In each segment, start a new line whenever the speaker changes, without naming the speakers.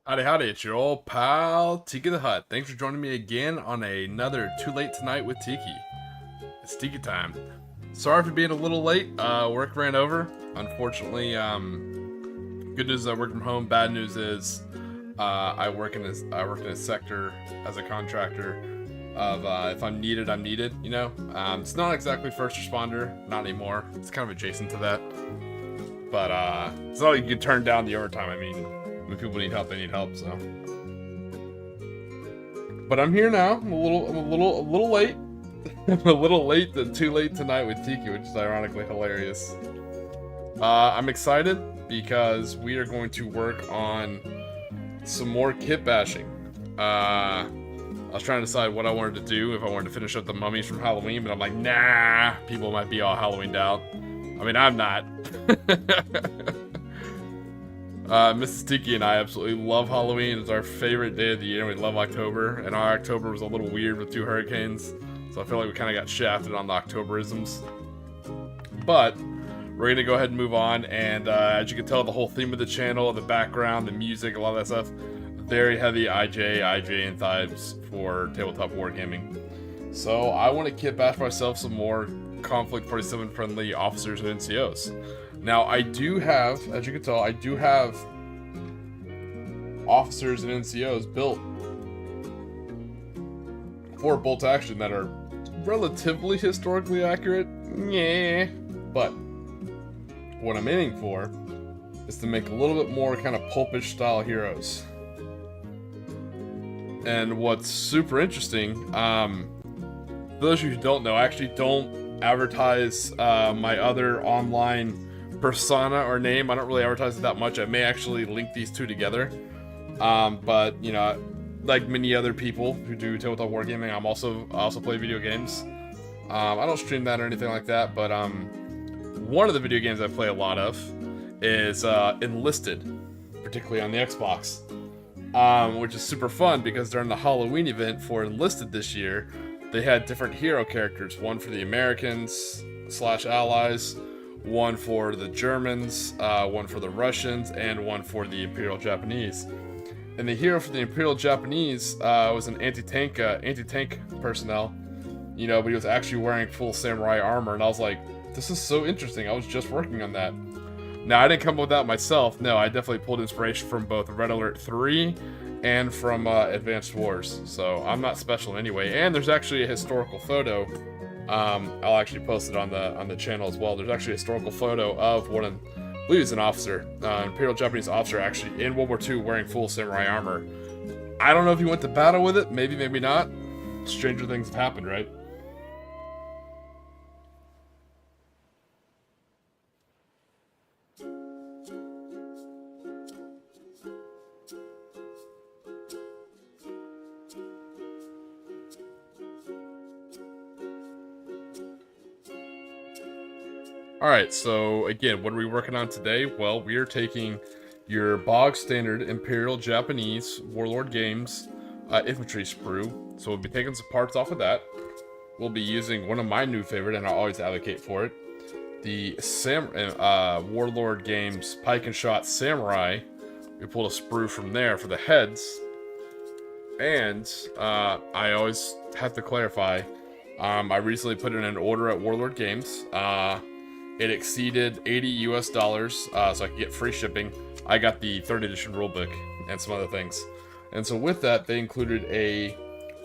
Howdy, howdy, it's your old pal, Tiki the Hut. Thanks for joining me again on another Too Late Tonight with Tiki. It's Tiki time. Sorry for being a little late, work ran over. Unfortunately, good news is I work from home, bad news is I work in a sector as a contractor of if I'm needed, I'm needed, you know? It's not exactly first responder, not anymore. It's kind of adjacent to that. But it's not like you can turn down the overtime. I mean, when people need help, they need help. So, but I'm here now. I'm a little late. I'm a little late, too late tonight with Tiki, which is ironically hilarious. I'm excited because we are going to work on some more kit bashing. I was trying to decide what I wanted to do, if I wanted to finish up the mummies from Halloween, but I'm like, nah, people might be all Halloweened out. I mean, I'm not. Mrs. Tiki and I absolutely love Halloween. It's our favorite day of the year. We love October, and our October was a little weird with 2 hurricanes, so I feel like we kind of got shafted on the Octoberisms. But we're gonna go ahead and move on, and as you can tell, the whole theme of the channel, the background, the music, a lot of that stuff, very heavy IJA and vibes for tabletop wargaming. So I want to kit bash myself some more Conflict 47 friendly officers and NCOs. Now I do have, as you can tell, I do have officers and NCOs built for bolt action that are relatively historically accurate. Yeah, but what I'm aiming for is to make a little bit more kind of pulpish style heroes. And what's super interesting, for those of you who don't know, I actually don't advertise my other online persona or name. I don't really advertise it that much. I may actually link these two together. But you know, like many other people who do tabletop wargaming, I also play video games. I don't stream that or anything like that, but one of the video games I play a lot of is Enlisted, particularly on the Xbox, which is super fun because during the Halloween event for Enlisted this year, they had different hero characters, one for the Americans / allies, one for the Germans, one for the Russians, and one for the Imperial Japanese. And the hero for the Imperial Japanese was an anti-tank personnel, you know, but he was actually wearing full samurai armor, and I was like, this is so interesting. I was just working on that. Now, I didn't come up with that myself. No, I definitely pulled inspiration from both Red Alert 3 and from Advanced Wars, so I'm not special anyway. And there's actually a historical photo. I'll actually post it on the channel as well. There's actually a historical photo of what I believe is an officer, Imperial Japanese officer, actually in World War II wearing full samurai armor. I don't know if he went to battle with it. Maybe, maybe not. Stranger things have happened, right? Alright, so again, what are we working on today? Well, we are taking your bog standard Imperial Japanese Warlord Games infantry sprue. So we'll be taking some parts off of that. We'll be using one of my new favorite, and I always advocate for it, the Warlord Games Pike and Shot Samurai. We pulled a sprue from there for the heads. And I always have to clarify, I recently put in an order at Warlord Games. It exceeded $80 US, so I could get free shipping. I got the 3rd edition rulebook and some other things. And so with that, they included a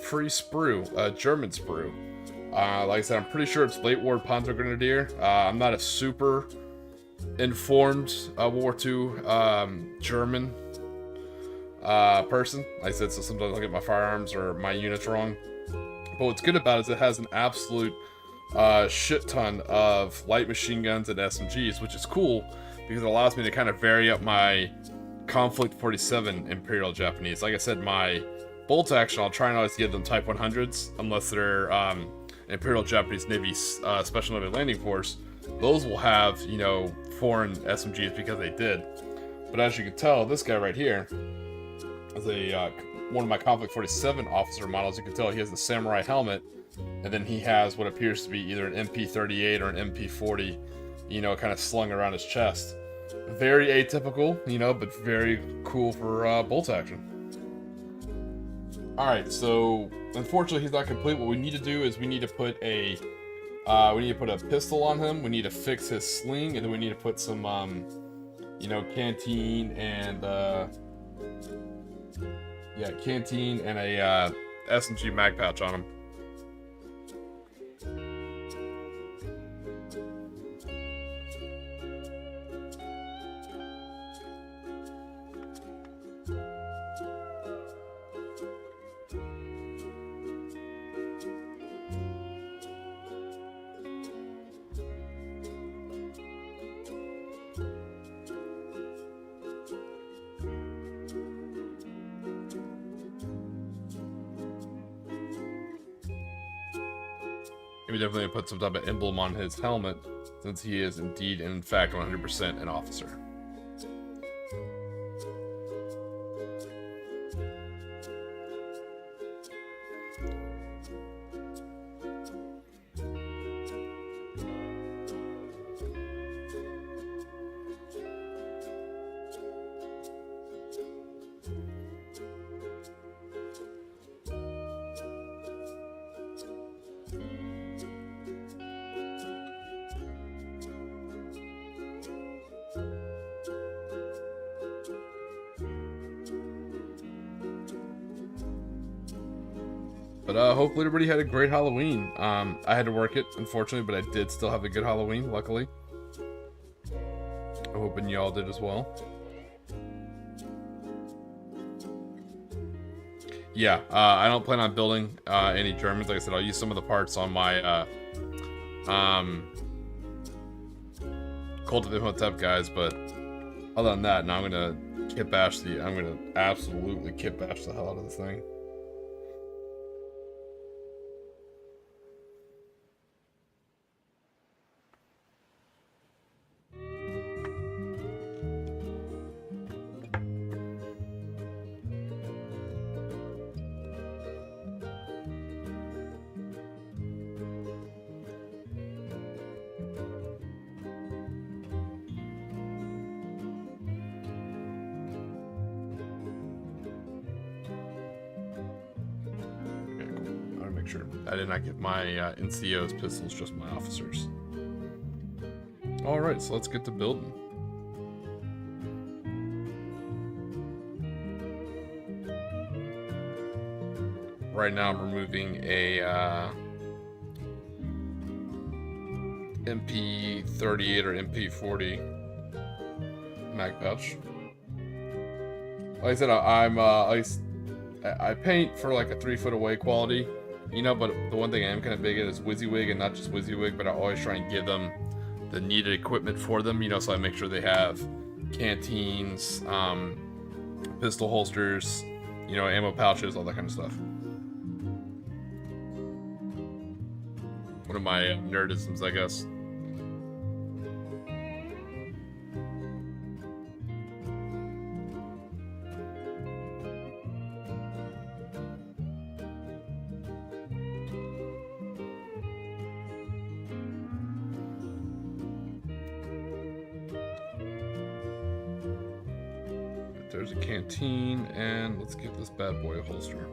free sprue, a German sprue. Like I said, I'm pretty sure it's late war Panzer Grenadier. I'm not a super informed World War II German person. Like I said, so sometimes I get my firearms or my units wrong. But what's good about it is it has an absolute shit ton of light machine guns and SMGs, which is cool because it allows me to kind of vary up my Conflict 47 Imperial Japanese. Like I said, my bolt action, I'll try and always get them Type 100s unless they're Imperial Japanese Navy Special Naval Landing Force. Those will have, you know, foreign SMGs because they did. But as you can tell, this guy right here is a one of my Conflict 47 officer models. You can tell he has the samurai helmet, and then he has what appears to be either an MP38 or an MP40, you know, kind of slung around his chest. Very atypical, you know, but very cool for bolt action. Alright, so unfortunately he's not complete. What we need to do is we need to put a pistol on him, we need to fix his sling, and then we need to put some you know, canteen and canteen and a S&G mag pouch on him. We definitely put some type of emblem on his helmet, since he is indeed, and in fact, 100% an officer. But hopefully everybody had a great Halloween. I had to work it, unfortunately, but I did still have a good Halloween, luckily. I'm hoping y'all did as well. Yeah, I don't plan on building any Germans. Like I said, I'll use some of the parts on my Cult of Imhotep guys, but other than that, now I'm gonna absolutely kitbash the hell out of this thing. Sure. I did not get my NCOs pistols, just my officers. Alright, so let's get to building. Right now I'm removing a MP38 or MP40 mag pouch. Like I said, I paint for like a 3 foot away quality. You know, but the one thing I am kind of big at is WYSIWYG, and not just WYSIWYG, but I always try and give them the needed equipment for them, you know, so I make sure they have canteens, pistol holsters, you know, ammo pouches, all that kind of stuff. One of my nerdisms, I guess. There's a canteen, and let's give this bad boy a holster.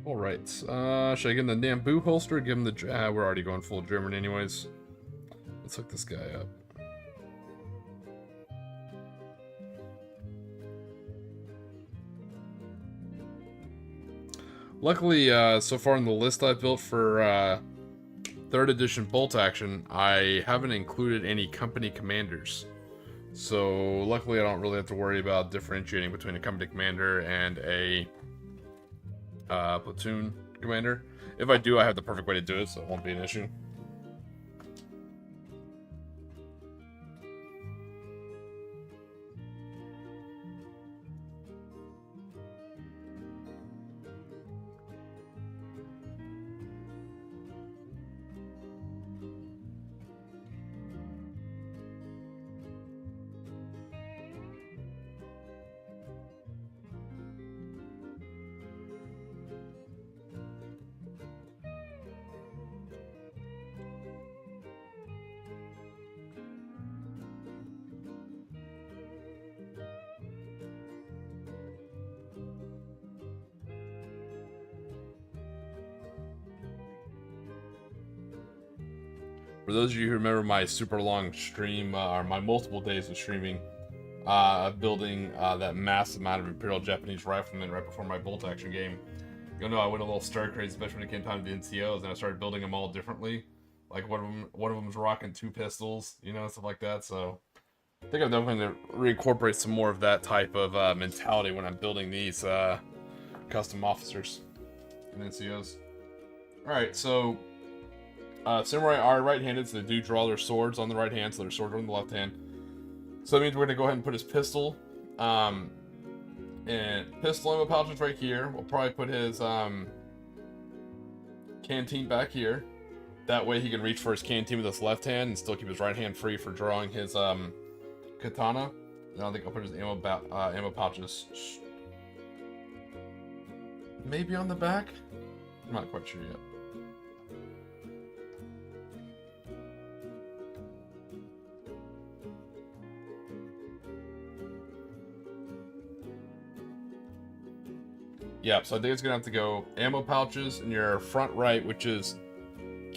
Alright, should I give him the Nambu holster or give him the... we're already going full German anyways. Let's hook this guy up. Luckily, so far in the list I've built for 3rd edition bolt action, I haven't included any company commanders. So luckily I don't really have to worry about differentiating between a company commander and a platoon commander. If I do, I have the perfect way to do it, so it won't be an issue. For those of you who remember my super long stream, or my multiple days of streaming, building that massive amount of Imperial Japanese Riflemen right before my bolt action game, you'll know I went a little stir crazy, especially when it came time to the NCOs, and I started building them all differently. Like one of them was rocking 2 pistols, you know, stuff like that. So I think I'm definitely going to reincorporate some more of that type of mentality when I'm building these custom officers and NCOs. Alright, so samurai are right-handed, so they do draw their swords on the right hand, so their swords are on the left hand. So that means we're going to go ahead and put his pistol and pistol ammo pouches right here. We'll probably put his canteen back here. That way he can reach for his canteen with his left hand and still keep his right hand free for drawing his katana. And I think I'll put his ammo pouches maybe on the back. I'm not quite sure yet. Yeah, so I think it's gonna have to go ammo pouches in your front right, which is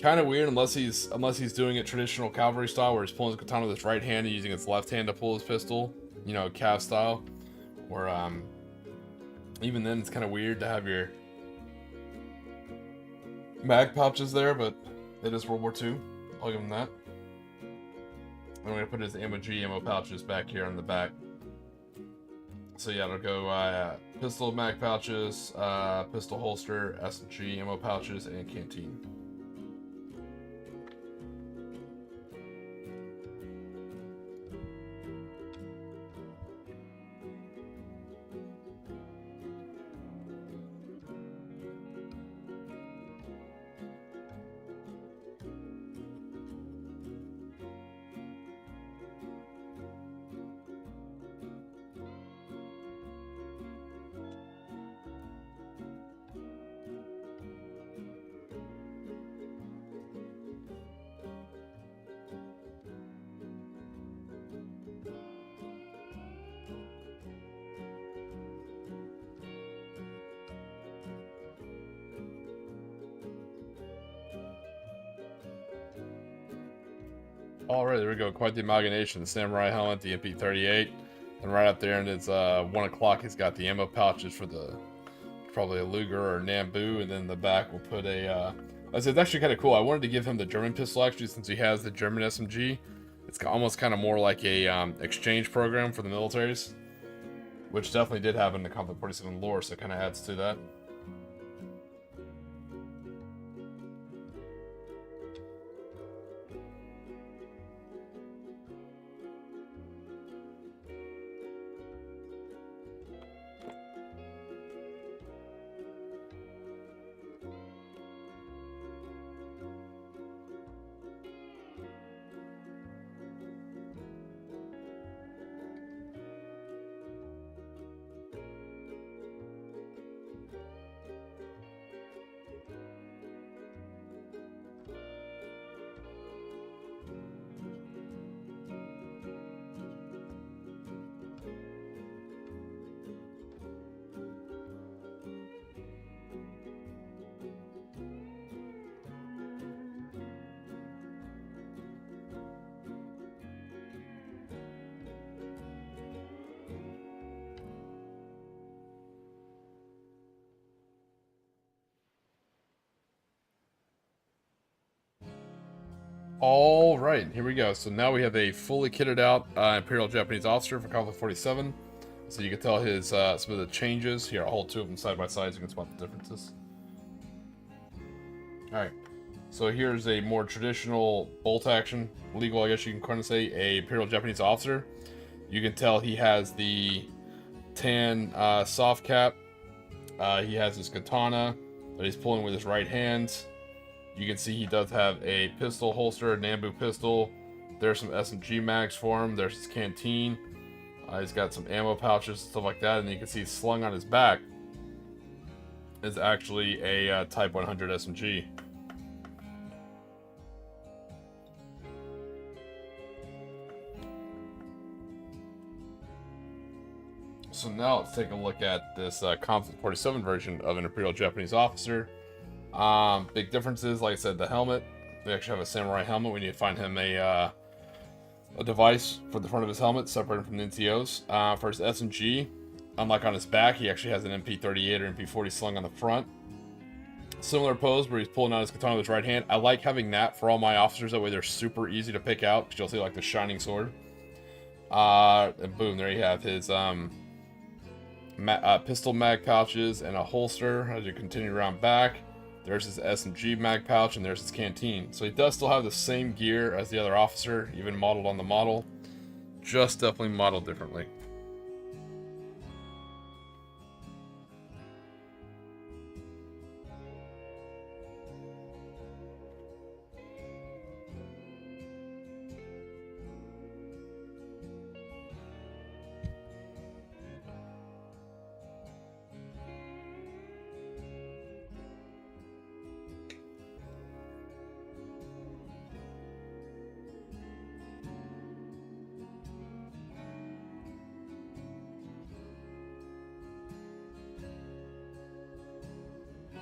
kind of weird unless he's doing it traditional cavalry style, where he's pulling his katana with his right hand and using his left hand to pull his pistol, you know, cav style. Or even then, it's kind of weird to have your mag pouches there, but it is World War II. I'll give him that. I'm gonna put his ammo pouches back here on the back. So yeah, it'll go pistol mag pouches, pistol holster, SMG ammo pouches, and canteen. Alright, there we go. Quite the amalgamation. The samurai helmet, the MP38, and right up there, and it's 1 o'clock. He's got the ammo pouches for the probably a Luger or Nambu, and then in the back we'll put a. It's actually kind of cool. I wanted to give him the German pistol actually, since he has the German SMG. It's almost kind of more like a exchange program for the militaries, which definitely did happen in the Conflict 47 lore, so it kind of adds to that. Alright, here we go. So now we have a fully kitted out Imperial Japanese officer for Conflict 47. So you can tell his some of the changes. Here, I'll hold 2 of them side by side so you can spot the differences. Alright, so here's a more traditional bolt action, legal I guess you can kind of say, a Imperial Japanese officer. You can tell he has the tan soft cap. He has his katana that he's pulling with his right hand. You can see he does have a pistol holster, a Nambu pistol. There's some SMG mags for him. There's his canteen. He's got some ammo pouches and stuff like that. And you can see slung on his back is actually a Type 100 SMG. So now let's take a look at this Conflict 47 version of an Imperial Japanese officer. Big differences, like I said, the helmet. They actually have a samurai helmet. We need to find him a device for the front of his helmet, separated from the NCOs. For his SMG, unlike on his back, he actually has an MP38 or MP40 slung on the front. Similar pose where he's pulling out his katana with his right hand. I like having that for all my officers. That way they're super easy to pick out, because you'll see like the shining sword. And boom, there you have his pistol mag pouches and a holster as you continue around back. There's his SMG mag pouch, and there's his canteen. So he does still have the same gear as the other officer, even modeled on the model. Just definitely modeled differently.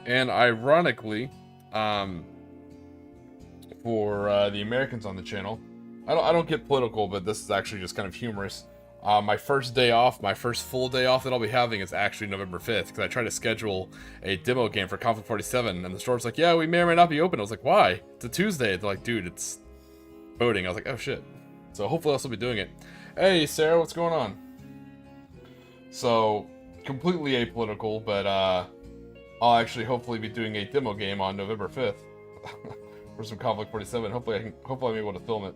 And ironically, for the Americans on the channel, I don't get political, but this is actually just kind of humorous. My first day off, my first full day off that I'll be having is actually November 5th, because I tried to schedule a demo game for Conflict 47, and the store's like, yeah, we may or may not be open. I was like, why? It's a Tuesday. They're like, dude, it's voting. I was like, oh shit. So hopefully I'll still be doing it. Hey, Sarah, what's going on? So, completely apolitical, but I'll actually hopefully be doing a demo game on November 5th for some Conflict 47. Hopefully I'm able to film it.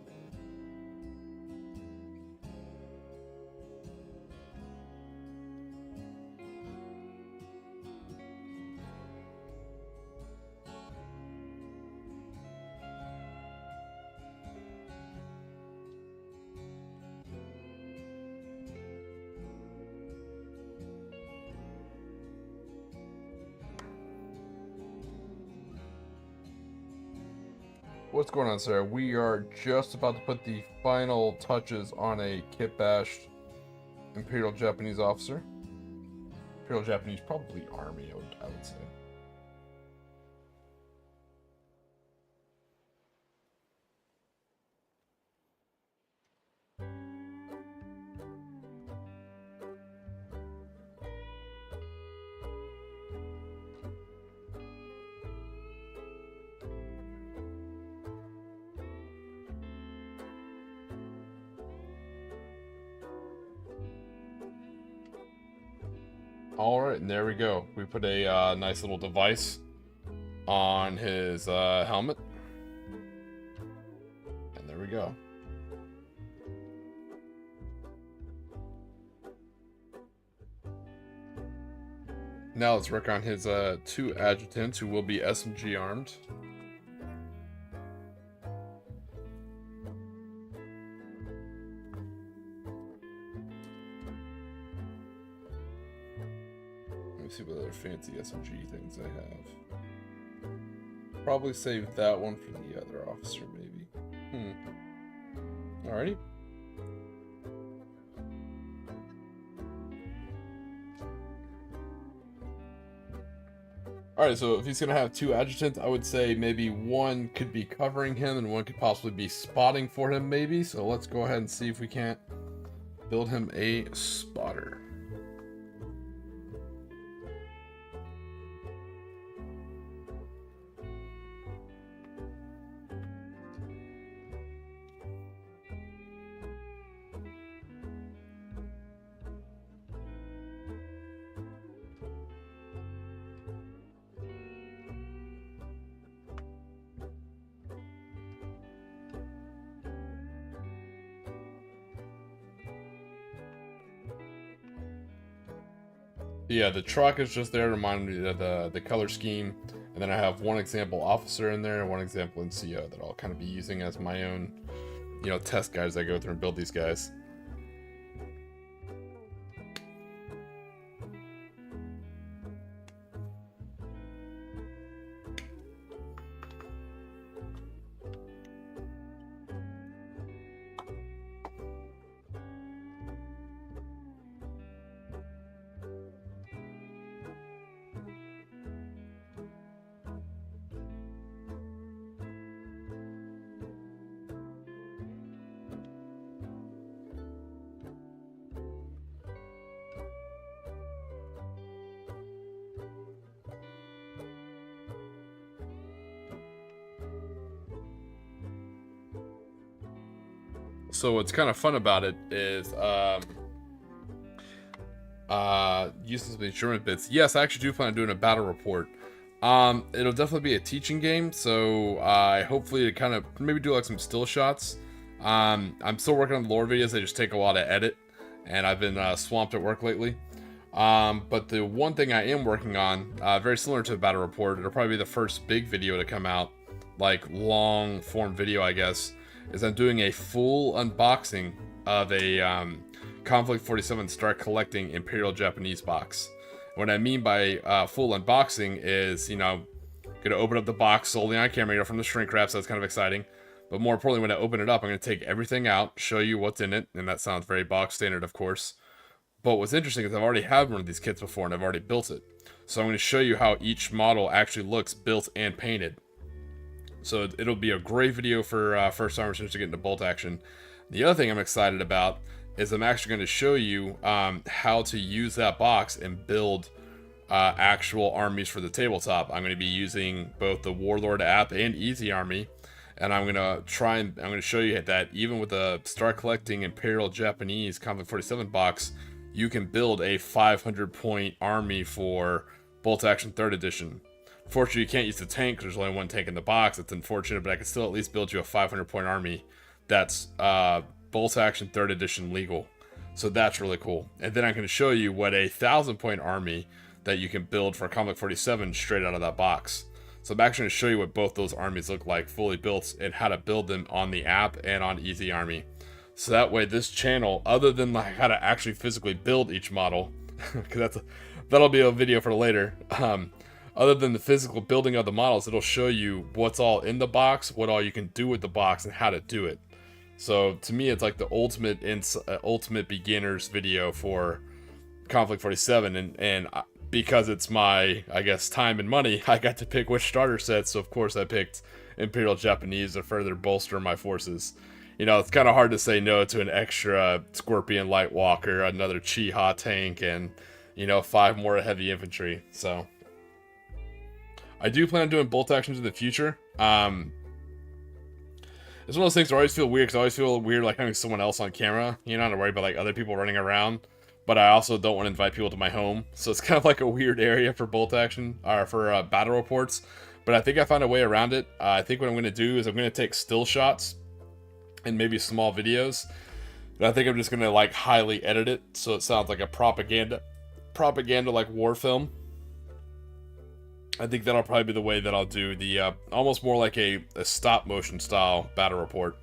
What's going on, Sarah? We are just about to put the final touches on a kitbash Imperial Japanese officer. Imperial Japanese, probably Army, I would say. Alright, and there we go. We put a nice little device on his helmet. And there we go. Now let's work on his 2 adjutants who will be SMG armed. See what other fancy SMG things I have. Probably save that one for the other officer, maybe. Alrighty. Alright, so if he's gonna have 2 adjutants, I would say maybe one could be covering him and one could possibly be spotting for him, maybe. So let's go ahead and see if we can't build him a spotter. Yeah, the truck is just there to remind me of the color scheme. And then I have one example officer in there and one example NCO that I'll kind of be using as my own, test guides I go through and build these guys. So what's kind of fun about it is uses of the instrument bits. Yes, I actually do plan on doing a battle report. It'll definitely be a teaching game, so hopefully to kind of maybe do like some still shots. I'm still working on the lore videos. They just take a while to edit, and I've been swamped at work lately. But the one thing I am working on, very similar to a battle report, it'll probably be the first big video to come out, like long form video, I guess, is I'm doing a full unboxing of a Conflict 47 Start Collecting Imperial Japanese box. What I mean by full unboxing is, gonna open up the box solely on camera, from the shrink wrap, so that's kind of exciting. But more importantly, when I open it up, I'm gonna take everything out, show you what's in it, and that sounds very box standard, of course. But what's interesting is I've already had one of these kits before, and I've already built it. So I'm gonna show you how each model actually looks built and painted. So it'll be a great video for first timers to get into bolt action. The other thing I'm excited about is I'm actually going to show you how to use that box and build actual armies for the tabletop. I'm going to be using both the Warlord app and Easy Army, and I'm going to show you that even with the Start Collecting Imperial Japanese Conflict 47 box, you can build a 500 point army for Bolt Action 3rd Edition. Fortunately, you can't use the tank because there's only one tank in the box. It's unfortunate, but I can still at least build you a 500 point army that's Bolt Action 3rd Edition legal. So that's really cool. And then I'm going to show you what a 1,000 point army that you can build for Conflict 47 straight out of that box. So I'm actually going to show you what both those armies look like that'll built and how to build them on the app and on Easy Army. So that way this channel, other than like how to actually physically build each model, because that'll be a video for later, other than the physical building of the models, it'll show you what's all in the box, what all you can do with the box, and how to do it. So to me, it's like the ultimate beginner's video for Conflict 47, and because it's my, I guess, time and money, I got to pick which starter sets. So of course I picked Imperial Japanese to further bolster my forces. It's kind of hard to say no to an extra Scorpion Light Walker, another Chi-Ha tank, and 5 more heavy infantry. So I do plan on doing bolt actions in the future. It's one of those things where I always feel weird, because I always feel weird like having someone else on camera. Not to worry about like other people running around, but I also don't want to invite people to my home. So it's kind of like a weird area for bolt action, or for battle reports. But I think I found a way around it. I think what I'm going to do is I'm going to take still shots and maybe small videos. And I think I'm just going to like highly edit it so it sounds like a propaganda like war film. I think that'll probably be the way that I'll do the almost more like a stop motion style battle report.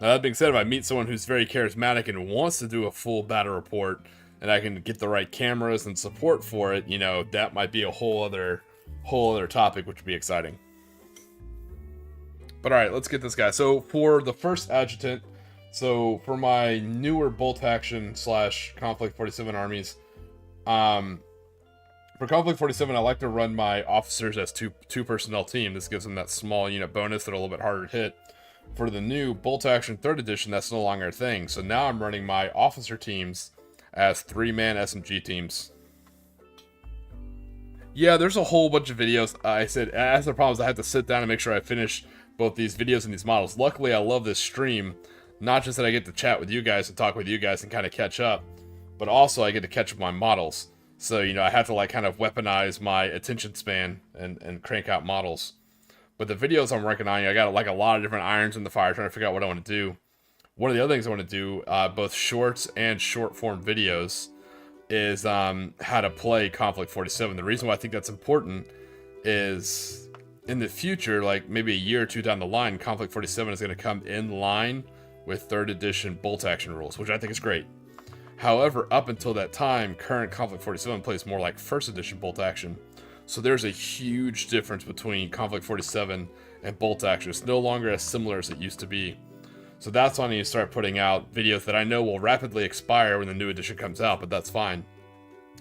Now that being said, if I meet someone who's very charismatic and wants to do a full battle report, and I can get the right cameras and support for it, that might be a whole other topic, which would be exciting. But alright, let's get this guy. So for the first adjutant, so for my newer bolt action / Conflict 47 armies, for Conflict 47, I like to run my officers as two personnel team. This gives them that small unit bonus that are a little bit harder to hit. For the new Bolt Action 3rd Edition, that's no longer a thing. So now I'm running my officer teams as 3-man SMG teams. Yeah, there's a whole bunch of videos. I said, as the problem is I have to sit down and make sure I finish both these videos and these models. Luckily, I love this stream. Not just that I get to chat with you guys and talk with you guys and kind of catch up, but also I get to catch up my models. So, I have to like kind of weaponize my attention span and crank out models. But the videos I'm working on, I got like a lot of different irons in the fire trying to figure out what I want to do. One of the other things I want to do, both shorts and short form videos, is how to play Conflict 47. The reason why I think that's important is in the future, like maybe a year or two down the line, Conflict 47 is going to come in line with 3rd edition bolt action rules, which I think is great. However, up until that time, current Conflict 47 plays more like 1st edition bolt action. So there's a huge difference between Conflict 47 and bolt action. It's no longer as similar as it used to be. So that's when I need to start putting out videos that I know will rapidly expire when the new edition comes out, but that's fine.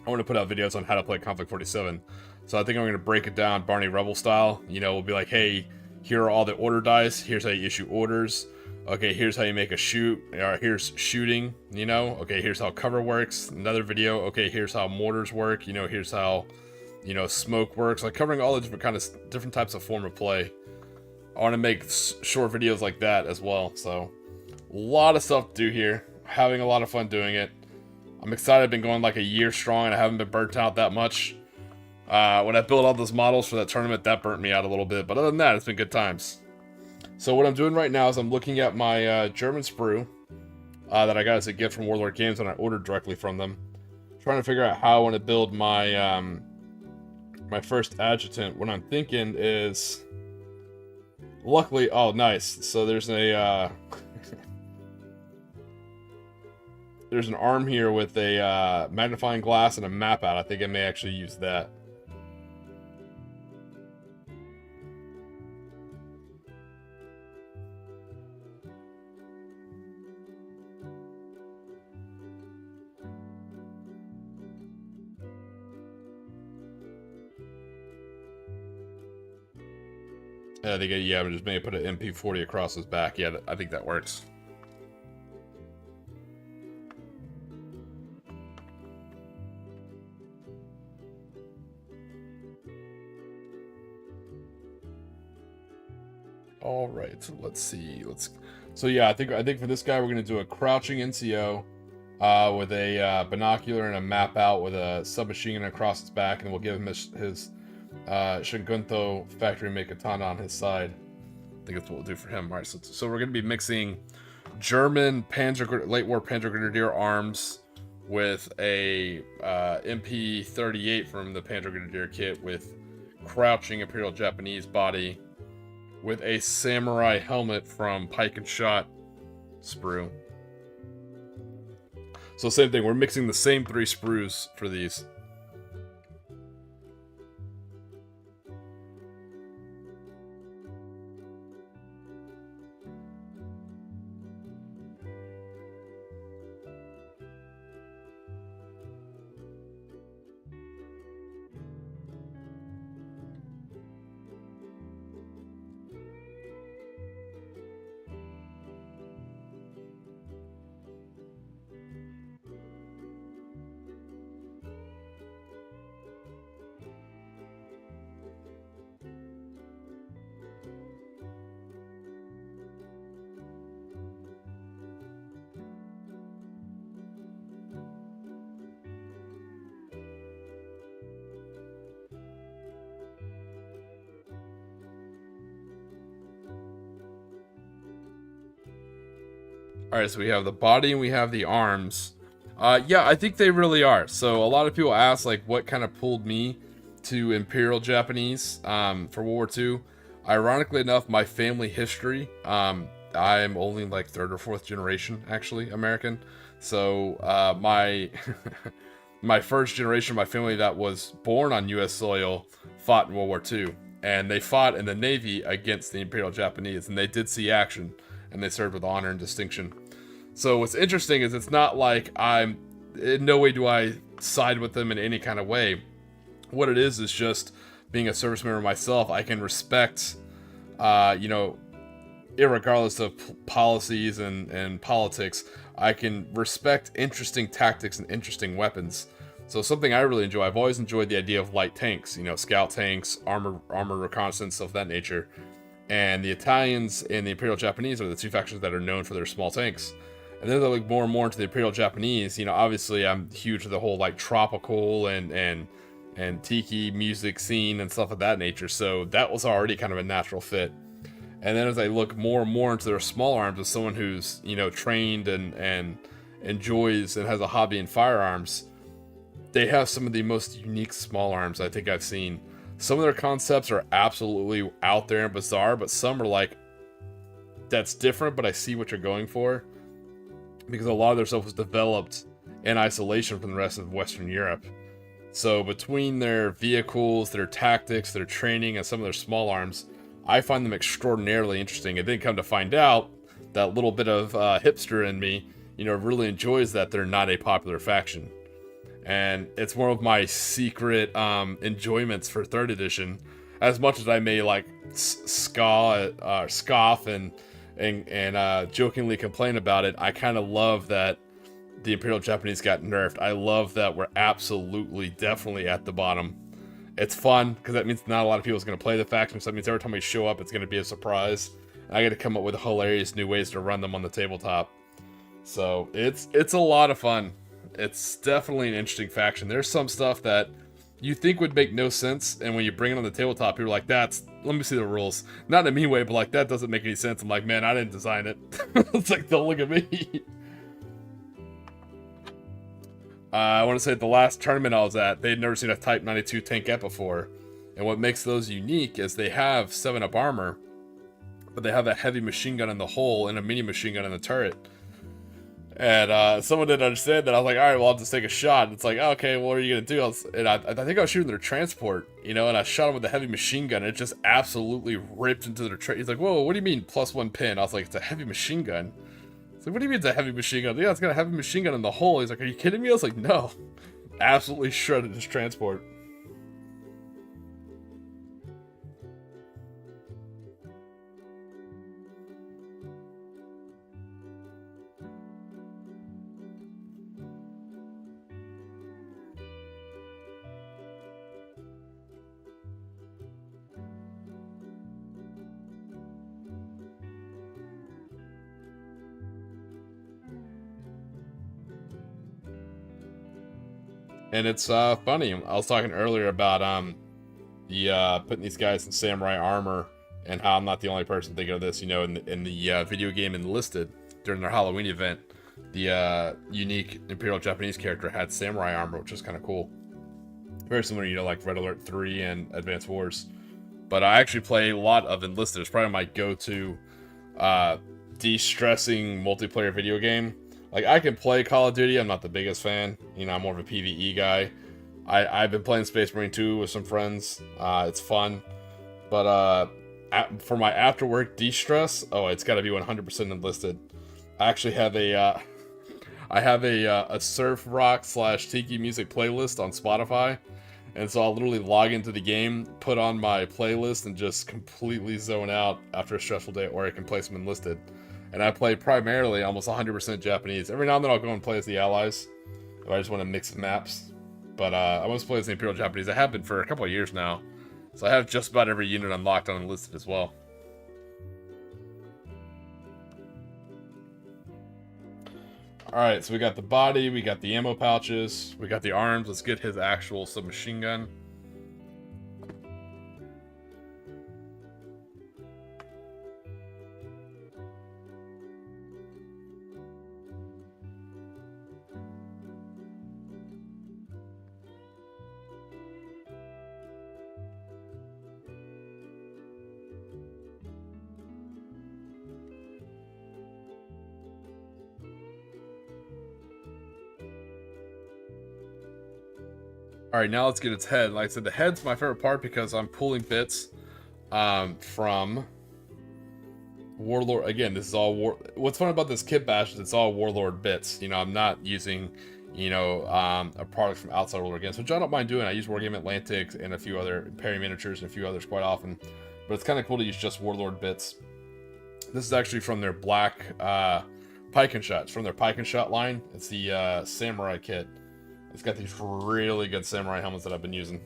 I want to put out videos on how to play Conflict 47. So I think I'm going to break it down Barney Rubble style. We'll be like, hey, here are all the order dice. Here's how you issue orders. Okay, here's how you make a shoot. Or here's shooting, Okay, here's how cover works. Another video. Okay, here's how mortars work. Here's how, smoke works. Like covering all the different types of form of play. I want to make short videos like that as well. So a lot of stuff to do here. Having a lot of fun doing it. I'm excited. I've been going like a year strong and I haven't been burnt out that much. When I built all those models for that tournament, that burnt me out a little bit. But other than that, it's been good times. So what I'm doing right now is I'm looking at my German sprue that I got as a gift from Warlord Games and I ordered directly from them. Trying to figure out how I want to build my my first adjutant. What I'm thinking is, luckily, oh nice. So there's a there's an arm here with a magnifying glass and a map out. I think I may actually use that. I think, yeah, I'm just maybe put an MP40 across his back. Yeah, I think that works. All right, so let's see. So yeah, I think for this guy we're gonna do a crouching NCO with a binocular and a map out with a submachine gun across his back, and we'll give him his Shingunto factory made katana on his side. I think that's what we'll do for him. All right, so we're going to be mixing German late war Panzer Grenadier arms with a MP38 from the Panzer Grenadier kit with crouching Imperial Japanese body with a samurai helmet from Pike and Shot sprue. So same thing, we're mixing the same 3 sprues for these. Alright, so we have the body and we have the arms. Yeah, I think they really are. So a lot of people ask, like, what kind of pulled me to Imperial Japanese for World War II. Ironically enough, my family history, I'm only like 3rd or 4th generation, actually, American. So my my first generation of my family that was born on U.S. soil fought in World War II. And they fought in the Navy against the Imperial Japanese, and they did see action, and they served with honor and distinction. So what's interesting is it's not like in no way do I side with them in any kind of way. What it is just being a service member myself, I can respect, you know, irregardless of policies and politics, I can respect interesting tactics and interesting weapons. So something I really enjoy, I've always enjoyed the idea of light tanks, you know, scout tanks, armor reconnaissance, stuff of that nature. And the Italians and the Imperial Japanese are the 2 factions that are known for their small tanks. And then they look more and more into the Imperial Japanese. You know, obviously I'm huge with the whole like tropical and Tiki music scene and stuff of that nature. So that was already kind of a natural fit. And then as I look more and more into their small arms as someone who's, you know, trained and enjoys and has a hobby in firearms, they have some of the most unique small arms I think I've seen. Some of their concepts are absolutely out there and bizarre, but some are like, that's different, but I see what you're going for. Because a lot of their stuff was developed in isolation from the rest of Western Europe. So between their vehicles, their tactics, their training, and some of their small arms, I find them extraordinarily interesting. And then come to find out, that little bit of hipster in me, you know, really enjoys that they're not a popular faction. And it's one of my secret enjoyments for 3rd edition. As much as I may like scoff and jokingly complain about it, I kind of love that the Imperial Japanese got nerfed. I love that we're absolutely, definitely at the bottom. It's fun because that means not a lot of people is going to play the faction, so that means every time we show up, it's going to be a surprise. I got to come up with hilarious new ways to run them on the tabletop. So it's a lot of fun. It's definitely an interesting faction. There's some stuff that you think would make no sense, and when you bring it on the tabletop, you're like, let me see the rules. Not in a mean way, but like, that doesn't make any sense. I'm like, man, I didn't design it. It's like, don't look at me. I want to say at the last tournament I was at, they'd never seen a Type 92 tankette before. And what makes those unique is they have 7-up armor, but they have a heavy machine gun in the hull and a mini machine gun in the turret. And someone didn't understand that. I was like, all right, well, I'll just take a shot. It's like, okay, well, what are you going to do? I think I was shooting their transport, and I shot him with a heavy machine gun, and it just absolutely ripped into their transport. He's like, whoa, what do you mean +1 pin? I was like, it's a heavy machine gun. He's like, what do you mean it's a heavy machine gun? Yeah, it's got a heavy machine gun in the hull. He's like, are you kidding me? I was like, no. Absolutely shredded his transport. And it's funny. I was talking earlier about putting these guys in samurai armor, and how I'm not the only person thinking of this. In the video game Enlisted during their Halloween event, the unique Imperial Japanese character had samurai armor, which is kind of cool. Very similar, like Red Alert 3 and Advance Wars. But I actually play a lot of Enlisted. It's probably my go-to de-stressing multiplayer video game. Like, I can play Call of Duty. I'm not the biggest fan. I'm more of a PvE guy. I've been playing Space Marine 2 with some friends. It's fun. But for my after-work de-stress, it's got to be 100% Enlisted. I actually have a surf rock / Tiki music playlist on Spotify. And so I'll literally log into the game, put on my playlist, and just completely zone out after a stressful day, or I can play some Enlisted. And I play primarily almost 100% Japanese. Every now and then I'll go and play as the Allies, if I just want to mix maps. But I mostly play as the Imperial Japanese. I have been for a couple of years now. So I have just about every unit unlocked on Enlisted as well. Alright, so we got the body, we got the ammo pouches, we got the arms. Let's get his actual submachine gun. Alright, now let's get its head. Like I said, the head's my favorite part because I'm pulling bits from Warlord. Again, this is all what's fun about this kitbash is it's all Warlord bits. I'm not using, a product from outside Warlord Games, which I don't mind doing. I use Wargame Atlantic and a few other Perry miniatures and a few others quite often. But it's kind of cool to use just Warlord bits. This is actually from their black pike and shot. It's from their pike and shot line. It's the samurai kit. It's got these really good samurai helmets that I've been using.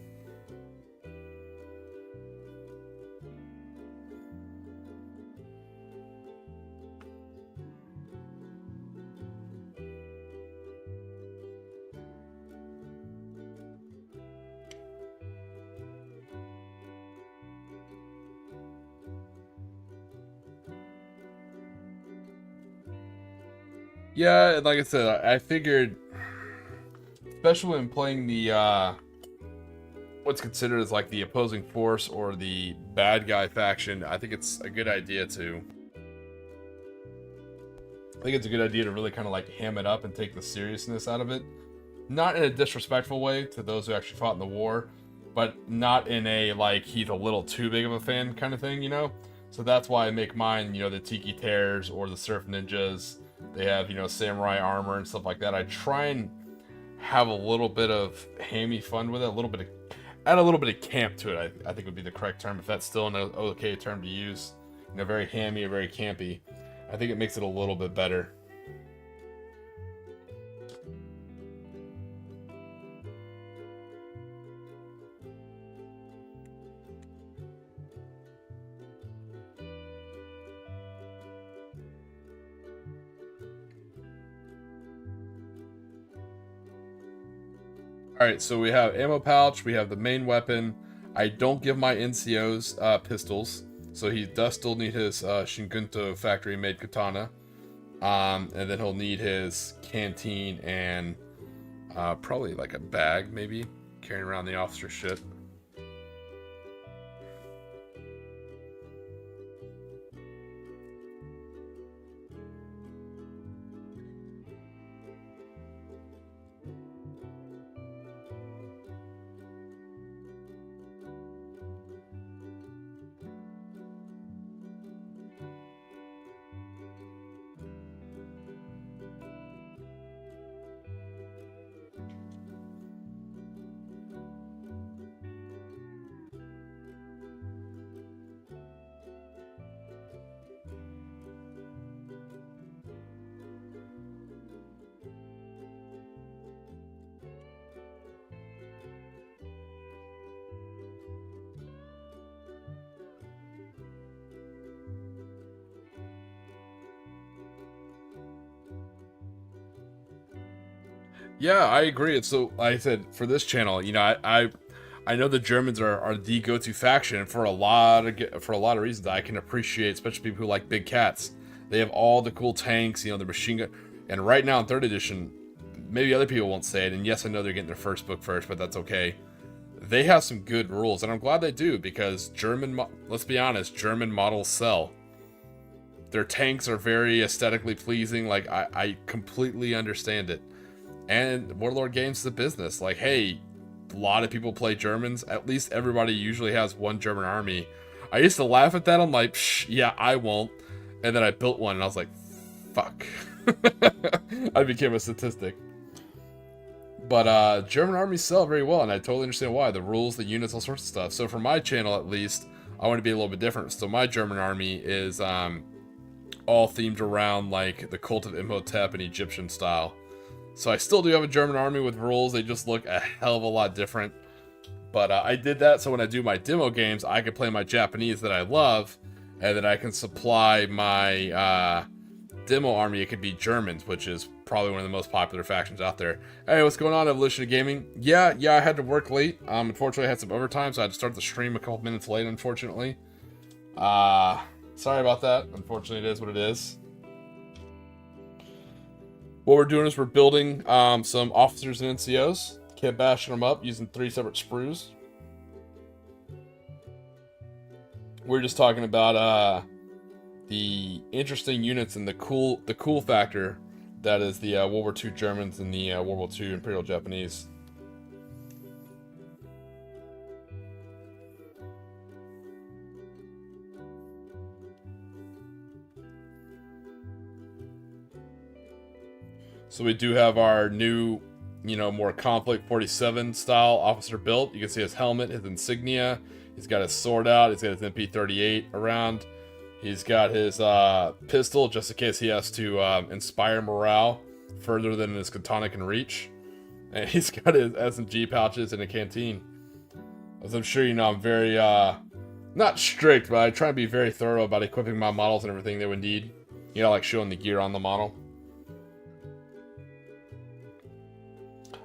Yeah, like I said, I figured, especially when playing the what's considered as like the opposing force or the bad guy faction, I think it's a good idea to really kind of like ham it up and take the seriousness out of it. Not in a disrespectful way to those who actually fought in the war, but not in a like he's a little too big of a fan kind of thing, So that's why I make mine, the Tiki Tears or the Surf Ninjas. They have, samurai armor and stuff like that. I try and have a little bit of hammy fun with it, add a little bit of camp to it, I think would be the correct term, if that's still an okay term to use. Very hammy or very campy. I think it makes it a little bit better. Alright, so we have ammo pouch, we have the main weapon. I don't give my NCOs pistols, so he does still need his Shingunto factory-made katana. And then he'll need his canteen and probably like a bag, maybe, carrying around the officer shit. Yeah, I agree. And so, like I said, for this channel, you know, I know the Germans are the go-to faction for a lot of reasons. I can appreciate, especially people who like big cats. They have all the cool tanks, you know, the machine gun. And right now in 3rd edition, maybe other people won't say it. And yes, I know they're getting their first book first, but that's okay. They have some good rules, and I'm glad they do, because let's be honest, German models sell. Their tanks are very aesthetically pleasing. Like, I completely understand it. And Warlord Games is a business. Like, hey, a lot of people play Germans. At least everybody usually has one German army. I used to laugh at that. I'm like, psh, yeah, I won't. And then I built one, and I was like, fuck. I became a statistic. But German armies sell very well, and I totally understand why. The rules, the units, all sorts of stuff. So for my channel, at least, I want to be a little bit different. So my German army is all themed around, like, the Cult of Imhotep and Egyptian style. So I still do have a German army with rules. They just look a hell of a lot different. But I did that so when I do my demo games, I can play my Japanese that I love, and then I can supply my demo army. It could be Germans, which is probably one of the most popular factions out there. Hey, what's going on, Evolution of Gaming? Yeah, I had to work late. Unfortunately, I had some overtime, so I had to start the stream a couple minutes late, unfortunately. Sorry about that. Unfortunately, it is what it is. What we're doing is we're building some officers and NCOs, kitbashing them up using 3 separate sprues. We're just talking about the interesting units and the cool factor that is the World War II Germans and the World War II Imperial Japanese. So we do have our new, you know, more Conflict 47 style officer built. You can see his helmet, his insignia. He's got his sword out. He's got his MP38 around. He's got his pistol just in case he has to inspire morale further than his katana can reach. And he's got his SMG pouches and a canteen. As I'm sure you know, I'm very, not strict, but I try to be very thorough about equipping my models and everything they would need. You know, like showing the gear on the model.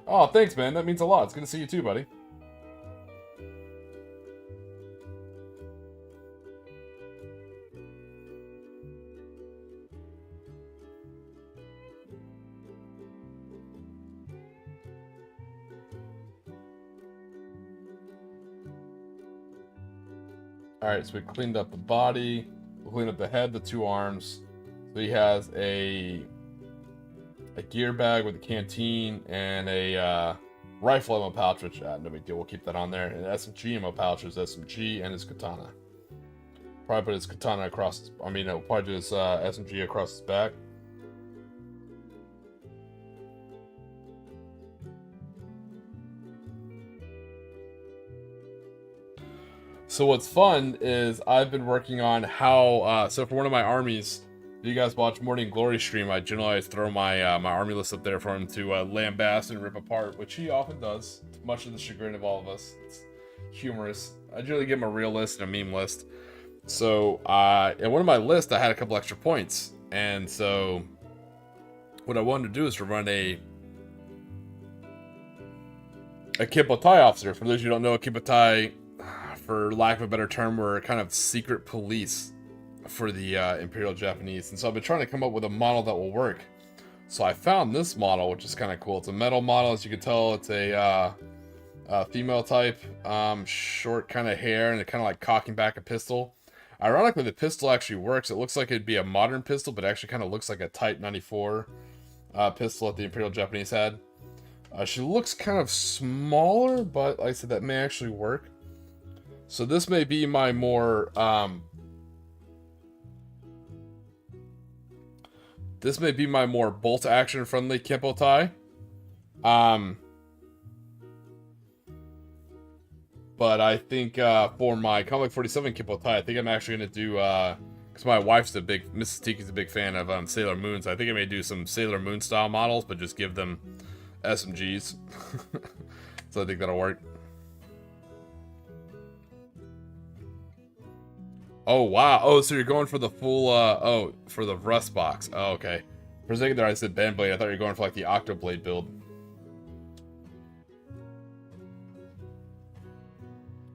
Oh, thanks, man. That means a lot. It's good to see you too, buddy. Alright, so we cleaned up the body. We cleaned up the head, the 2 arms. So he has a gear bag with a canteen and a rifle ammo pouch, which no big deal, we'll keep that on there. And SMG ammo pouch is SMG and his katana. Probably put his katana across, probably do his SMG across his back. So what's fun is I've been working on how, so for one of my armies, if you guys watch Morning Glory stream, I generally always throw my my army list up there for him to lambast and rip apart, which he often does, much to the chagrin of all of us. It's humorous. I generally give him a real list and a meme list. So in one of my lists, I had a couple extra points, and so what I wanted to do is to run a a Kippotai officer. For those of you who don't know, a Kippotai, for lack of a better term, were kind of secret police for the Imperial Japanese. And so I've been trying to come up with a model that will work. So I found this model, which is kind of cool. It's a metal model, as you can tell. It's a female type, short kind of hair, and it kind of like cocking back a pistol. Ironically, the pistol actually works. It looks like it'd be a modern pistol, but it actually kind of looks like a Type 94 pistol that the Imperial Japanese had. She looks kind of smaller, but like I said, that may actually work. So this may be my more bolt action friendly Kippotai. But I think for my Comic 47 Kippotai, I think I'm actually going to do, because my wife's Mrs. Tiki's a big fan of Sailor Moon, so I think I may do some Sailor Moon style models, but just give them SMGs. So I think that'll work. Oh, wow. Oh, so you're going for the full, for the Rust box. Oh, okay. For a second there, I said Bandblade. I thought you were going for, like, the Octoblade build.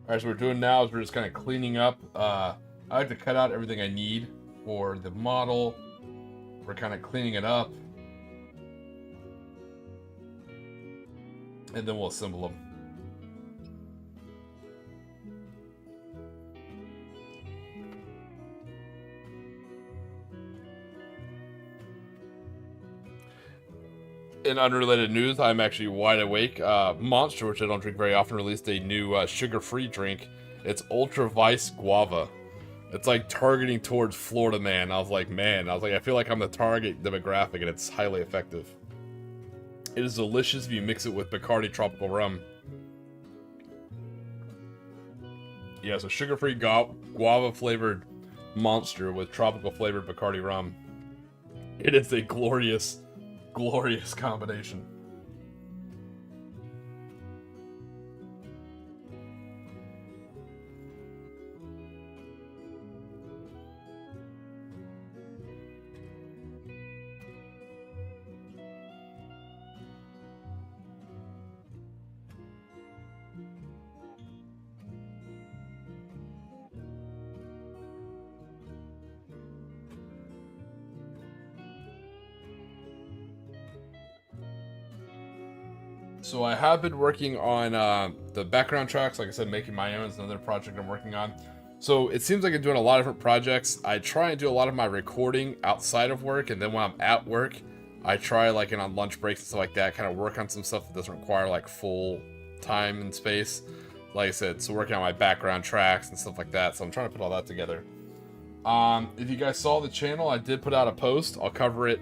Alright, so what we're doing now is we're just kind of cleaning up. I like to cut out everything I need for the model. We're kind of cleaning it up. And then we'll assemble them. In unrelated news, I'm actually wide awake. Monster, which I don't drink very often, released a new sugar-free drink. It's Ultra Vice Guava. It's like targeting towards Florida man. I was like, I feel like I'm the target demographic, and it's highly effective. It is delicious if you mix it with Bacardi Tropical Rum. Yeah, so sugar-free guava-flavored Monster with tropical-flavored Bacardi Rum. It is a glorious combination. So I have been working on the background tracks. Like I said, making my own is another project I'm working on. So it seems like I'm doing a lot of different projects. I try and do a lot of my recording outside of work, and then when I'm at work, I try, like, on lunch breaks and stuff like that, kind of work on some stuff that doesn't require, like, full time and space. Like I said, so working on my background tracks and stuff like that. So I'm trying to put all that together. If you guys saw the channel, I did put out a post. I'll cover it.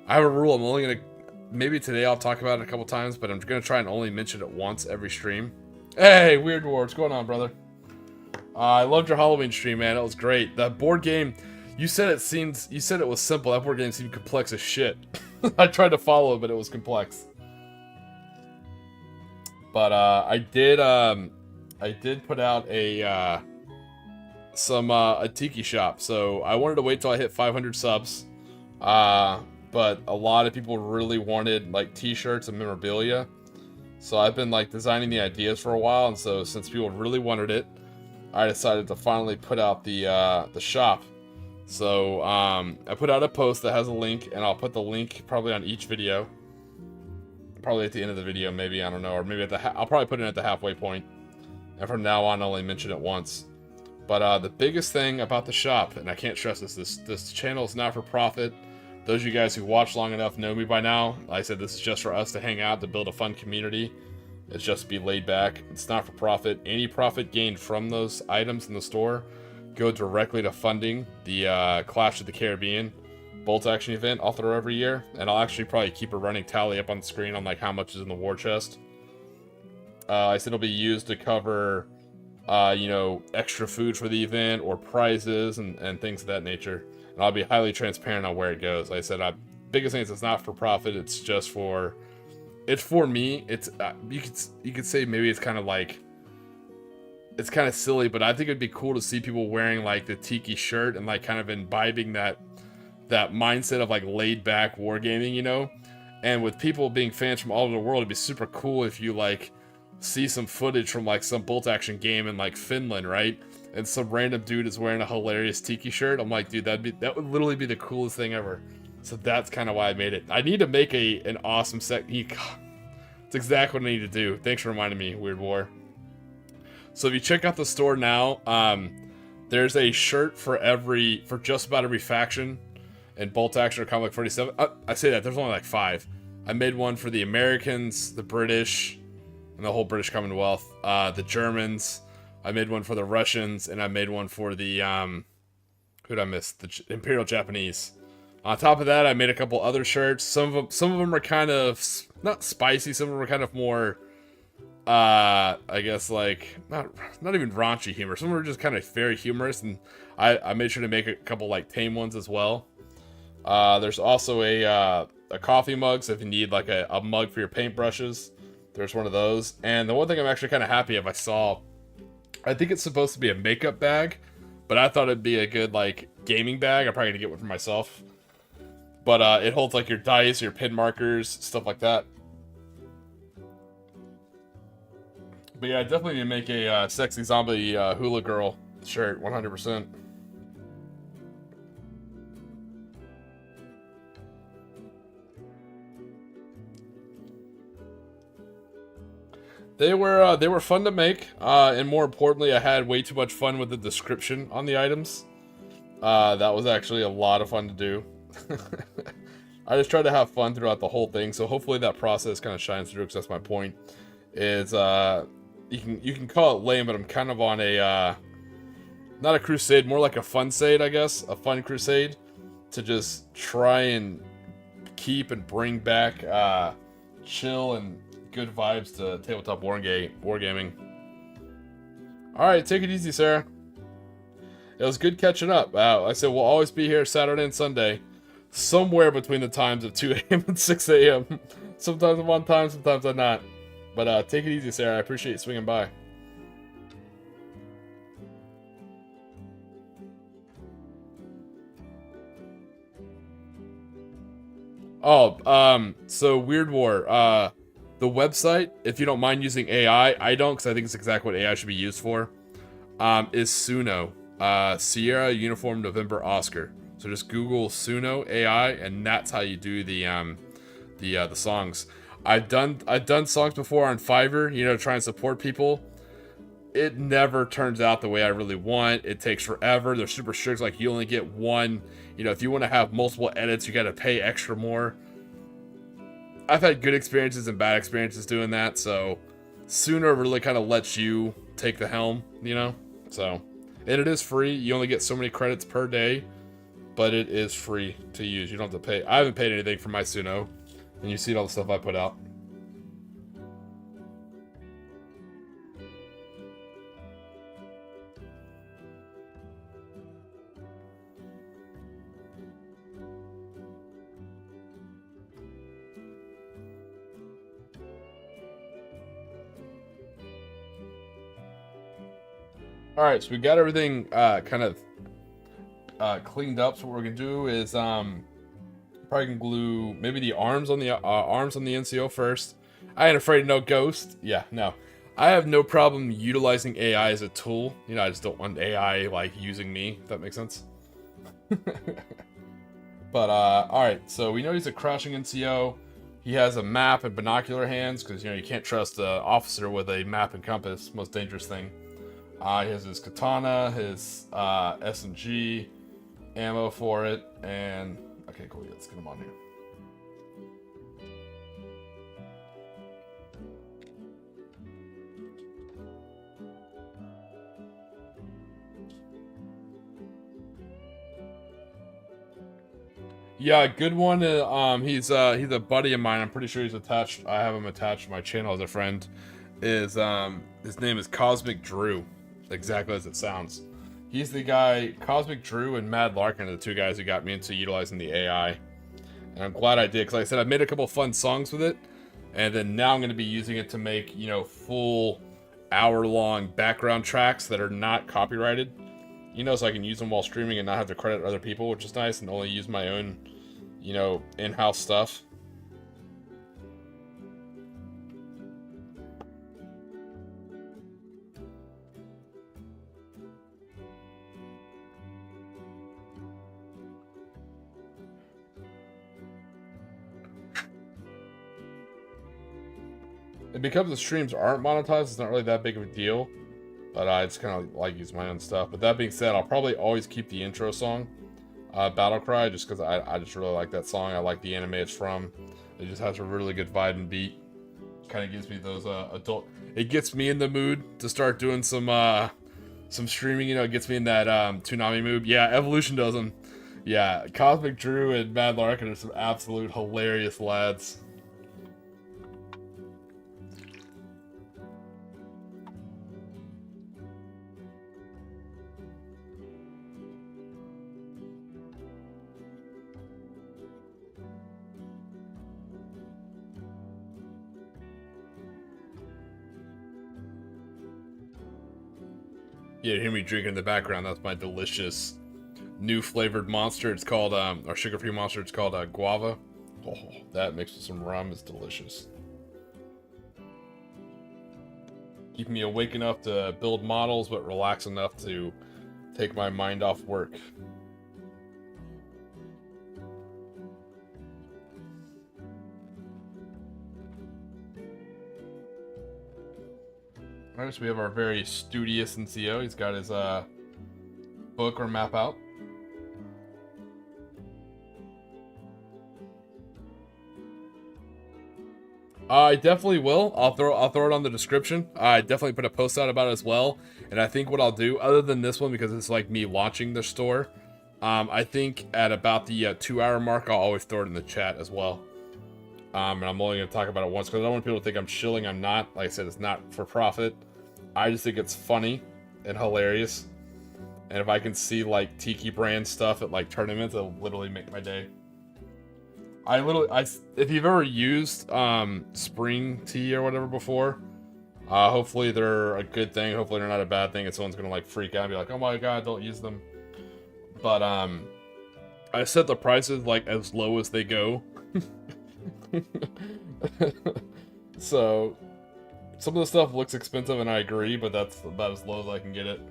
I have a rule. I'm only going to... Maybe today I'll talk about it a couple times, but I'm going to try and only mention it once every stream. Hey, Weird War, what's going on, brother? I loved your Halloween stream, man. It was great. That board game, you said it was simple. That board game seemed complex as shit. I tried to follow it, but it was complex. But I did put out a Tiki shop. So I wanted to wait till I hit 500 subs. But a lot of people really wanted, like, t-shirts and memorabilia. So I've been, like, designing the ideas for a while, and so since people really wanted it, I decided to finally put out the shop. So I put out a post that has a link, and I'll put the link probably on each video. Probably at the end of the video, maybe, I don't know, or maybe at I'll probably put it at the halfway point. And from now on, I'll only mention it once. But the biggest thing about the shop, and I can't stress this channel is not for profit. Those of you guys who watch long enough know me by now. Like I said, this is just for us to hang out, to build a fun community. It's just to be laid back. It's not for profit. Any profit gained from those items in the store go directly to funding the Clash of the Caribbean bolt action event I'll throw every year. And I'll actually probably keep a running tally up on the screen on, like, how much is in the war chest. I said it'll be used to cover, you know, extra food for the event or prizes and things of that nature. And I'll be highly transparent on where it goes. Like I said, biggest thing is it's not for profit. It's just for, it's for me. It's you could say maybe it's kind of like, it's kind of silly, but I think it'd be cool to see people wearing, like, the Tiki shirt and, like, kind of imbibing that mindset of, like, laid back wargaming, you know. And with people being fans from all over the world, it'd be super cool if you, like, see some footage from like some bolt action game in like Finland, right? And some random dude is wearing a hilarious Tiki shirt. I'm like, dude, that would literally be the coolest thing ever. So that's kind of why I made it. I need to make an awesome set. It's exactly what I need to do. Thanks for reminding me, Weird War. So if you check out the store now, there's a shirt for just about every faction in Bolt Action or Comic 47. I say that, there's only like 5. I made one for the Americans, the British, and the whole British Commonwealth, the Germans. I made one for the Russians, and I made one for the, who'd I miss? The Imperial Japanese. On top of that, I made a couple other shirts. Some of them are kind of, not spicy, some of them are kind of more, I guess like, not even raunchy humor. Some of them are just kind of very humorous, and I made sure to make a couple like tame ones as well. There's also a coffee mug, so if you need like a mug for your paintbrushes, there's one of those. And the one thing I'm actually kind of happy if I think it's supposed to be a makeup bag, but I thought it'd be a good like gaming bag. I'm probably gonna get one for myself. But it holds like your dice, your pin markers, stuff like that. But yeah, I definitely need to make a sexy zombie hula girl shirt, 100%. They were fun to make, and more importantly, I had way too much fun with the description on the items. That was actually a lot of fun to do. I just tried to have fun throughout the whole thing, so hopefully that process kind of shines through, because that's my point. Is you can call it lame, but I'm kind of on a not a crusade, more like a fun-sade, I guess, a fun crusade, to just try and keep and bring back chill and good vibes to tabletop wargaming. All right, take it easy, Sarah. It was good catching up. I said we'll always be here Saturday and Sunday, somewhere between the times of 2 a.m. and 6 a.m. Sometimes I'm on time, sometimes I'm not. But take it easy, Sarah. I appreciate you swinging by. Oh, so Weird War. The website, if you don't mind using AI, I don't, because I think it's exactly what AI should be used for, is Suno. Sierra Uniform November Oscar. So just Google Suno AI, and that's how you do the songs. I've done songs before on Fiverr, to try and support people. It never turns out the way I really want. It takes forever. They're super strict, like you only get one. If you want to have multiple edits, you got to pay extra more. I've had good experiences and bad experiences doing that, so Sooner really kind of lets you take the helm, So, and it is free. You only get so many credits per day, but it is free to use. You don't have to pay. I haven't paid anything for my Suno, and you see all the stuff I put out. Alright, so we got everything kind of cleaned up. So what we're gonna do is probably can glue maybe the arms on the NCO first. I ain't afraid of no ghost. Yeah, no. I have no problem utilizing AI as a tool. I just don't want AI like using me, if that makes sense. But alright, so we know he's a crashing NCO. He has a map and binocular hands, because you can't trust an officer with a map and compass, most dangerous thing. He has his katana, his S&G, ammo for it, and okay, cool. Let's get him on here. Yeah, good one. He's a buddy of mine. I'm pretty sure he's attached. I have him attached to my channel as a friend. His name is Cosmic Drew. Exactly as it sounds. He's the guy. Cosmic Drew and Mad Larkin are the two guys who got me into utilizing the AI, and I'm glad I did, because like I said, I made a couple fun songs with it, and then now I'm going to be using it to make full hour-long background tracks that are not copyrighted, so I can use them while streaming and not have to credit other people, which is nice, and only use my own in-house stuff. And because the streams aren't monetized, it's not really that big of a deal. But I just kind of like use my own stuff. But that being said, I'll probably always keep the intro song, Battle Cry, just because I just really like that song. I like the anime it's from. It just has a really good vibe and beat. Kind of gives me those adult. It gets me in the mood to start doing some streaming. You know, it gets me in that Toonami mood. Yeah, Evolution does them. Yeah, Cosmic Drew and Mad Larkin are some absolute hilarious lads. Yeah, hear me drinking in the background. That's my delicious new flavored monster. It's called, our sugar-free monster. It's called Guava. Oh, that mixed with some rum is delicious. Keeping me awake enough to build models, but relax enough to take my mind off work. Alright, so we have our very studious NCO. He's got his book or map out. I definitely will. I'll throw it on the description. I definitely put a post out about it as well. And I think what I'll do, other than this one, because it's like me launching the store, I think at about the 2-hour mark, I'll always throw it in the chat as well. And I'm only going to talk about it once because I don't want people to think I'm shilling. I'm not. Like I said, it's not for profit. I just think it's funny and hilarious. And if I can see like Tiki brand stuff at like tournaments, it'll literally make my day. If you've ever used spring tea or whatever before, hopefully they're a good thing. Hopefully they're not a bad thing and someone's gonna like freak out and be like, oh my god, don't use them. But I set the prices like as low as they go. So some of the stuff looks expensive and I agree, but that's about as low as I can get it.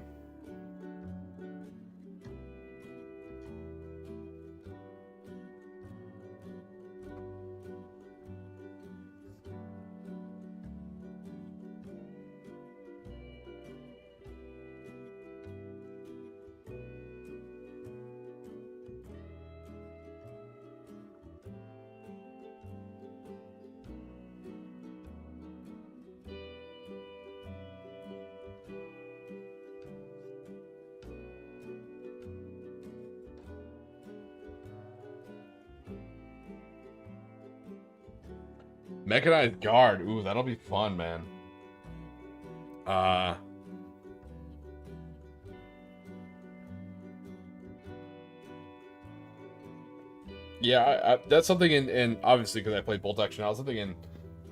Mechanized guard. Ooh, that'll be fun, man. Yeah, that's something in obviously because I played bolt action. I was something in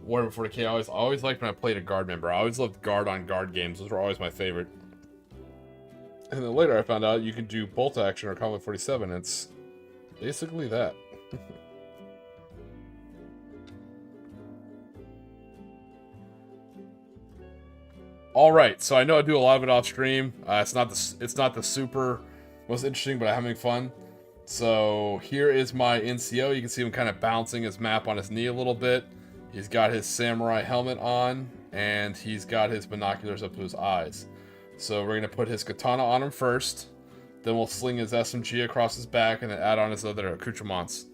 War Before Decay. I always liked when I played a guard member. I always loved guard on guard games. Those were always my favorite. And then later I found out you could do bolt action or Combat 47. It's basically that. All right, so I know I do a lot of it off stream. It's not the super most interesting, but I'm having fun. So here is my NCO. You can see him kind of bouncing his map on his knee a little bit. He's got his samurai helmet on, and he's got his binoculars up to his eyes. So we're gonna put his katana on him first. Then we'll sling his SMG across his back, and then add on his other accoutrements.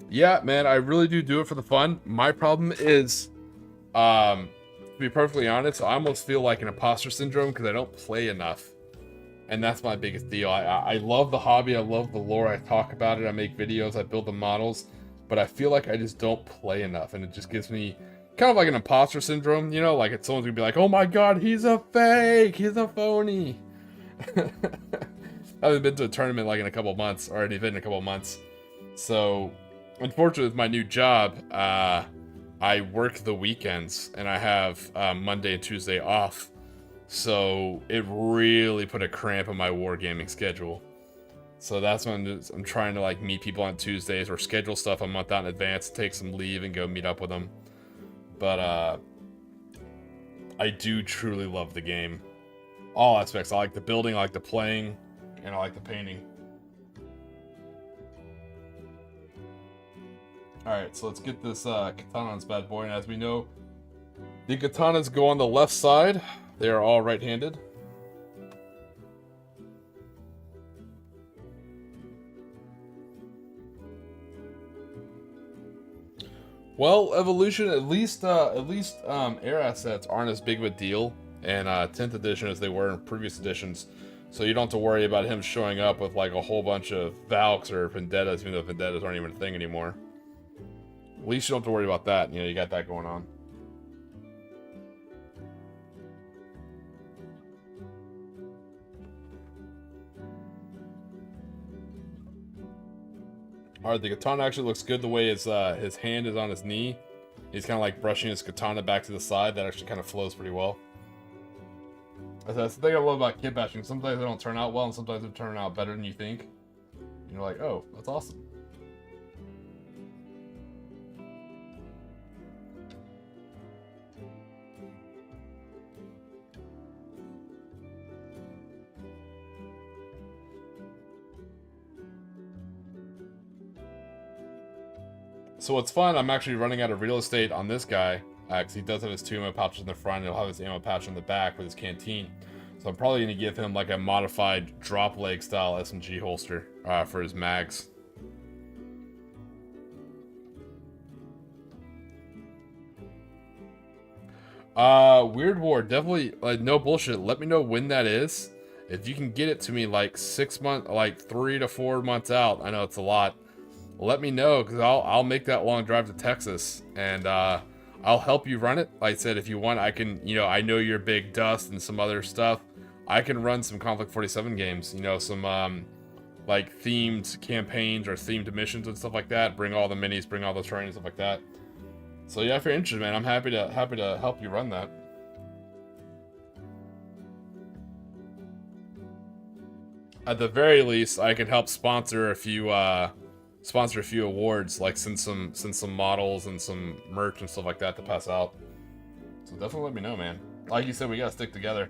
Yeah, man, I really do it for the fun. My problem is, to be perfectly honest, I almost feel like an imposter syndrome because I don't play enough. And that's my biggest deal. I love the hobby, I love the lore, I talk about it, I make videos, I build the models, but I feel like I just don't play enough, and it just gives me kind of like an imposter syndrome, you know, like if someone's gonna be like, oh my god, he's a fake, he's a phony. I haven't been to a tournament like in a couple months, or an event in a couple months. So, unfortunately with my new job, I work the weekends, and I have Monday and Tuesday off. So it really put a cramp in my wargaming schedule. So that's when I'm trying to like meet people on Tuesdays or schedule stuff a month out in advance, take some leave and go meet up with them. But I do truly love the game. All aspects. I like the building, I like the playing, and I like the painting. Alright, so let's get this katana on this bad boy. And as we know, the katanas go on the left side. They are all right-handed. Well, evolution, at least air assets aren't as big of a deal in 10th edition as they were in previous editions. So you don't have to worry about him showing up with like a whole bunch of Valks or Vendettas, even though Vendettas aren't even a thing anymore. At least you don't have to worry about that. You know, you got that going on. Alright, the katana actually looks good the way his hand is on his knee. He's kind of like brushing his katana back to the side. That actually kind of flows pretty well. That's the thing I love about kitbashing. Sometimes they don't turn out well, and sometimes they turn out better than you think. You're like, oh, that's awesome. So what's fun, I'm actually running out of real estate on this guy, because he does have his 2 ammo pouches in the front, and he'll have his ammo pouch in the back with his canteen. So I'm probably going to give him like a modified drop leg style SMG holster for his mags. Weird War, definitely, like, no bullshit. Let me know when that is. If you can get it to me like 6 months, like 3 to 4 months out, I know it's a lot. Let me know, because I'll make that long drive to Texas, and I'll help you run it. Like I said, if you want, I can, you know, I know you're big Dust and some other stuff. I can run some Conflict 47 games, you know, some like themed campaigns or themed missions and stuff like that. Bring all the minis, bring all the terrain and stuff like that. So yeah, if you're interested, man, I'm happy to help you run that. At the very least, I can help sponsor a few awards, like send some models and some merch and stuff like that to pass out. So definitely let me know, man. Like you said, we gotta stick together.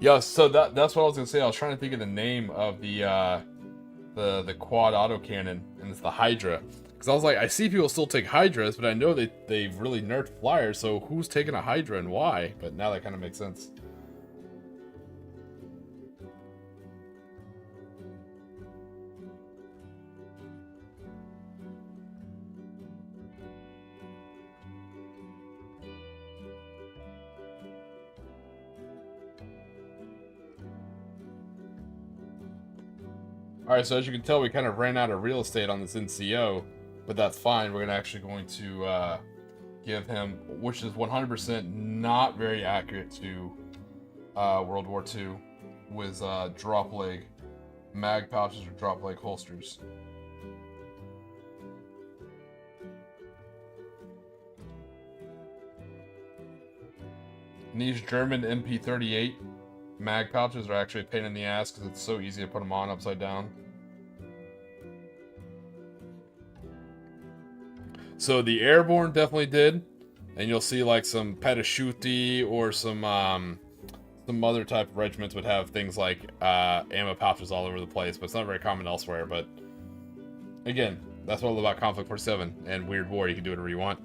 Yeah, so that's what I was gonna say. I was trying to think of the name of the quad autocannon, and it's the Hydra. Because I was like, I see people still take Hydras, but I know they've really nerfed flyers, so who's taking a Hydra and why? But now that kind of makes sense. Alright, so as you can tell, we kind of ran out of real estate on this NCO, but that's fine. We're actually going to give him, which is 100% not very accurate to World War II, was drop leg mag pouches or drop leg holsters. And these German MP38 mag pouches are actually a pain in the ass because it's so easy to put them on upside down. So the airborne definitely did, and you'll see like some Petashuti or some other type of regiments would have things like ammo pouches all over the place, but it's not very common elsewhere. But again, that's what I love about Conflict 47 and Weird War. You can do whatever you want.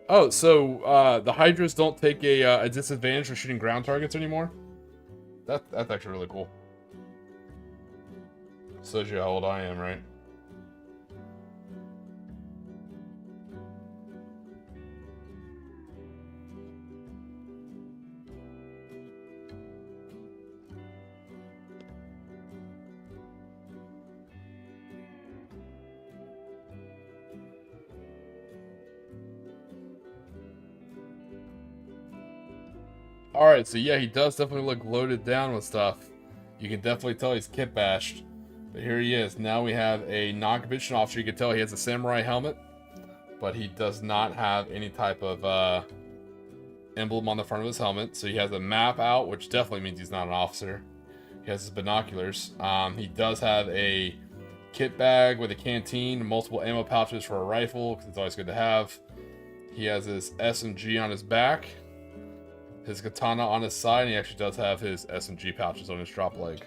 Oh, so the Hydras don't take a disadvantage for shooting ground targets anymore? That's actually really cool. Shows you how old I am, right? Alright, so yeah, he does definitely look loaded down with stuff. You can definitely tell he's kit bashed. But here he is. Now we have a non-commissioned officer. You can tell he has a samurai helmet, but he does not have any type of emblem on the front of his helmet. So he has a map out, which definitely means he's not an officer. He has his binoculars. He does have a kit bag with a canteen, multiple ammo pouches for a rifle, because it's always good to have. He has his SMG on his back, his katana on his side, and he actually does have his SMG pouches on his drop leg.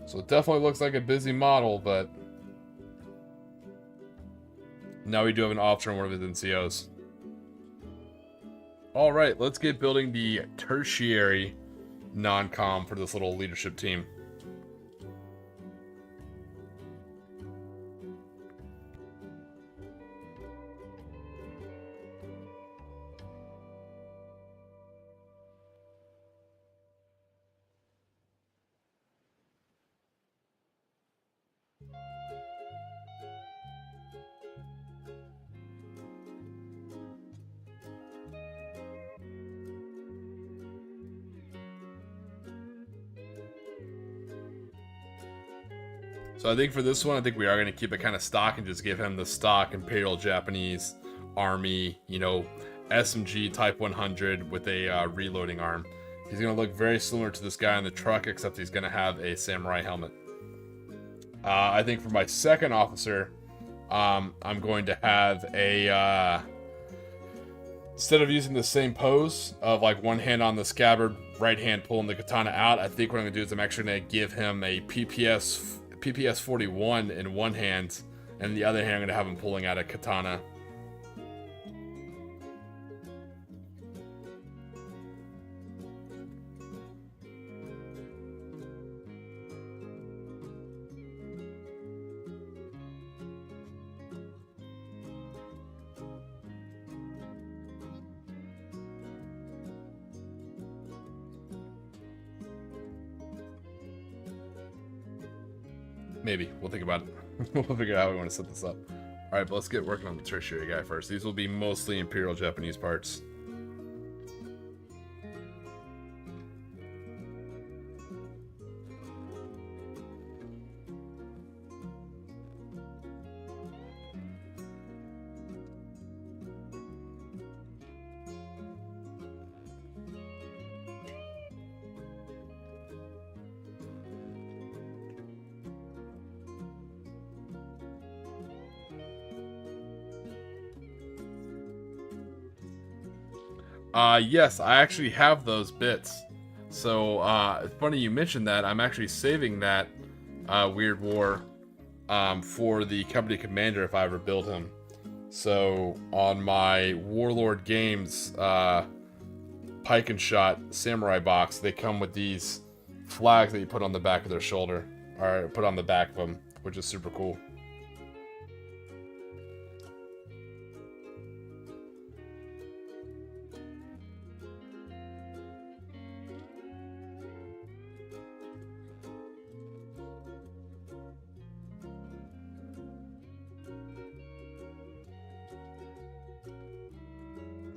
So it definitely looks like a busy model, but now we do have an officer in one of his NCOs. Alright, let's get building the tertiary non-com for this little leadership team. So I think for this one, I think we are going to keep it kind of stock and just give him the stock Imperial Japanese Army, you know, SMG Type 100 with a reloading arm. He's going to look very similar to this guy in the truck, except he's going to have a samurai helmet. I think for my second officer, I'm going to have a... instead of using the same pose of like one hand on the scabbard, right hand pulling the katana out, I think what I'm going to do is I'm actually going to give him a PPS 41 in one hand, and the other hand I'm going to have him pulling out a katana. Maybe. We'll think about it. We'll figure out how we want to set this up. Alright, but let's get working on the tertiary guy first. These will be mostly Imperial Japanese parts. Yes, I actually have those bits. So, it's funny you mentioned that. I'm actually saving that Weird War for the company commander if I ever build him. So, on my Warlord Games Pike and Shot Samurai box, they come with these flags that you put on the back of their shoulder, or put on the back of them, which is super cool.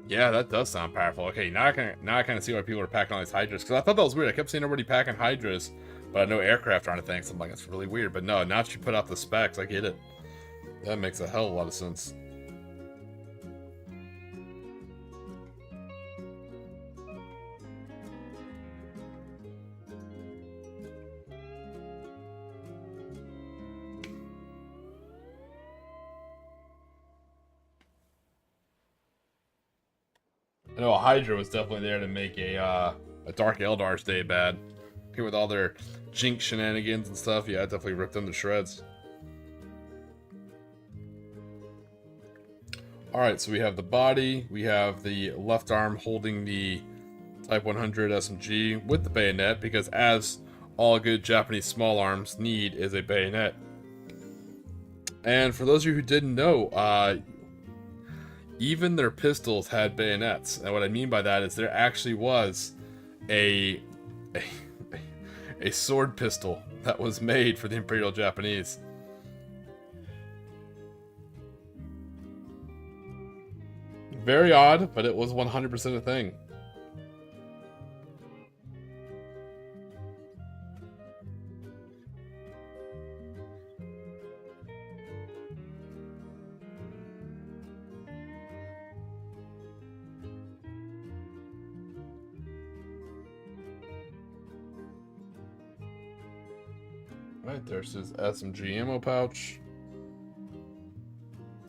Yeah, that does sound powerful. Okay, now I kind of see why people are packing all these Hydras. Because I thought that was weird. I kept seeing everybody packing Hydras, but no aircraft or anything. So I'm like, that's really weird. But no, now that you put out the specs, I get it. That makes a hell of a lot of sense. I know Hydra was definitely there to make a Dark Eldar stay bad. Here with all their Jinx shenanigans and stuff, yeah, I definitely ripped them to shreds. Alright, so we have the body, we have the left arm holding the Type 100 SMG with the bayonet, because as all good Japanese small arms need is a bayonet. And for those of you who didn't know, even their pistols had bayonets. And what I mean by that is there actually was a sword pistol that was made for the Imperial Japanese. Very odd, but it was 100% a thing. Right, there's his SMG ammo pouch.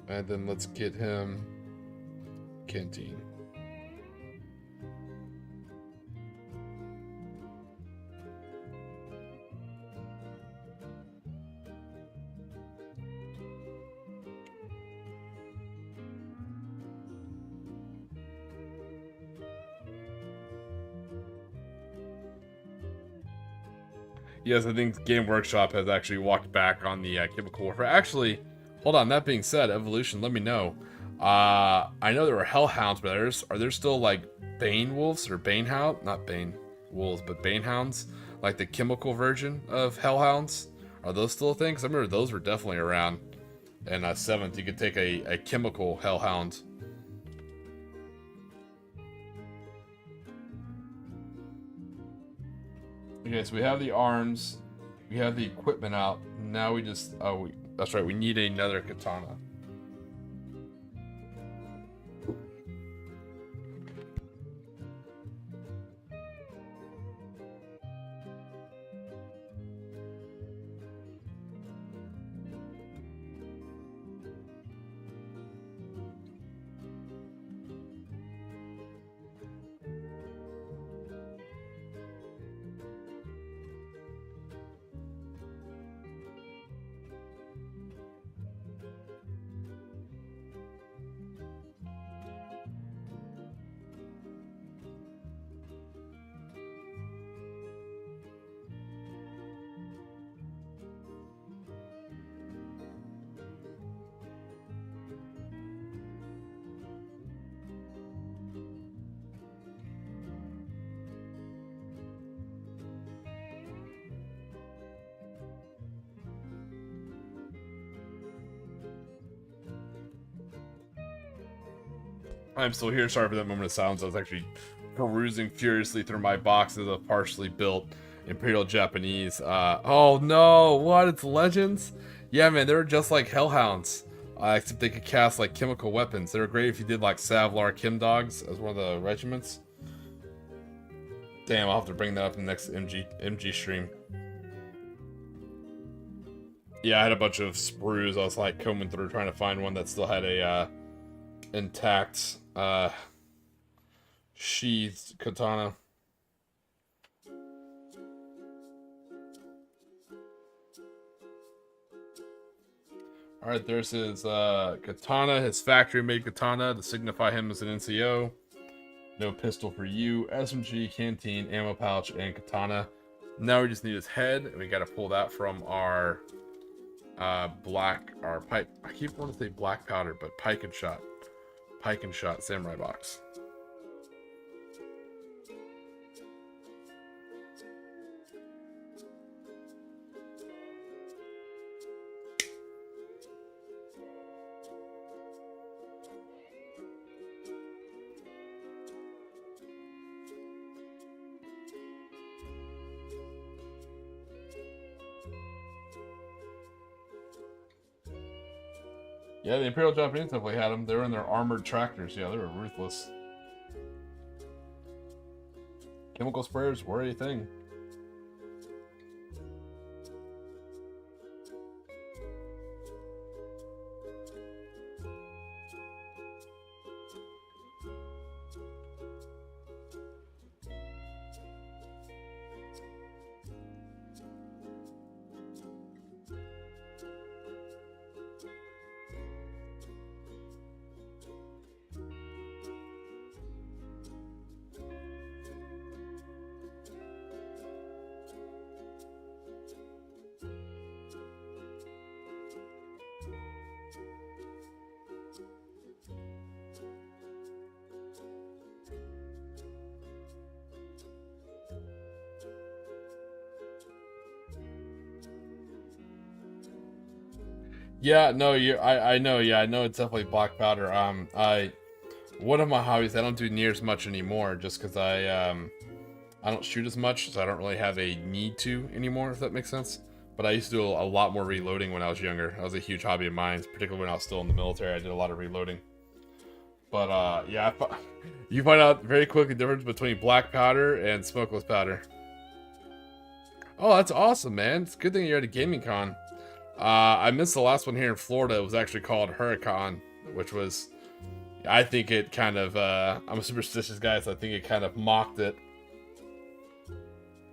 And then let's get him canteen. Yes, I think Game Workshop has actually walked back on the chemical warfare. Actually, hold on. That being said, Evolution, let me know. I know there were Hellhounds, but are there still like Bane Wolves or Bane Hound? Not Bane Wolves, but Bane Hounds, like the chemical version of Hellhounds. Are those still a thing? Because I remember those were definitely around. And 7th, you could take a chemical Hellhound. Okay, so we have the arms, we have the equipment out. Now we just, that's right, we need another katana. I'm still here. Sorry for that moment of silence. I was actually perusing furiously through my boxes of partially built Imperial Japanese. Oh no, what? It's Legends? Yeah, man, they were just like Hellhounds. Except they could cast like chemical weapons. They were great if you did like Savlar Kim Dogs as one of the regiments. Damn, I'll have to bring that up in the next MG stream. Yeah, I had a bunch of sprues. I was like combing through trying to find one that still had a intact sheathed katana. Alright, there's his katana, his factory-made katana to signify him as an NCO. No pistol for you. SMG, canteen, ammo pouch, and katana. Now we just need his head, and we gotta pull that from our pipe. I keep wanting to say black powder, but pike and shot samurai box. Yeah, the Imperial Japanese definitely had them. They were in their armored tractors. Yeah, they were ruthless. Chemical sprayers were a thing. Yeah, no, I know, yeah, I know it's definitely black powder. One of my hobbies I don't do near as much anymore, just because I don't shoot as much, so I don't really have a need to anymore, if that makes sense. But I used to do a lot more reloading when I was younger. That was a huge hobby of mine, particularly when I was still in the military. I did a lot of reloading. But yeah, you find out very quickly the difference between black powder and smokeless powder. Oh, that's awesome, man. It's a good thing you're at a gaming con. I missed the last one here in Florida. It was actually called Hurricane, which was, I think it kind of, I'm a superstitious guy, so I think it kind of mocked it.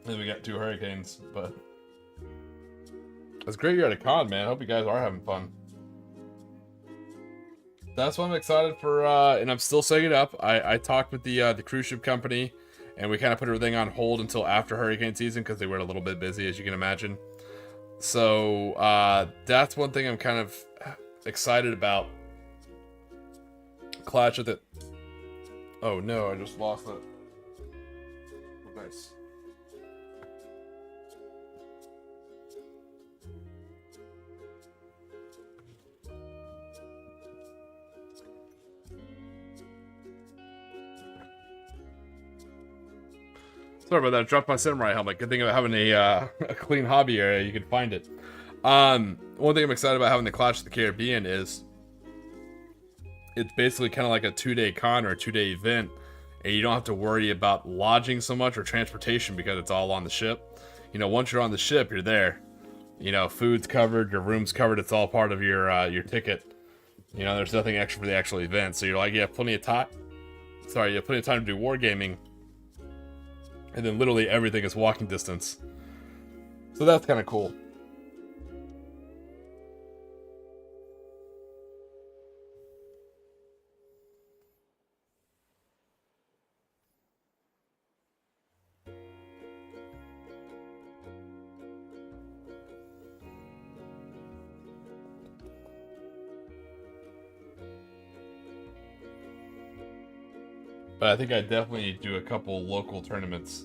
And we got 2 hurricanes, but it's great you're at a con, man. I hope you guys are having fun. That's what I'm excited for, and I'm still setting it up. I talked with the cruise ship company, and we kind of put everything on hold until after hurricane season because they were a little bit busy, as you can imagine. So that's one thing I'm kind of excited about. Clash with it. Oh no, I just lost it. Nice. Sorry about that. I dropped my samurai helmet. Good thing about having a clean hobby area. You can find it. One thing I'm excited about having the Clash of the Caribbean is it's basically kind of like a 2-day con or a 2-day event, and you don't have to worry about lodging so much or transportation because it's all on the ship. You know, once you're on the ship, you're there. You know, food's covered, your room's covered. It's all part of your ticket. You know, there's nothing extra for the actual event. So you're like, you have plenty of time. Sorry, you have plenty of time to do wargaming. And then literally everything is walking distance. So that's kind of cool. But I think I definitely do a couple local tournaments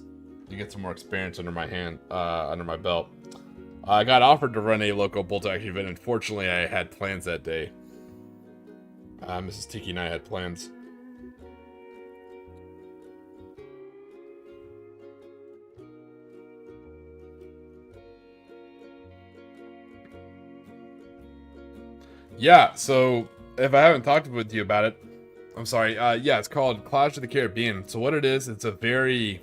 to get some more experience under my belt. I got offered to run a local bolt action event. Unfortunately, I had plans that day. Mrs. Tiki and I had plans. Yeah, so if I haven't talked with you about it, I'm sorry. Yeah, it's called Clash of the Caribbean. So what it is, it's a very,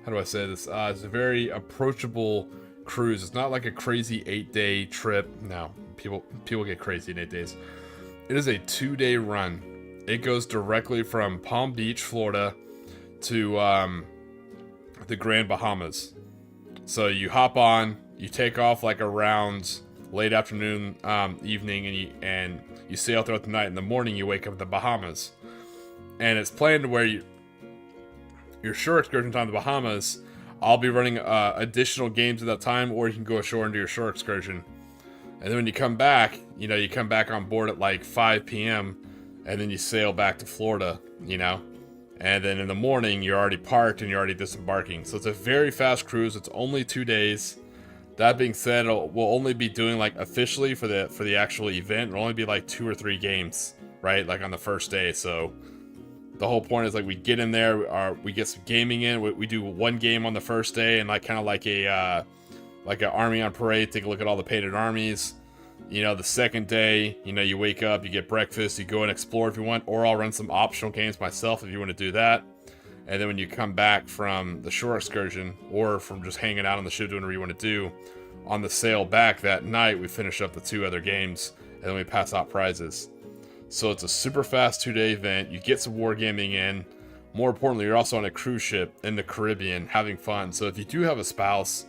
how do I say this? It's a very approachable cruise. It's not like a crazy 8-day trip. No, people get crazy in 8 days. It is a 2-day run. It goes directly from Palm Beach, Florida, to the Grand Bahamas. So you hop on, you take off like around late afternoon, evening, and you sail throughout the night. In the morning, you wake up in the Bahamas. And it's planned to where your shore excursion time in the Bahamas, I'll be running additional games at that time, or you can go ashore and do your shore excursion. And then when you come back, you know, you come back on board at like 5 p.m., and then you sail back to Florida, you know. And then in the morning, you're already parked and you're already disembarking. So it's a very fast cruise. It's only 2 days. That being said, we'll only be doing like officially for the actual event. It'll only be like 2 or 3 games, right? Like on the first day. So the whole point is like we get in there, we get some gaming in. We do 1 game on the first day and like kind of like an army on parade. Take a look at all the painted armies. You know, the second day, you know, you wake up, you get breakfast, you go and explore if you want, or I'll run some optional games myself if you want to do that. And then when you come back from the shore excursion, or from just hanging out on the ship doing whatever you want to do, on the sail back that night, we finish up the 2 other games, and then we pass out prizes. So it's a super fast 2-day event. You get some wargaming in. More importantly, you're also on a cruise ship in the Caribbean, having fun. So if you do have a spouse,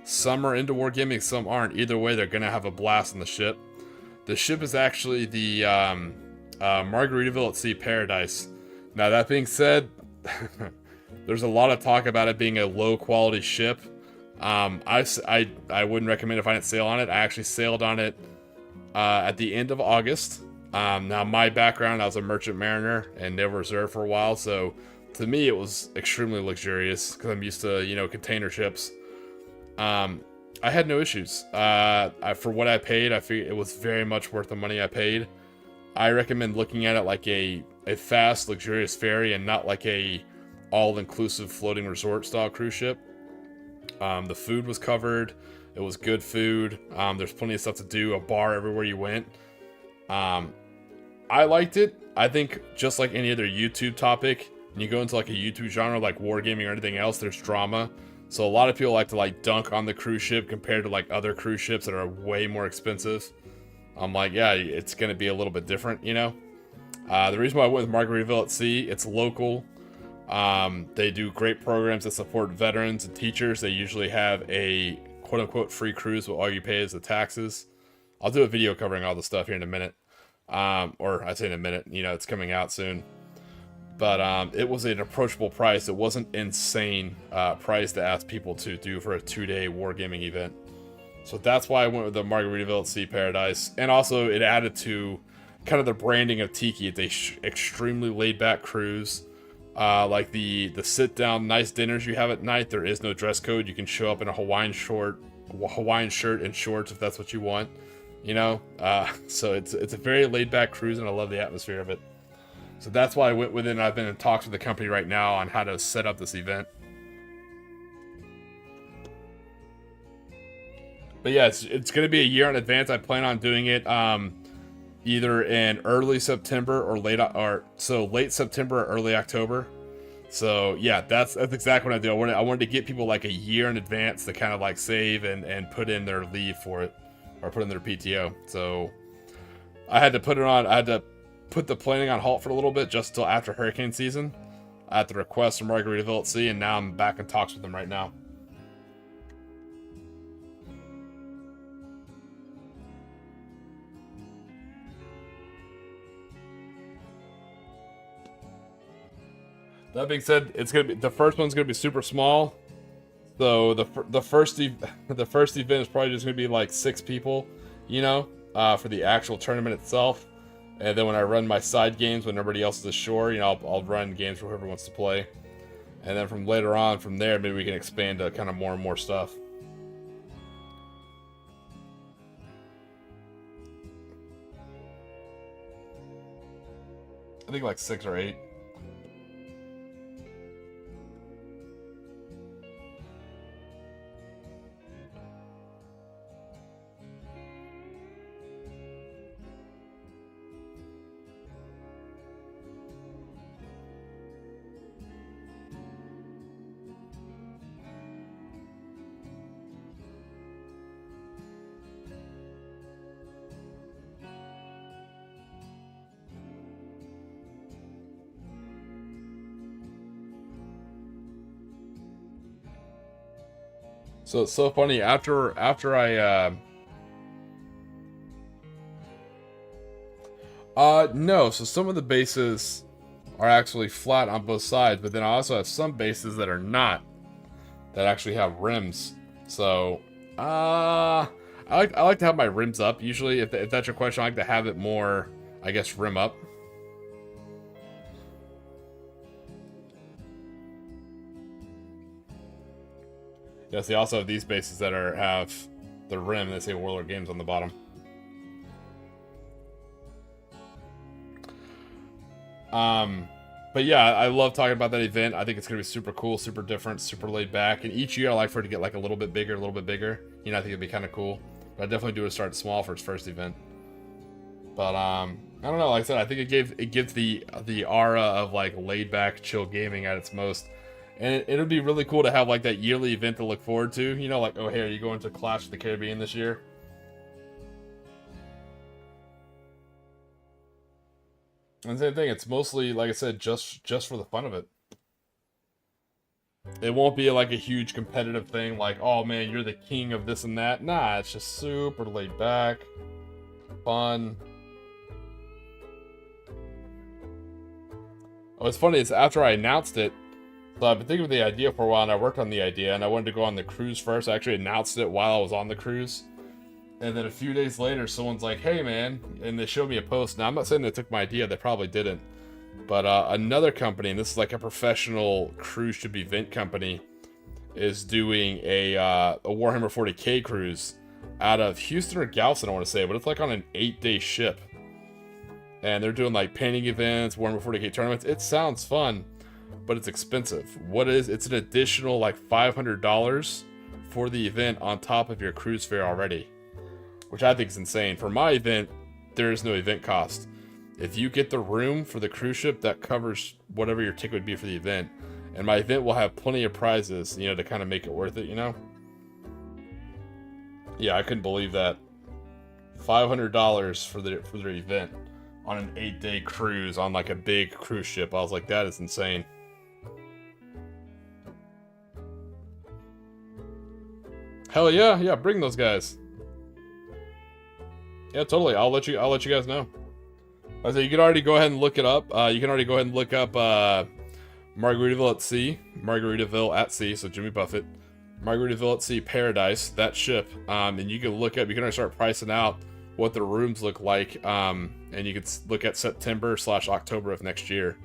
some are into wargaming, some aren't. Either way, they're going to have a blast on the ship. The ship is actually the Margaritaville at Sea Paradise. Now, that being said, there's a lot of talk about it being a low-quality ship. I wouldn't recommend if I didn't sail on it. I actually sailed on it at the end of August. Now, my background, I was a merchant mariner and Naval Reserve for a while, so to me, it was extremely luxurious because I'm used to, you know, container ships. I had no issues. For what I paid, I figured it was very much worth the money I paid. I recommend looking at it like a fast, luxurious ferry and not like a all-inclusive floating resort style cruise ship. The food was covered. It was good food. There's plenty of stuff to do, a bar everywhere you went. I liked it. I think just like any other YouTube topic, when you go into like a YouTube genre like wargaming or anything else, there's drama. So a lot of people like to like dunk on the cruise ship compared to like other cruise ships that are way more expensive. I'm like, yeah, it's going to be a little bit different, you know? The reason why I went with Margaritaville at Sea, it's local. They do great programs that support veterans and teachers. They usually have a quote-unquote free cruise, but all you pay is the taxes. I'll do a video covering all the stuff here in a minute. Or I say in a minute, you know, it's coming out soon. But it was an approachable price. It wasn't insane price to ask people to do for a 2-day wargaming event. So that's why I went with the Margaritaville at Sea Paradise. And also it added to kind of the branding of Tiki. It's a extremely laid-back cruise. Like the sit-down nice dinners you have at night, there is no dress code. You can show up in a Hawaiian shirt and shorts if that's what you want. You know, so it's a very laid-back cruise, and I love the atmosphere of it. So that's why I went with it, and I've been in talks with the company right now on how to set up this event. But yeah, it's going to be a year in advance. I plan on doing it either in early September or late September or early October. So yeah, that's exactly what I do. I wanted to get people like a year in advance to kind of like save and put in their leave for it, or put in their PTO. So I had to put the planning on halt for a little bit just until after hurricane season at the request from Margaritaville at Sea, and now I'm back in talks with them right now. That being said, the first one's gonna be super small. So the first event is probably just gonna be like 6 people, you know, for the actual tournament itself. And then when I run my side games when nobody else is ashore, you know, I'll run games for whoever wants to play. And then from later on, from there, maybe we can expand to kind of more and more stuff. I think like 6 or 8. So it's so funny, after I no, so some of the bases are actually flat on both sides, but then I also have some bases that are not, that actually have rims. So I like to have my rims up usually. If that's your question, I like to have it more, I guess, rim up. Yes, they also have these bases that have the rim that say Warlord Games on the bottom. But yeah, I love talking about that event. I think it's gonna be super cool, super different, super laid back. And each year I like for it to get like a little bit bigger, a little bit bigger. You know, I think it'd be kind of cool. But I definitely do it start small for its first event. But I don't know. Like I said, I think it gives the aura of like laid back, chill gaming at its most. And it would be really cool to have like that yearly event to look forward to. You know, like, oh, hey, are you going to Clash of the Caribbean this year? And same thing, it's mostly, like I said, just for the fun of it. It won't be like a huge competitive thing like, oh man, you're the king of this and that. Nah, it's just super laid back, fun. Oh, it's funny, it's after I announced it. So I've been thinking of the idea for a while, and I worked on the idea, and I wanted to go on the cruise first. I actually announced it while I was on the cruise. And then a few days later, someone's like, hey man, and they showed me a post. Now, I'm not saying they took my idea, they probably didn't. But another company, and this is like a professional cruise ship event company, is doing a Warhammer 40k cruise out of Houston or Galveston, I want to say, but it's like on an 8-day ship. And they're doing like painting events, Warhammer 40k tournaments. It sounds fun, but it's expensive. It's an additional like $500 for the event on top of your cruise fare already, which I think is insane. For my event, there is no event cost. If you get the room for the cruise ship, that covers whatever your ticket would be for the event. and my event will have plenty of prizes, you know, to kind of make it worth it, you know? Yeah, I couldn't believe that. $500 for their event on an 8-day cruise on like a big cruise ship. I was like, that is insane. Hell yeah, yeah, bring those guys. Yeah, totally. I'll let you guys know. I say you can already go ahead and look it up. You can already go ahead and look up Margaritaville at Sea. Margaritaville at Sea, so Jimmy Buffett. Margaritaville at Sea Paradise, that ship. And you can look up, you can already start pricing out what the rooms look like. And you can look at September/October of next year.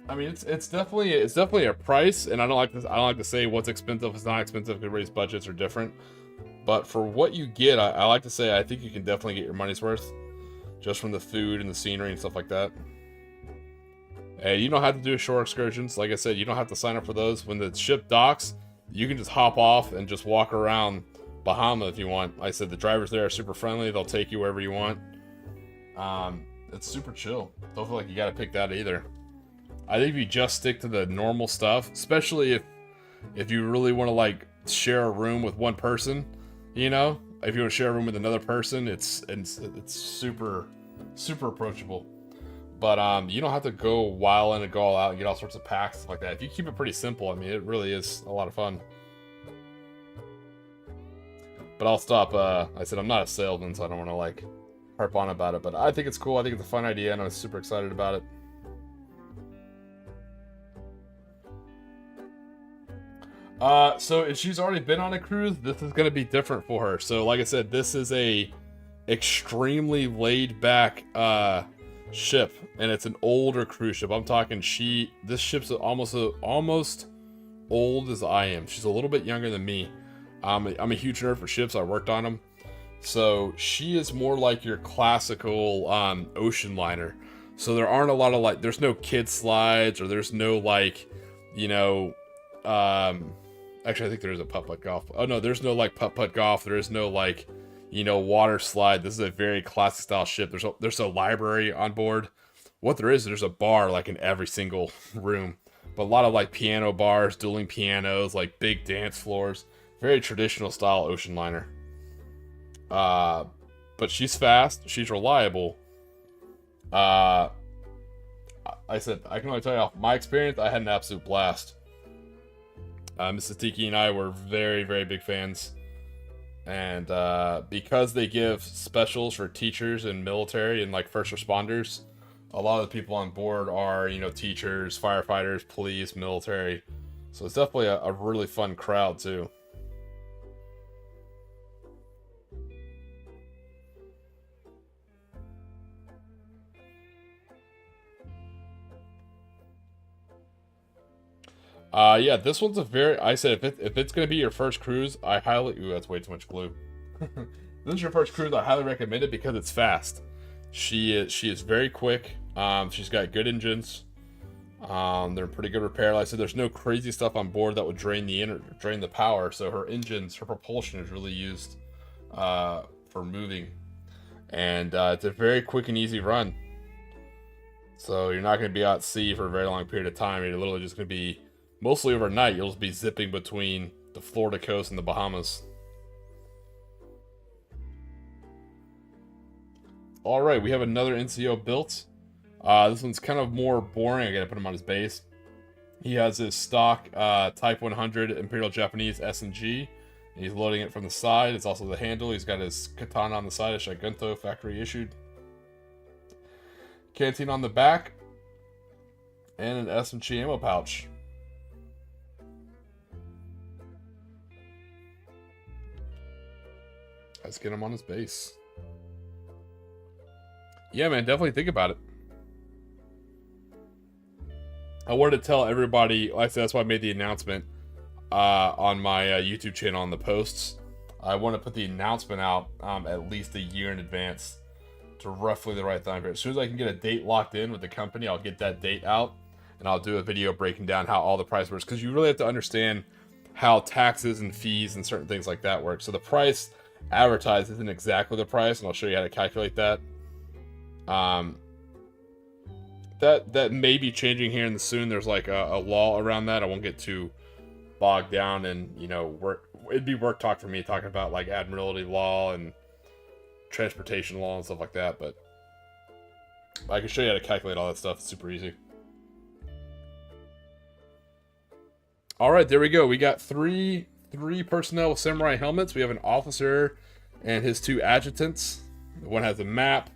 I mean, it's definitely a price, and I don't like to say what's expensive, it's not expensive, because everybody's budgets are different. But for what you get, I like to say I think you can definitely get your money's worth, just from the food and the scenery and stuff like that. And you don't have to do shore excursions. Like I said, you don't have to sign up for those. When the ship docks, you can just hop off and just walk around Bahama if you want. Like I said, the drivers there are super friendly. They'll take you wherever you want. It's super chill. Don't feel like you gotta pick that either. I think if you just stick to the normal stuff, especially if you really want to like share a room with one person, you know, if you want to share a room with another person, it's super approachable. But you don't have to go wild in and go all out and get all sorts of packs, stuff like that. If you keep it pretty simple, I mean, it really is a lot of fun. But I'll stop. I said I'm not a salesman, so I don't want to like harp on about it. But I think it's cool. I think it's a fun idea, and I'm super excited about it. So if she's already been on a cruise, this is gonna be different for her. So like I said, this is a extremely laid back ship, and it's an older cruise ship. I'm talking this ship's almost old as I am. She's a little bit younger than me. I'm a huge nerd for ships. I worked on them. So she is more like your classical ocean liner. So there aren't a lot of like, there's no kid slides, or there's no like, you know, actually I think there is a putt-putt golf. Oh no, there's no like putt-putt golf. There is no like, you know, water slide. This is a very classic style ship. There's a library on board. What there's a bar like in every single room. But a lot of like piano bars, dueling pianos, like big dance floors. Very traditional style ocean liner. But she's fast, she's reliable. I said, I can only tell you off my experience, I had an absolute blast. Mrs. Tiki and I were very, very big fans. And because they give specials for teachers and military and like first responders, a lot of the people on board are, you know, teachers, firefighters, police, military. So it's definitely a really fun crowd too. Yeah, this one's I said, if it's gonna be your first cruise, ooh, that's way too much glue. This is your first cruise, I highly recommend it because it's fast. She is very quick. She's got good engines. They're in pretty good repair. Like I said, there's no crazy stuff on board that would drain the power. So her propulsion is really used for moving, and it's a very quick and easy run. So you're not going to be out at sea for a very long period of time. You're literally just going to be mostly overnight. You'll just be zipping between the Florida coast and the Bahamas. All right, we have another NCO built. This one's kind of more boring. I gotta put him on his base. He has his stock Type 100 Imperial Japanese S&G. And he's loading it from the side. It's also the handle. He's got his katana on the side, a Shagunto factory issued. Canteen on the back. And an S&G ammo pouch. Let's get him on his base. Yeah, man, definitely think about it. I wanted to tell everybody, like I said, that's why I made the announcement on my YouTube channel on the posts. I want to put the announcement out at least a year in advance to roughly the right time. As soon as I can get a date locked in with the company, I'll get that date out, and I'll do a video breaking down how all the price works, because you really have to understand how taxes and fees and certain things like that work. So the price advertised isn't exactly the price, and I'll show you how to calculate that. Um, that may be changing here in the soon. There's like a law around that. I won't get too bogged down and, you know, it'd be work talk for me talking about like admiralty law and transportation law and stuff like that, but I can show you how to calculate all that stuff. It's super easy. All right, there we go. We got three personnel with samurai helmets. We have an officer and his 2 adjutants. One has a map,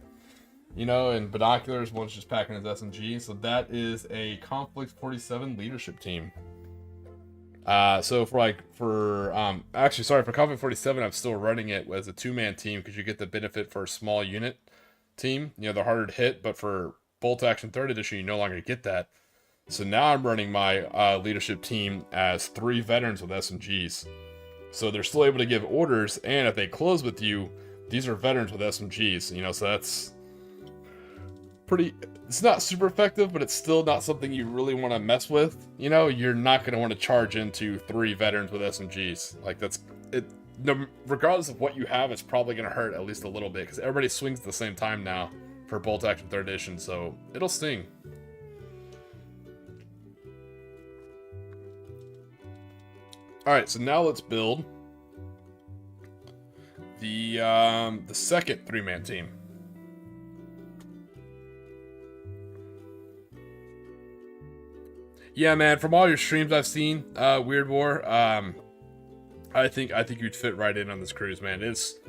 you know, and binoculars. One's just packing his SMG. So that is a Conflict 47 leadership team. So for Conflict 47, I'm still running it as a 2-man team because you get the benefit for a small unit team. You know, they're harder to hit, but for Bolt Action 3rd Edition, you no longer get that. So now I'm running my leadership team as 3 veterans with SMGs. So they're still able to give orders, and if they close with you, these are veterans with SMGs. You know, so that's pretty... It's not super effective, but it's still not something you really want to mess with. You know, you're not going to want to charge into 3 veterans with SMGs. Like, that's... it. No, regardless of what you have, it's probably going to hurt at least a little bit, because everybody swings at the same time now for Bolt Action 3rd Edition, so it'll sting. Alright, so now let's build the second 3-man team. Yeah, man, from all your streams I've seen, Weird War, I think you'd fit right in on this cruise, man. It's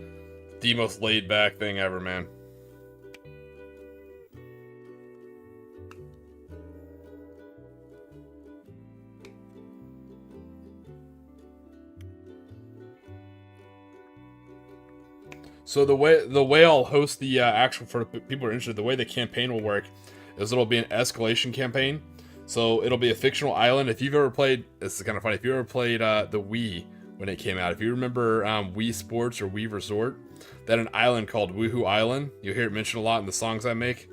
the most laid back thing ever, man. So the way I'll host the actual, for people who are interested, the way the campaign will work is it'll be an escalation campaign. So it'll be a fictional island. If you've ever played, this is kind of funny. If you ever played the Wii when it came out, if you remember Wii Sports or Wii Resort, that an island called Woohoo Island. You'll hear it mentioned a lot in the songs I make.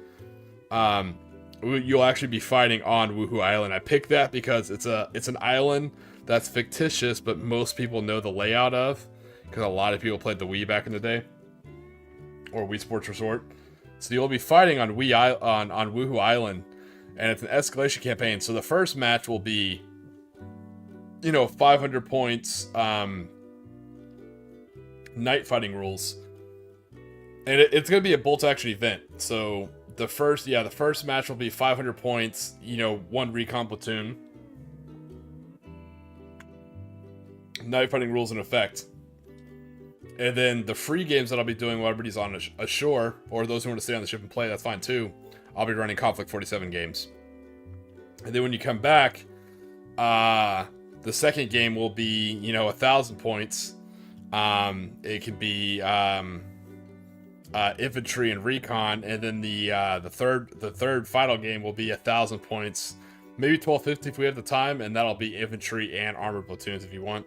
You'll actually be fighting on Woohoo Island. I picked that because it's an island that's fictitious, but most people know the layout of, because a lot of people played the Wii back in the day, or Wii Sports Resort. So you'll be fighting on on Woohoo Island, and it's an escalation campaign. So the first match will be, you know, 500 points, night fighting rules, and it's gonna be a bolt action event. So the first match will be 500 points. You know, 1 recon platoon. Night fighting rules in effect. And then the free games that I'll be doing while everybody's on ashore, or those who want to stay on the ship and play, that's fine too. I'll be running Conflict 47 games. And then when you come back, the second game will be, you know, 1,000 points. It could be infantry and recon, and then the third final game will be 1,000 points, maybe 1,250 if we have the time, and that'll be infantry and armored platoons if you want.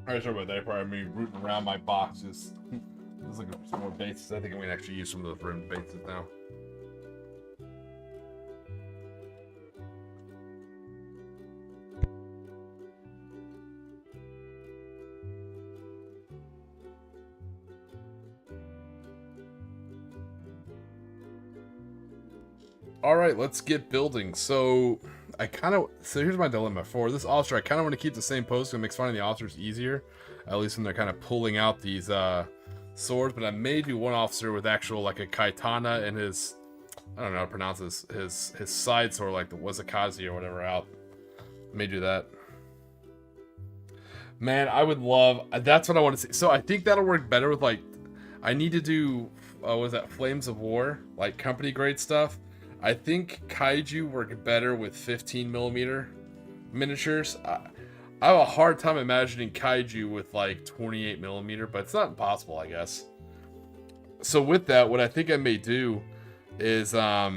Alright, sorry about that. Probably me rooting around my boxes. Just looking for some more bases. I think I'm going to actually use some of those rimmed bases now. Alright, let's get building. So here's my dilemma. For this officer, I kind of want to keep the same pose because it makes finding the officers easier. At least when they're kind of pulling out these swords. But I may do one officer with actual, like, a kaitana and his, I don't know how to pronounce his side sword, like the Wazakazi or whatever out. I may do that. Man, I would love. That's what I want to see. So I think that'll work better with like. I need to do. What was that? Flames of War, like company grade stuff. I think kaiju work better with 15mm miniatures. I have a hard time imagining kaiju with like 28mm, but it's not impossible, I guess. So with that, what I think I may do is I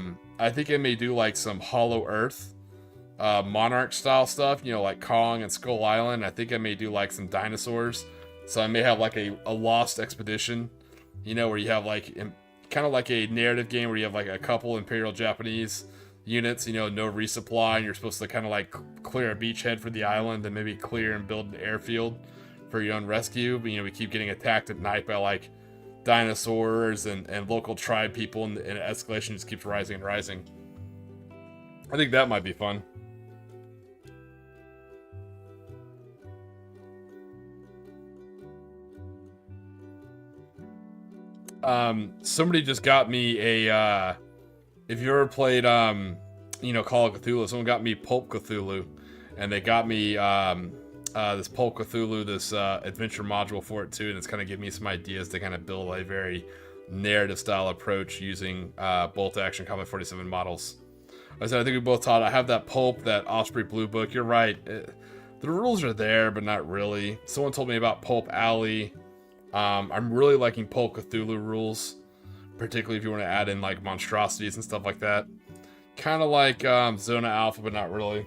think I may do like some Hollow Earth Monarch style stuff, you know, like Kong and Skull Island. I think I may do like some dinosaurs. So I may have like a lost expedition, you know, where you have like kind of like a narrative game where you have like a couple Imperial Japanese units, you know, no resupply, and you're supposed to kind of like clear a beachhead for the island and maybe clear and build an airfield for your own rescue. But, you know, we keep getting attacked at night by like dinosaurs and local tribe people, and escalation just keeps rising and rising. I think that might be fun. Somebody just got me a, if you ever played, you know, Call of Cthulhu, someone got me Pulp Cthulhu, and they got me, this Pulp Cthulhu, this, adventure module for it too, and it's kind of giving me some ideas to kind of build a very narrative style approach using, bolt action Combat 47 models. I said, I think we both taught. I have that Pulp, that Osprey Blue book. You're right. The rules are there, but not really. Someone told me about Pulp Alley. I'm really liking Pulp Cthulhu rules, particularly if you want to add in like monstrosities and stuff like that. Kind of like Zona Alpha, but not really.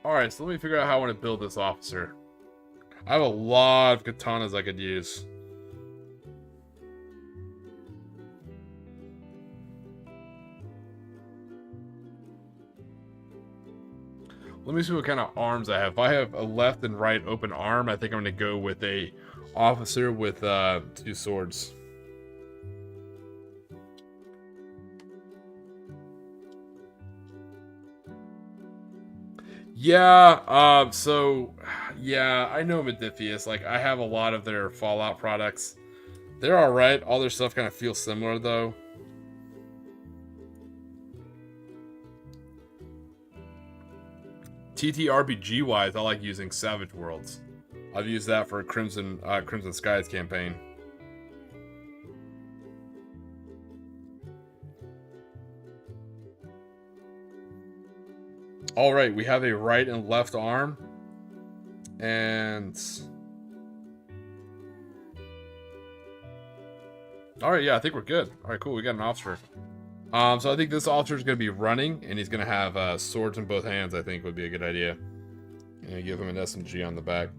Alright, so let me figure out how I want to build this officer. I have a lot of katanas I could use. Let me see what kind of arms I have. If I have a left and right open arm, I think I'm going to go with a officer with 2 swords. Yeah, so, yeah, I know Modiphius. Like, I have a lot of their Fallout products. They're alright. All their stuff kind of feels similar, though. TTRPG-wise, I like using Savage Worlds. I've used that for Crimson Skies campaign. Alright, we have a right and left arm. And... Alright, yeah, I think we're good. Alright, cool, we got an officer. So I think this officer is going to be running, and he's going to have swords in both hands, I think would be a good idea. And give him an SMG on the back.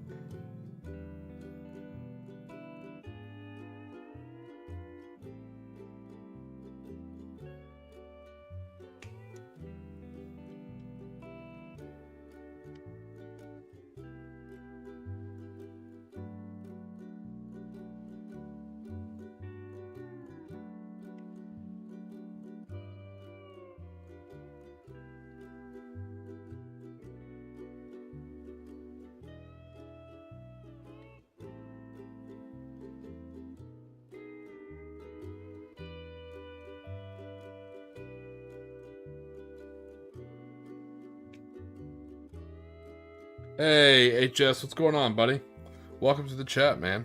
Hey, HS, what's going on, buddy? Welcome to the chat, man.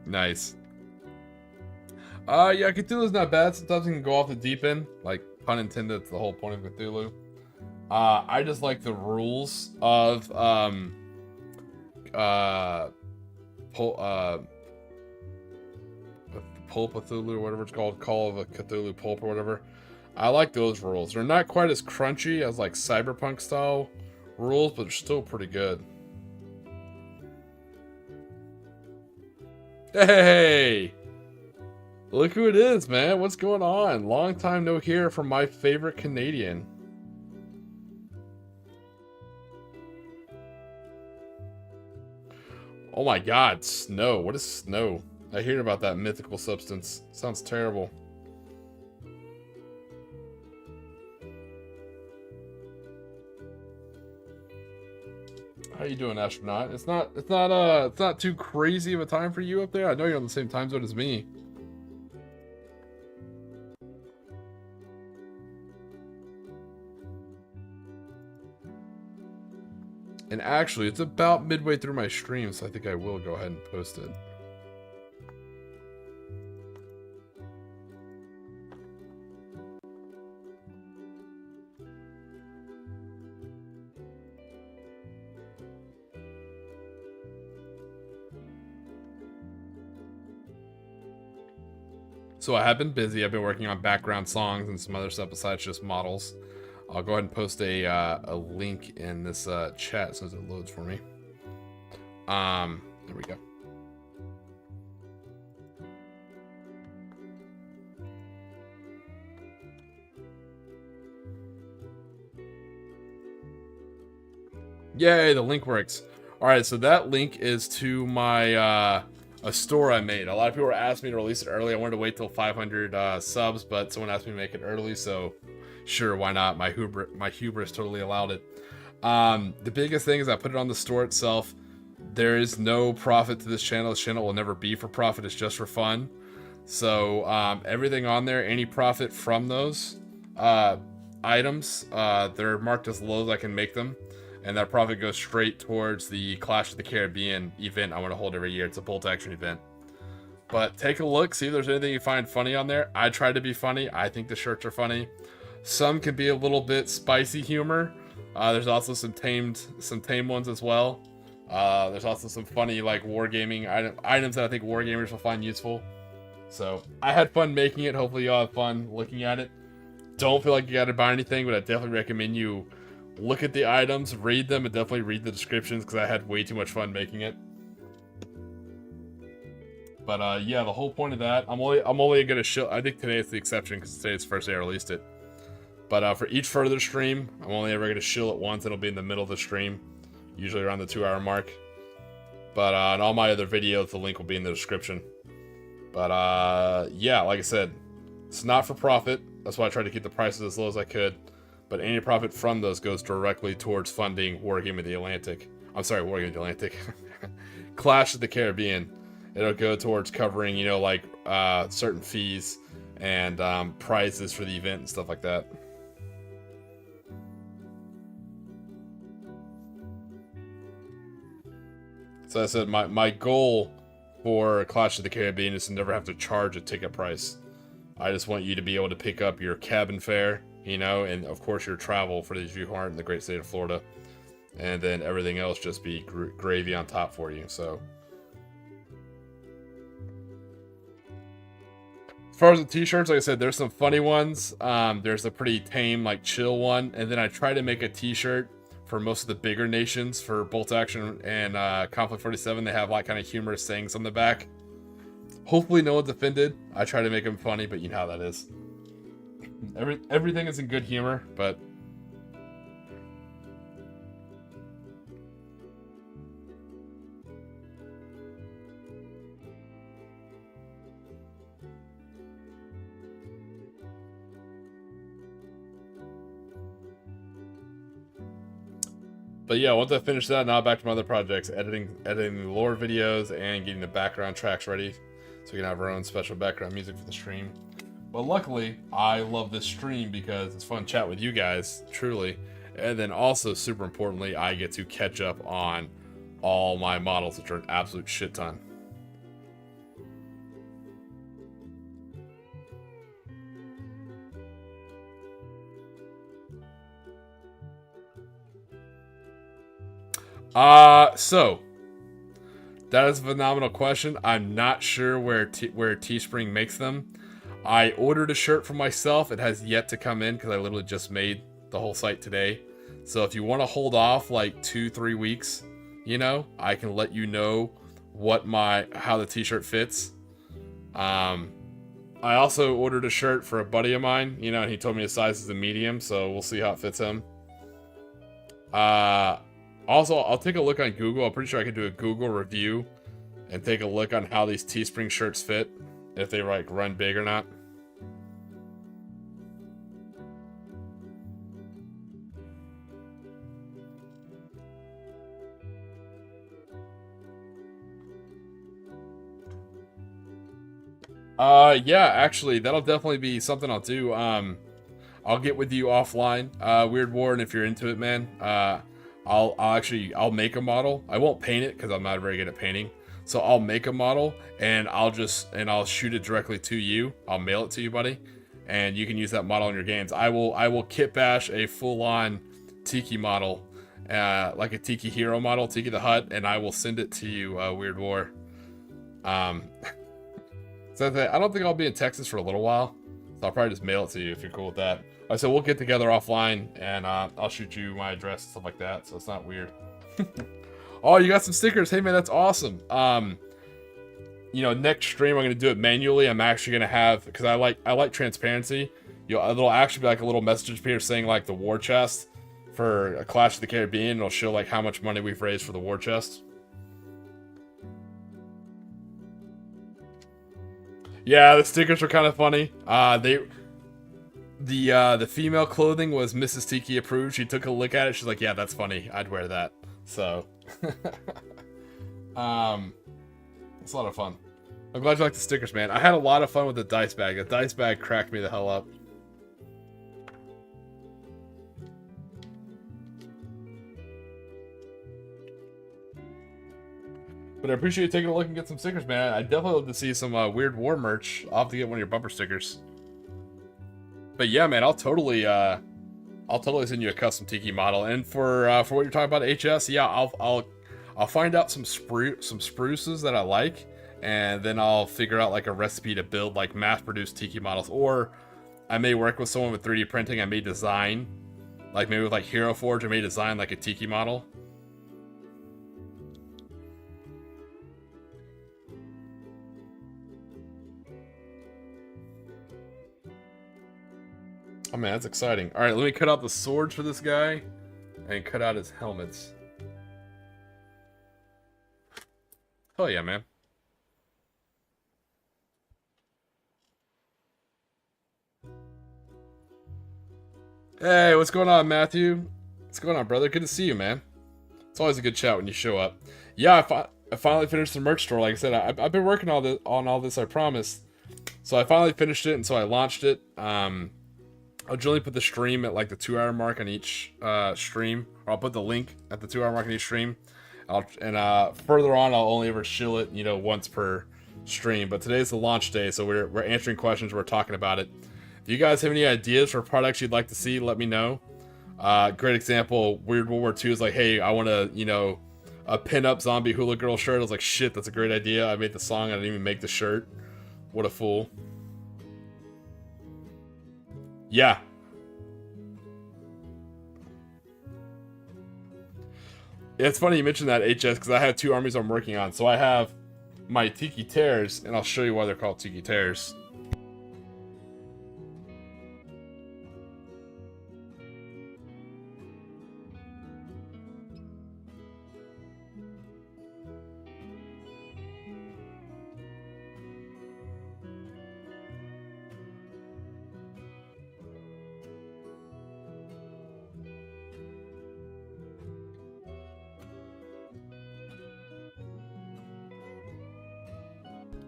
Nice. Yeah, Cthulhu's not bad. Sometimes it can go off the deep end. Like, pun intended, it's the whole point of Cthulhu. I just like the rules of, Pulp Cthulhu, or whatever it's called, Call of a Cthulhu Pulp or whatever. I like those rules. They're not quite as crunchy as like cyberpunk style rules, but they're still pretty good. Hey! Look who it is, man. What's going on? Long time no hear from my favorite Canadian. Oh my god, snow. What is snow? I hear about that mythical substance. Sounds terrible. How you doing, astronaut? It's not too crazy of a time for you up there. I know you're on the same time zone as me. And actually, it's about midway through my stream, so I think I will go ahead and post it. So I have been busy. I've been working on background songs and some other stuff besides just models. I'll go ahead and post a link in this chat as soon as it loads for me. There we go. Yay, the link works. All right, so that link is to my a store I made. A lot of people were asking me to release it early. I wanted to wait till 500 subs, but someone asked me to make it early, so sure, why not? My hubris totally allowed it. The biggest thing is I put it on the store itself. There is no profit to this channel. This channel will never be for profit. It's just for fun. So everything on there, any profit from those items, they're marked as low as I can make them. And that profit goes straight towards the Clash of the Caribbean event I want to hold every year. It's a bolt action event. But take a look, see if there's anything you find funny on there. I try to be funny. I think the shirts are funny. Some can be a little bit spicy humor. There's also some tame ones as well. There's also some funny like wargaming items that I think wargamers will find useful. So I had fun making it. Hopefully y'all have fun looking at it. Don't feel like you gotta buy anything, but I definitely recommend you look at the items, read them, and definitely read the descriptions because I had way too much fun making it. But yeah, the whole point of that, I'm only gonna show. I think today is the exception because today's the first day I released it. But for each further stream, I'm only ever gonna shill it once. It'll be in the middle of the stream, usually around the 2-hour mark. But in all my other videos, the link will be in the description. But yeah, like I said, it's not for profit. That's why I tried to keep the prices as low as I could. But any profit from those goes directly towards funding Wargame of the Atlantic. I'm sorry, Wargame of the Atlantic. Clash of the Caribbean. It'll go towards covering, you know, like certain fees and prizes for the event and stuff like that. So I said my goal for Clash of the Caribbean is to never have to charge a ticket price. I just want you to be able to pick up your cabin fare, you know, and of course your travel for those of you who aren't in the great state of Florida, and then everything else just be gravy on top for you. So as far as the t-shirts, like I said, there's some funny ones. There's a pretty tame, like chill one, and then I try to make a t-shirt for most of the bigger nations for Bolt Action and Conflict 47. They have like kind of humorous sayings on the back. Hopefully no one's offended. I try to make them funny, but you know how that is. Everything is in good humor, but yeah, once I finish that, now back to my other projects, editing the lore videos and getting the background tracks ready so we can have our own special background music for the stream. But luckily, I love this stream because it's fun to chat with you guys, truly. And then also, super importantly, I get to catch up on all my models, which are an absolute shit ton. So that is a phenomenal question. I'm not sure where Teespring makes them. I ordered a shirt for myself. It has yet to come in because I literally just made the whole site today. So if you want to hold off like 2-3 weeks, you know, I can let you know how the t-shirt fits. I also ordered a shirt for a buddy of mine, you know, and he told me his size is a medium, so we'll see how it fits him. Also, I'll take a look on Google. I'm pretty sure I can do a Google review and take a look on how these Teespring shirts fit, if they like run big or not. Yeah, actually, that'll definitely be something I'll do. I'll get with you offline, Weird War, and if you're into it, man. I'll make a model. I won't paint it because I'm not very good at painting. So I'll make a model and I'll shoot it directly to you. I'll mail it to you, buddy, and you can use that model in your games. I will kit bash a full-on Tiki model, like a Tiki hero model, Tiki the Hut, and I will send it to you, Weird War. So I don't think I'll be in Texas for a little while, so I'll probably just mail it to you if you're cool with that. So we'll get together offline, and I'll shoot you my address and stuff like that, so it's not weird. Oh, you got some stickers. Hey, man, that's awesome. You know, next stream I'm going to do it manually. I'm actually going to have, because I like transparency. It'll actually be like a little message here saying like the war chest for a Clash of the Caribbean. It'll show like how much money we've raised for the war chest. Yeah, the stickers are kind of funny. The female clothing was Mrs. Tiki approved. She took a look at it. She's like, yeah, that's funny. I'd wear that. So, it's a lot of fun. I'm glad you like the stickers, man. I had a lot of fun with the dice bag. The dice bag cracked me the hell up. But I appreciate you taking a look and get some stickers, man. I definitely love to see some Weird War merch. I'll have to get one of your bumper stickers. But yeah, man, I'll totally send you a custom Tiki model. And for what you're talking about, HS, yeah, I'll find out some spruces that I like, and then I'll figure out like a recipe to build like mass-produced Tiki models. Or I may work with someone with 3D printing. I may design, like maybe with like Hero Forge, I may design like a Tiki model. Oh man, that's exciting. Alright, let me cut out the swords for this guy and cut out his helmets. Hell yeah, man. Hey, what's going on, Matthew? What's going on, brother? Good to see you, man. It's always a good chat when you show up. Yeah, I finally finished the merch store. Like I said, I've been working on all this, I promise. So I finally finished it, and so I launched it. I'll generally put the stream at like the 2-hour mark on each stream. Or I'll put the link at the 2-hour mark on each stream. Further on, I'll only ever shill it, once per stream. But today's the launch day, so we're answering questions. We're talking about it. If you guys have any ideas for products you'd like to see, let me know. Great example, Weird World War II is like, hey, I want to, a pin-up zombie hula girl shirt. I was like, shit, that's a great idea. I made the song. I didn't even make the shirt. What a fool. Yeah. It's funny you mentioned that, HS, because I have 2 armies I'm working on. So I have my Tiki Tears, and I'll show you why they're called Tiki Tears.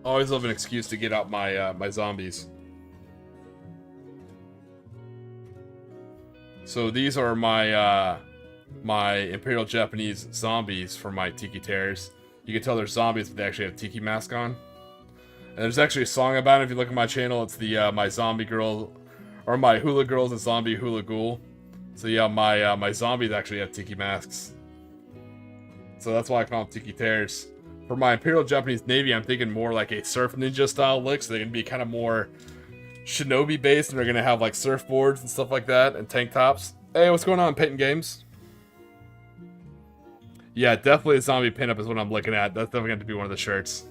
Always love an excuse to get out my my zombies. So these are my my Imperial Japanese zombies for my Tiki Terrors. You can tell they're zombies, but they actually have Tiki mask on. And there's actually a song about it. If you look at my channel, it's the my zombie girl, or my hula girl's a zombie hula ghoul. So yeah, my zombies actually have Tiki masks. So that's why I call them Tiki Terrors. For my Imperial Japanese Navy, I'm thinking more like a surf ninja style look, so they're going to be kind of more shinobi based, and they're going to have like surfboards and stuff like that, and tank tops. Hey, what's going on, Peyton Games? Yeah, definitely a zombie pinup is what I'm looking at. That's definitely going to be one of the shirts.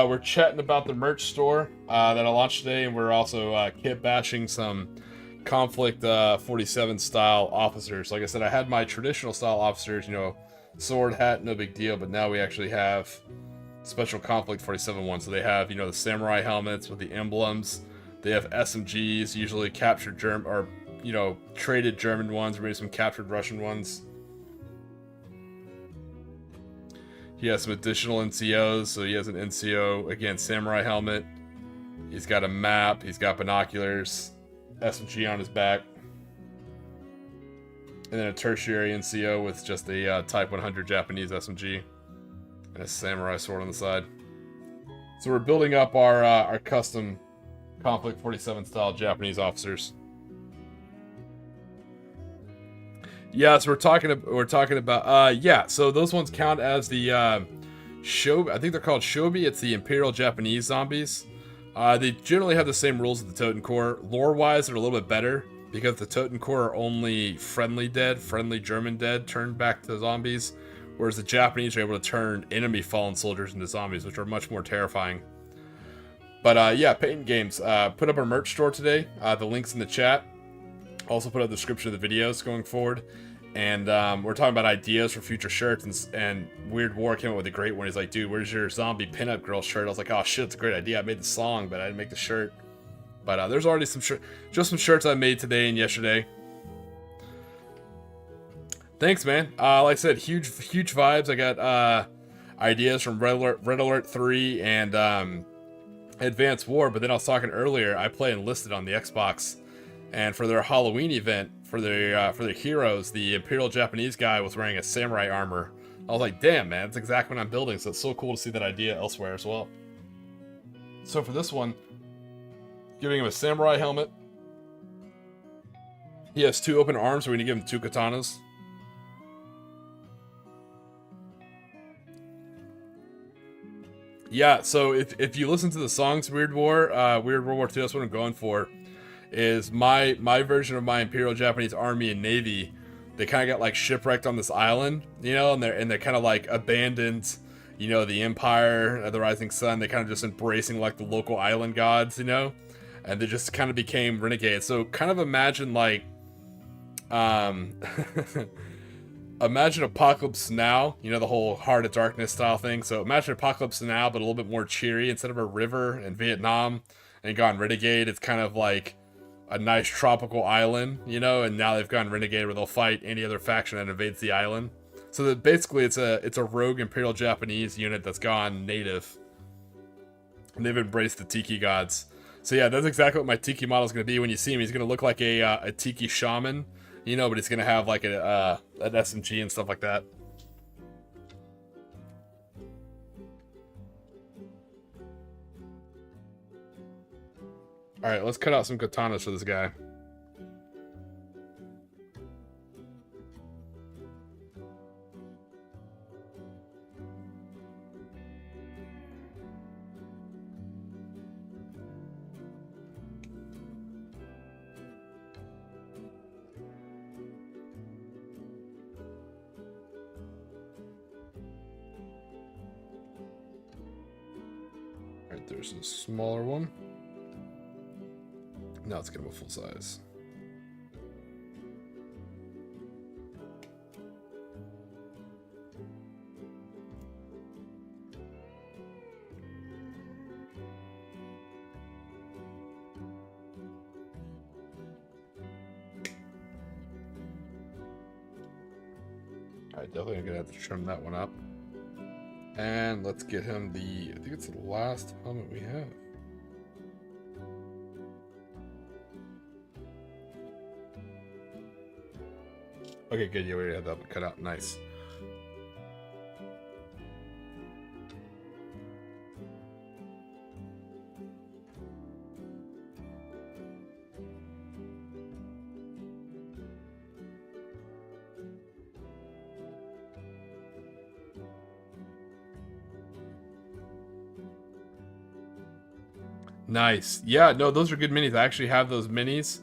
We're chatting about the merch store that I launched today, and we're also kit bashing some Conflict 47 style officers. Like I said, I had my traditional style officers, sword, hat, no big deal, but now we actually have special Conflict 47 ones. So they have, the samurai helmets with the emblems. They have SMGs, usually captured German, or, traded German ones, or maybe some captured Russian ones. He has some additional NCOs, so he has an NCO, again, samurai helmet. He's got a map, he's got binoculars, SMG on his back. And then a tertiary NCO with just a Type 100 Japanese SMG. And a samurai sword on the side. So we're building up our custom Conflict 47 style Japanese officers. Yeah, so we're talking about yeah, so those ones count as the Shobi. I think they're called Shobi. It's the Imperial Japanese zombies. They generally have the same rules as the Totenkor. Lore-wise, they're a little bit better because the Totenkor are only friendly German dead turned back to zombies, whereas the Japanese are able to turn enemy fallen soldiers into zombies, which are much more terrifying. But yeah, Payton Games put up our merch store today. The link's in the chat. Also put up the description of the videos going forward. And we're talking about ideas for future shirts, and Weird War came up with a great one. He's like, dude, where's your zombie pinup girl shirt? I was like, oh shit, it's a great idea. I made the song, but I didn't make the shirt. But there's already some shirts I made today and yesterday. Thanks, man. Like I said, huge vibes. I got ideas from Red Alert 3 and Advanced War, but then I was talking earlier, I play Enlisted on the Xbox, and for their Halloween event, for their heroes, the Imperial Japanese guy was wearing a samurai armor. I was like, damn, man, that's exactly what I'm building, so it's so cool to see that idea elsewhere as well. So for this one, giving him a samurai helmet. He has 2 open arms, so we need to give him 2 katanas. Yeah, so if you listen to the songs Weird War 2, that's what I'm going for. Is my version of my Imperial Japanese Army and Navy. They kind of got like shipwrecked on this island, you know, and they're kind of like abandoned, you know, the Empire, the Rising Sun. They kind of just embracing like the local island gods, you know, and they just kind of became renegades. So kind of imagine like, imagine Apocalypse Now, you know, the whole Heart of Darkness style thing. So imagine Apocalypse Now, but a little bit more cheery. Instead of a river in Vietnam and gone renegade, it's kind of like a nice tropical island, you know, and now they've gone renegade where they'll fight any other faction that invades the island. So that basically it's a rogue Imperial Japanese unit that's gone native. And they've embraced the Tiki gods. So yeah, that's exactly what my Tiki model is going to be. When you see him, he's going to look like a Tiki shaman, you know, but he's going to have like an SMG and stuff like that. Alright, let's cut out some katanas for this guy. Alright, there's a smaller one. Now let's get him a full size. Alright, definitely gonna have to trim that one up. And let's get him I think it's the last helmet we have. Okay, good. Yeah, we already had that one cut out. Nice. Nice. Yeah, no, those are good minis. I actually have those minis.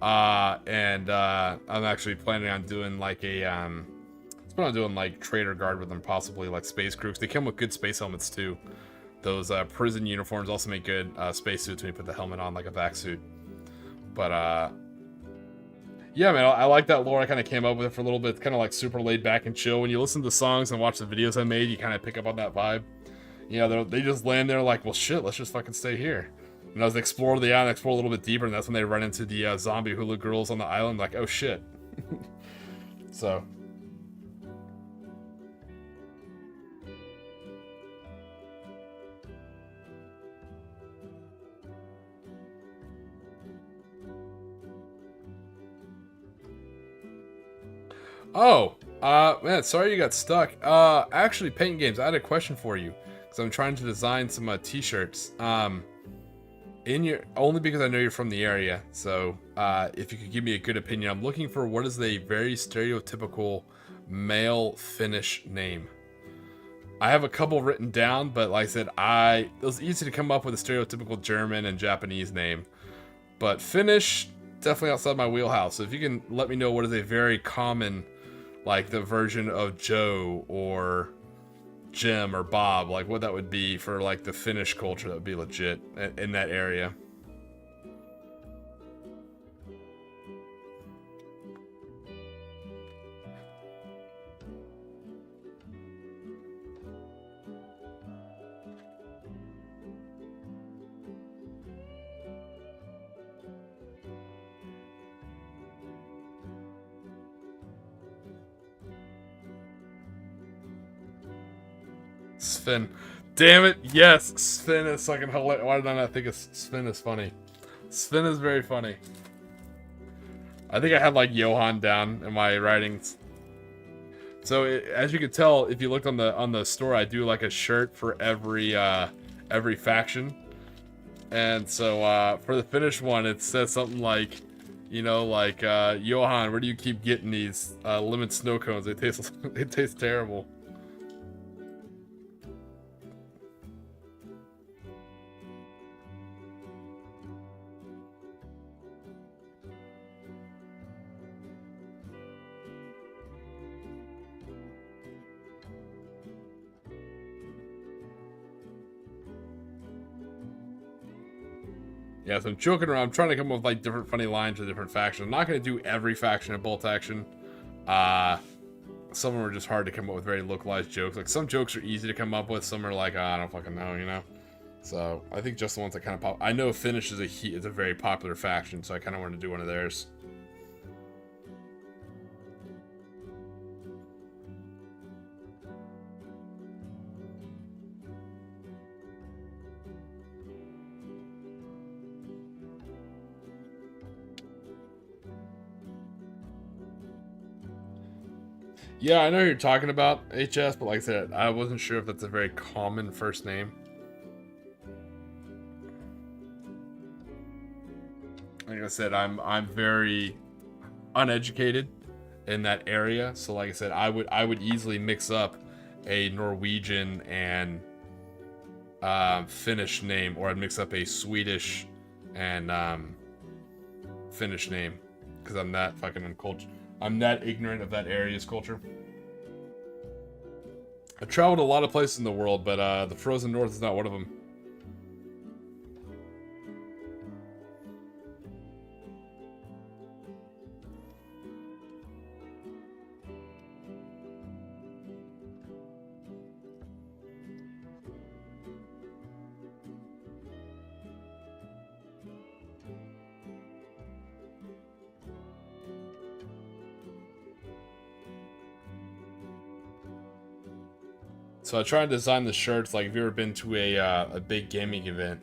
And I'm actually planning on doing like like trader guard with them, possibly like space crews. They come with good space helmets too. Those prison uniforms also make good space suits when you put the helmet on, like a vac suit. But yeah, man, I like that lore. I kind of came up with it for a little bit. It's kind of like super laid back and chill. When you listen to the songs and watch the videos I made, you kind of pick up on that vibe. You know, they just land there like, well, shit, let's just fucking stay here. And as they explore the island, explore a little bit deeper, and that's when they run into the zombie hula girls on the island, like, oh shit. So. Oh, man, sorry you got stuck. Actually, Paint Games, I had a question for you because I'm trying to design some t-shirts. Only because I know you're from the area, so if you could give me a good opinion, I'm looking for what is a very stereotypical male Finnish name. I have a couple written down, but like I said, it was easy to come up with a stereotypical German and Japanese name, but Finnish definitely outside my wheelhouse. So if you can let me know what is a very common, like the version of Joe or Jim or Bob, like what that would be for like the Finnish culture, that would be legit in that area. Sven. Damn it, yes, Sven is fucking hilarious. Why did I not think of Sven is funny? Sven is very funny. I think I had like Johan down in my writings. So as you can tell, if you look on the store, I do like a shirt for every faction. And so for the Finnish one, it says something like, you know, like Johan, where do you keep getting these lemon snow cones? They taste terrible. Yeah, so I'm joking around. I'm trying to come up with like different funny lines for different factions. I'm not going to do every faction in Bolt Action. Some of them are just hard to come up with very localized jokes. Like some jokes are easy to come up with. Some are like, oh, I don't fucking know, you know? So I think just the ones that kind of pop. I know Finnish is a very popular faction, so I kind of want to do one of theirs. Yeah, I know you're talking about HS, but like I said, I wasn't sure if that's a very common first name. Like I said, I'm very uneducated in that area, so like I said, I would easily mix up a Norwegian and Finnish name, or I'd mix up a Swedish and Finnish name, because I'm that fucking uncultured. I'm that ignorant of that area's culture. I've traveled a lot of places in the world, but the frozen north is not one of them. So I try and design the shirts. Like, if you've ever been to a big gaming event,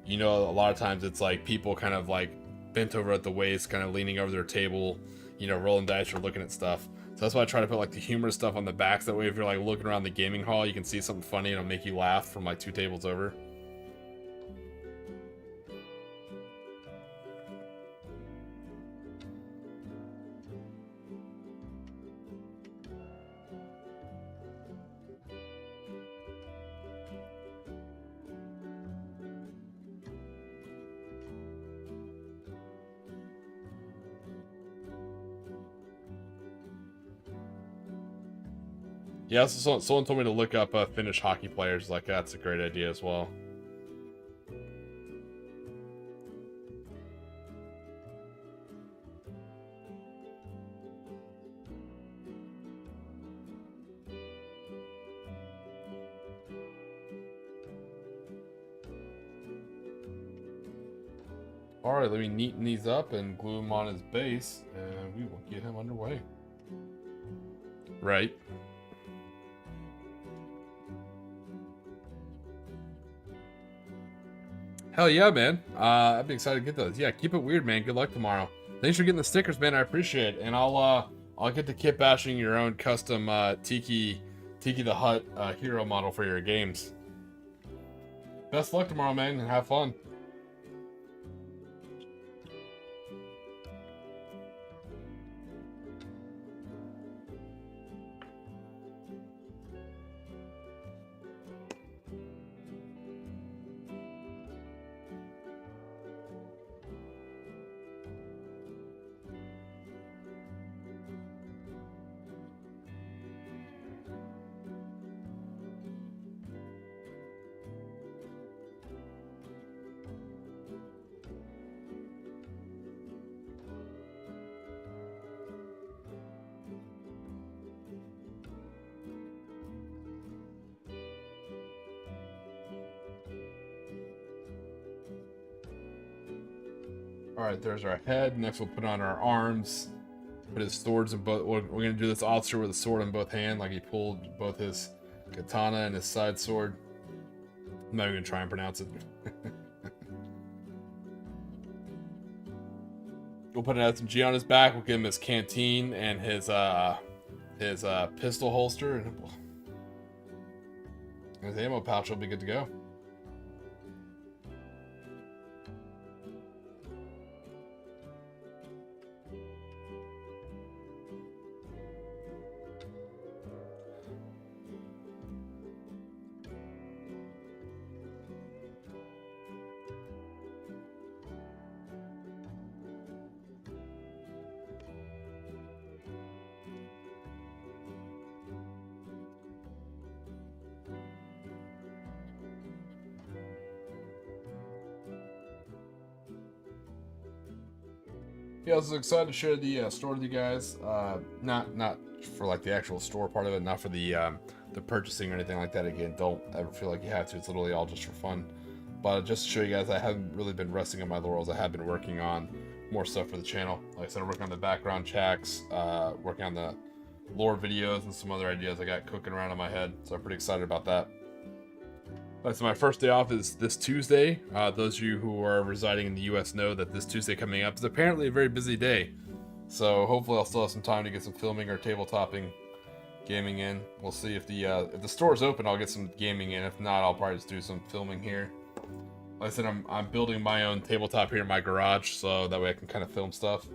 you know, a lot of times it's like people kind of like bent over at the waist, kind of leaning over their table, you know, rolling dice or looking at stuff. So that's why I try to put like the humorous stuff on the backs. That way, if you're like looking around the gaming hall, you can see something funny and it'll make you laugh from like 2 tables over. Yeah, so someone told me to look up Finnish hockey players. Like, that's a great idea as well. Alright, let me neaten these up and glue them on his base, and we will get him underway. Right. Hell yeah, man. I'd be excited to get those. Yeah, keep it weird, man. Good luck tomorrow. Thanks for getting the stickers, man. I appreciate it. And I'll I'll get to kit bashing your own custom Tiki the Hut hero model for your games. Best luck tomorrow, man, and have fun. Alright, there's our head. Next we'll put on our arms. Put his swords in both. We're going to do this officer with a sword in both hands, like he pulled both his katana and his side sword. I'm not even going to try and pronounce it. We'll put an SMG on his back. We'll give him his canteen and his pistol holster. And his ammo pouch will be good to go. Yeah, I was excited to share the store with you guys. Not for like the actual store part of it, not for the purchasing or anything like that. Again, don't ever feel like you have to. It's literally all just for fun. But just to show you guys, I haven't really been resting on my laurels. I have been working on more stuff for the channel. Like I said, I'm working on the background checks, working on the lore videos, and some other ideas I got cooking around in my head. So I'm pretty excited about that. So my first day off is this Tuesday. Those of you who are residing in the U.S. know that this Tuesday coming up is apparently a very busy day. So hopefully I'll still have some time to get some filming or tabletopping gaming in. We'll see if the store's open, I'll get some gaming in. If not, I'll probably just do some filming here. Like I said, I'm building my own tabletop here in my garage, so that way I can kind of film stuff.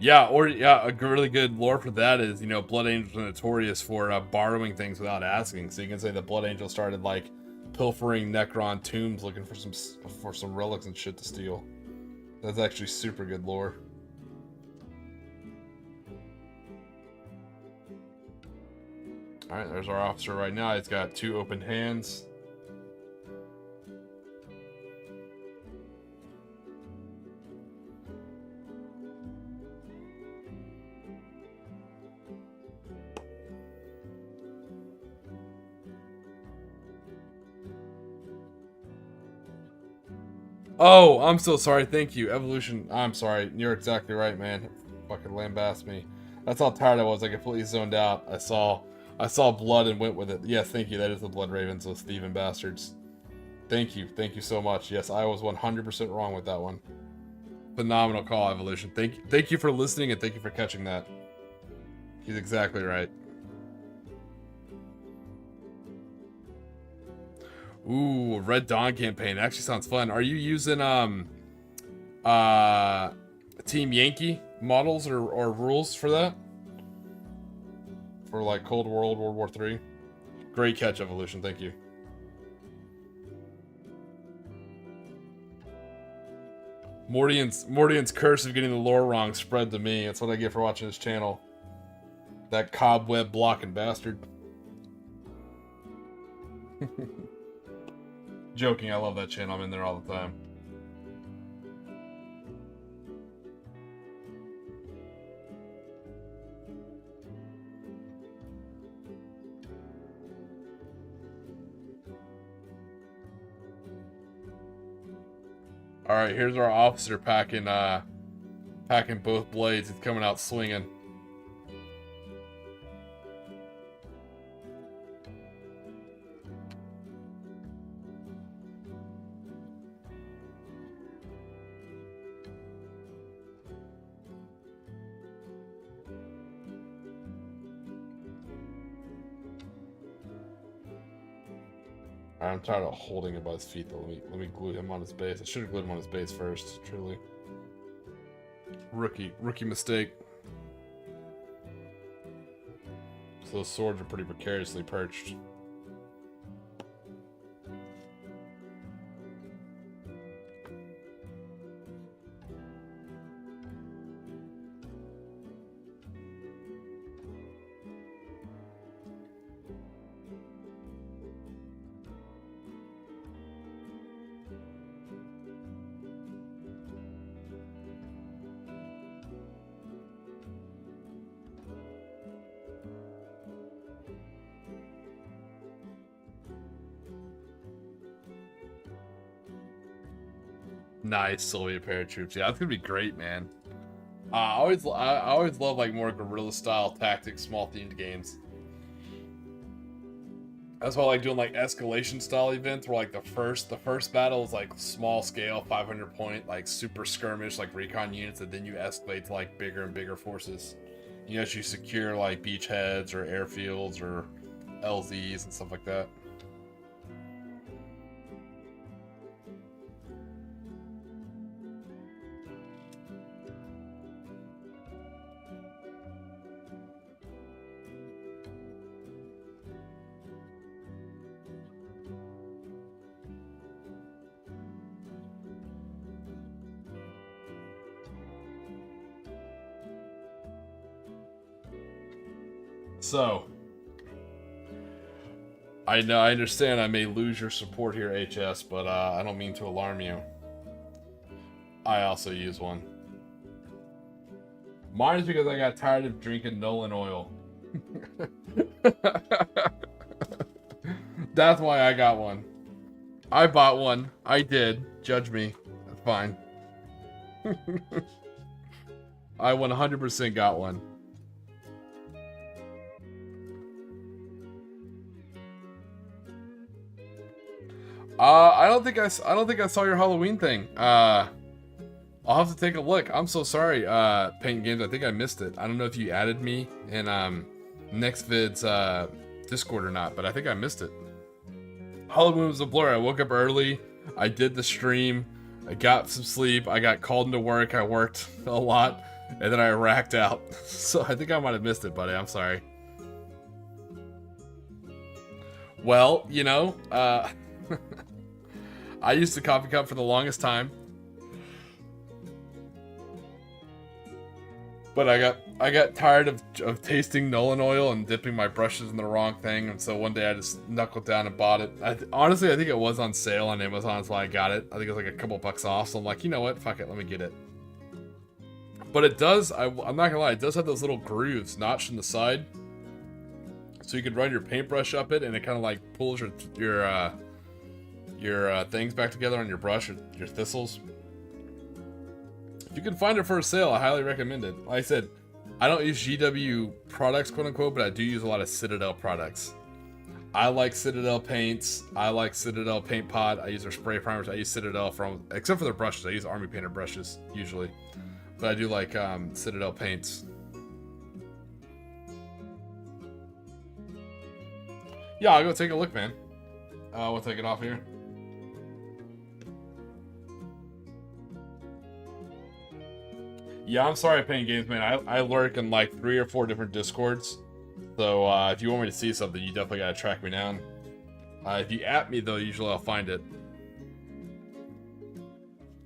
Yeah, or yeah, a really good lore for that is, you know, Blood Angels are notorious for borrowing things without asking. So you can say that Blood Angel started like pilfering Necron tombs looking for some relics and shit to steal. That's actually super good lore. All right, there's our officer right now. He's got 2 open hands. Oh, I'm so sorry. Thank you, Evolution. I'm sorry. You're exactly right, man. Fucking lambast me. That's how tired I was. I completely zoned out. I saw blood and went with it. Yes, thank you. That is the Blood Ravens with Steven Bastards. Thank you. Thank you so much. Yes, I was 100% wrong with that one. Phenomenal call, Evolution. Thank you for listening and thank you for catching that. He's exactly right. Ooh, Red Dawn campaign. Actually sounds fun. Are you using Team Yankee models or rules for that? For like Cold War, World War III? Great catch, Evolution. Thank you. Mordian's curse of getting the lore wrong spread to me. That's what I get for watching this channel. That cobweb blocking bastard. Joking, I love that channel. I'm in there all the time. All right, here's our officer packing both blades. He's coming out swinging. I'm tired of holding him by his feet though. Let me glue him on his base. I should have glued him on his base first, truly. Rookie mistake. So those swords are pretty precariously perched. Nice Soviet paratroops. Yeah, that's gonna be great, man. I always love like more guerrilla style tactics, small themed games. That's why I like doing like escalation style events where like the first battle is like small scale, 500 point, like super skirmish, like recon units, and then you escalate to like bigger and bigger forces. You actually secure like beachheads or airfields or LZs and stuff like that. So, I understand I may lose your support here, HS, but I don't mean to alarm you. I also use one. Mine is because I got tired of drinking Nolan oil. That's why I got one. I bought one. I did. Judge me. That's fine. I 100% got one. I don't think I saw your Halloween thing. I'll have to take a look. I'm so sorry, Paint Games. I think I missed it. I don't know if you added me in next vid's Discord or not, but I think I missed it. Halloween was a blur. I woke up early. I did the stream. I got some sleep. I got called into work. I worked a lot, and then I racked out. So I think I might have missed it, buddy. I'm sorry. Well, you know, I used the coffee cup for the longest time, but I got tired of tasting Nolan oil and dipping my brushes in the wrong thing, and so one day I just knuckled down and bought it. Honestly, I think it was on sale on Amazon, that's why I got it. I think it was like a couple bucks off, so I'm like, you know what, fuck it, let me get it. But it does, I'm not gonna lie, it does have those little grooves notched in the side, so you could run your paintbrush up it, and it kind of like pulls your things back together on your brush, or your thistles. If you can find it for a sale, I highly recommend it. Like I said, I don't use GW products, quote unquote, but I do use a lot of Citadel products. I like Citadel paints. I like Citadel paint pot. I use their spray primers. I use Citadel except for their brushes. I use Army Painter brushes usually, but I do like Citadel paints. Yeah, I'll go take a look, man. We'll take it off here. Yeah, I'm sorry, Paint Games, man. I lurk in like 3 or 4 different Discords. So if you want me to see something, you definitely gotta track me down. If you at me, though, usually I'll find it.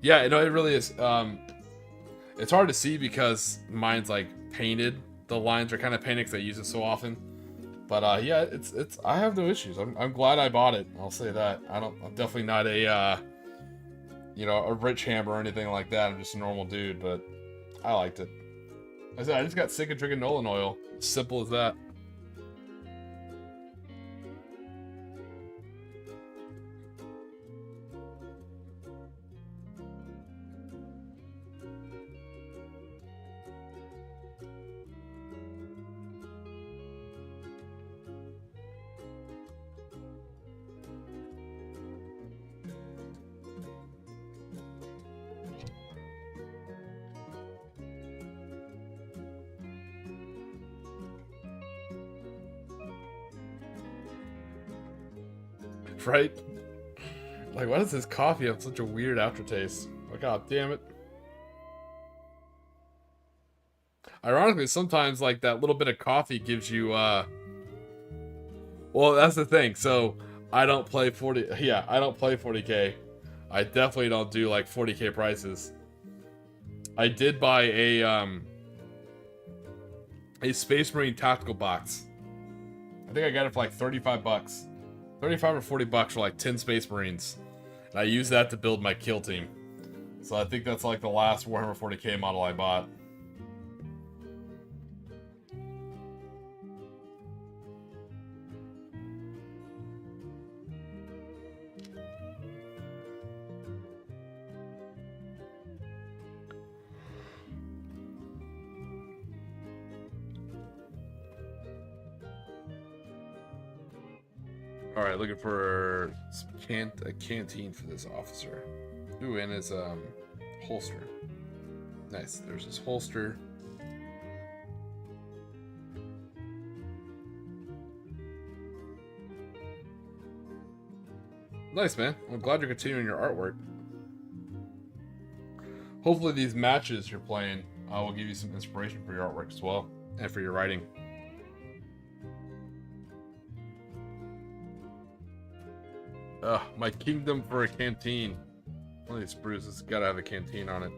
Yeah, no, it really is. It's hard to see because mine's like painted. The lines are kind of painted because I use it so often. But yeah, it's. I have no issues. I'm glad I bought it. I'll say that. I'm definitely not a a rich hammer or anything like that. I'm just a normal dude, but I liked it. I said I just got sick of drinking Nolan oil. Simple as that. Right? Like, why does this coffee have such a weird aftertaste? Oh, god damn it. Ironically, sometimes, like, that little bit of coffee gives you, well, that's the thing. So, I don't play 40... Yeah, I don't play 40k. I definitely don't do, like, 40k prices. I did buy a Space Marine tactical box. I think I got it for, like, 35 bucks. 35 or 40 bucks for, like, 10 Space Marines. And I used that to build my kill team. So I think that's, like, the last Warhammer 40k model I bought. Alright, looking for a canteen for this officer. Ooh, and his holster. Nice, there's his holster. Nice, man. I'm glad you're continuing your artwork. Hopefully these matches you're playing will give you some inspiration for your artwork as well, and for your writing. My kingdom for a canteen. One of these sprues has gotta have a canteen on it.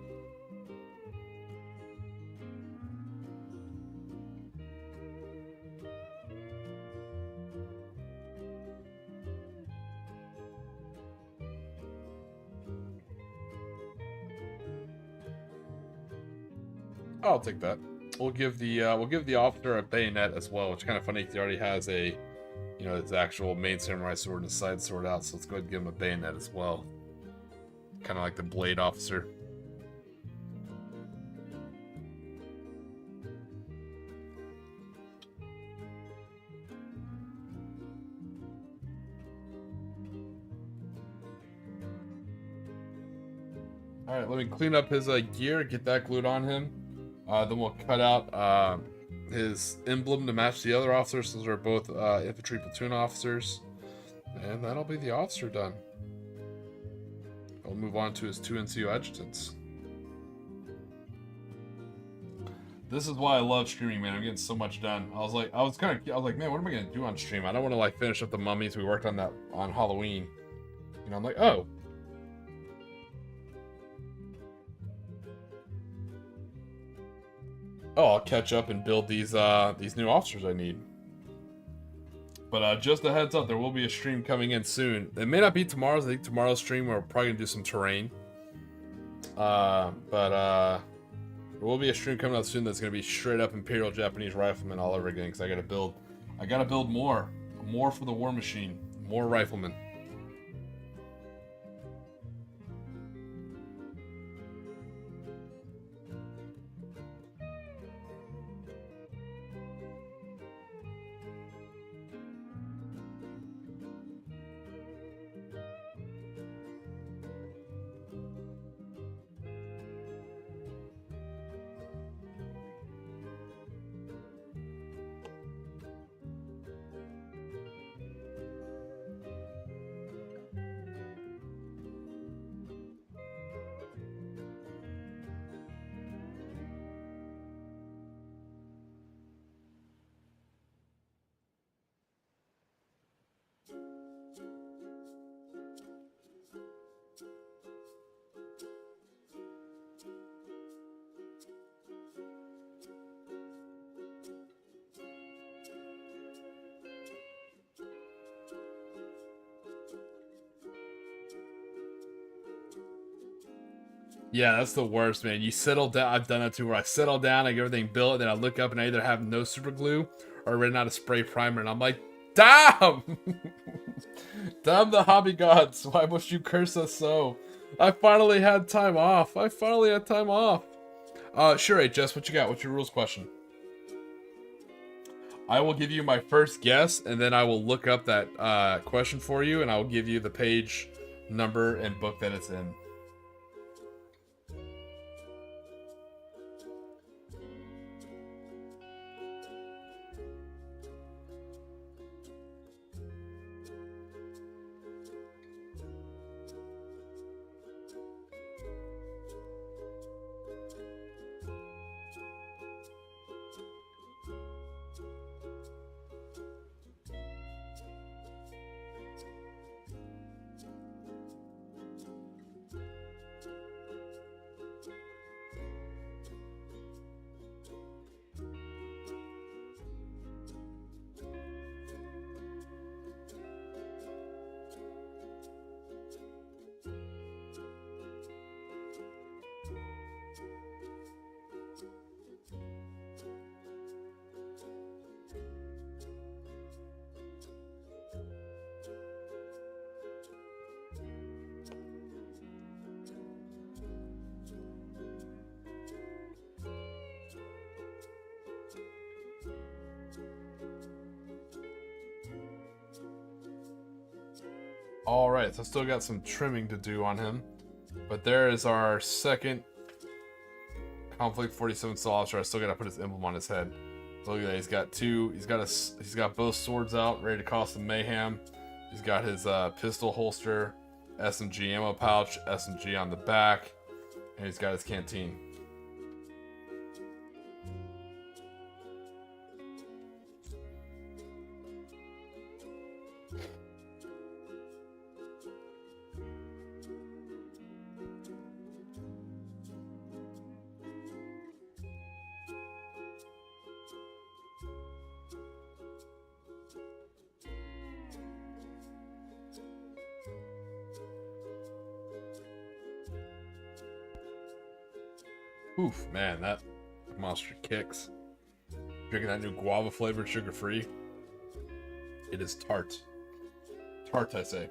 I'll take that. We'll give the officer a bayonet as well, which is kind of funny because he already has a, you know, his actual main samurai sword and his side sword out. So let's go ahead and give him a bayonet as well. Kind of like the blade officer. All right, let me clean up his gear, get that glued on him. Then we'll cut out his emblem to match the other officers. Those are both infantry platoon officers. And that'll be the officer done. I'll move on to his 2 NCO adjutants. This is why I love streaming, man. I'm getting so much done. I was like, man, what am I gonna do on stream? I don't want to like finish up the mummies. We worked on that on Halloween. You know, I'm like, oh. I'll catch up and build these new officers I need. But just a heads up, there will be a stream coming in soon. It may not be tomorrow's. I think tomorrow's stream we're probably gonna do some terrain. There will be a stream coming out soon that's gonna be straight up Imperial Japanese Riflemen all over again. Because I gotta build more for the war machine, more riflemen. Yeah, that's the worst, man. You settle down. I've done it too, where I settle down, I get everything built, then I look up and I either have no super glue or ran out of spray primer, and I'm like, damn! Damn the hobby gods, why must you curse us so? I finally had time off. Sure, hey, Jess, what you got? What's your rules question? I will give you my first guess, and then I will look up that question for you, and I will give you the page, number, and book that it's in. All right, so still got some trimming to do on him, but there is our second Conflict 47 Soul Officer. I still gotta put his emblem on his head. So look at that. He's got two. He's got both swords out, ready to cause some mayhem. He's got his pistol holster, SMG ammo pouch, SMG on the back, and he's got his canteen. Oof, man, that monster kicks. Drinking that new guava flavored sugar free. It is tart. Tart, I say.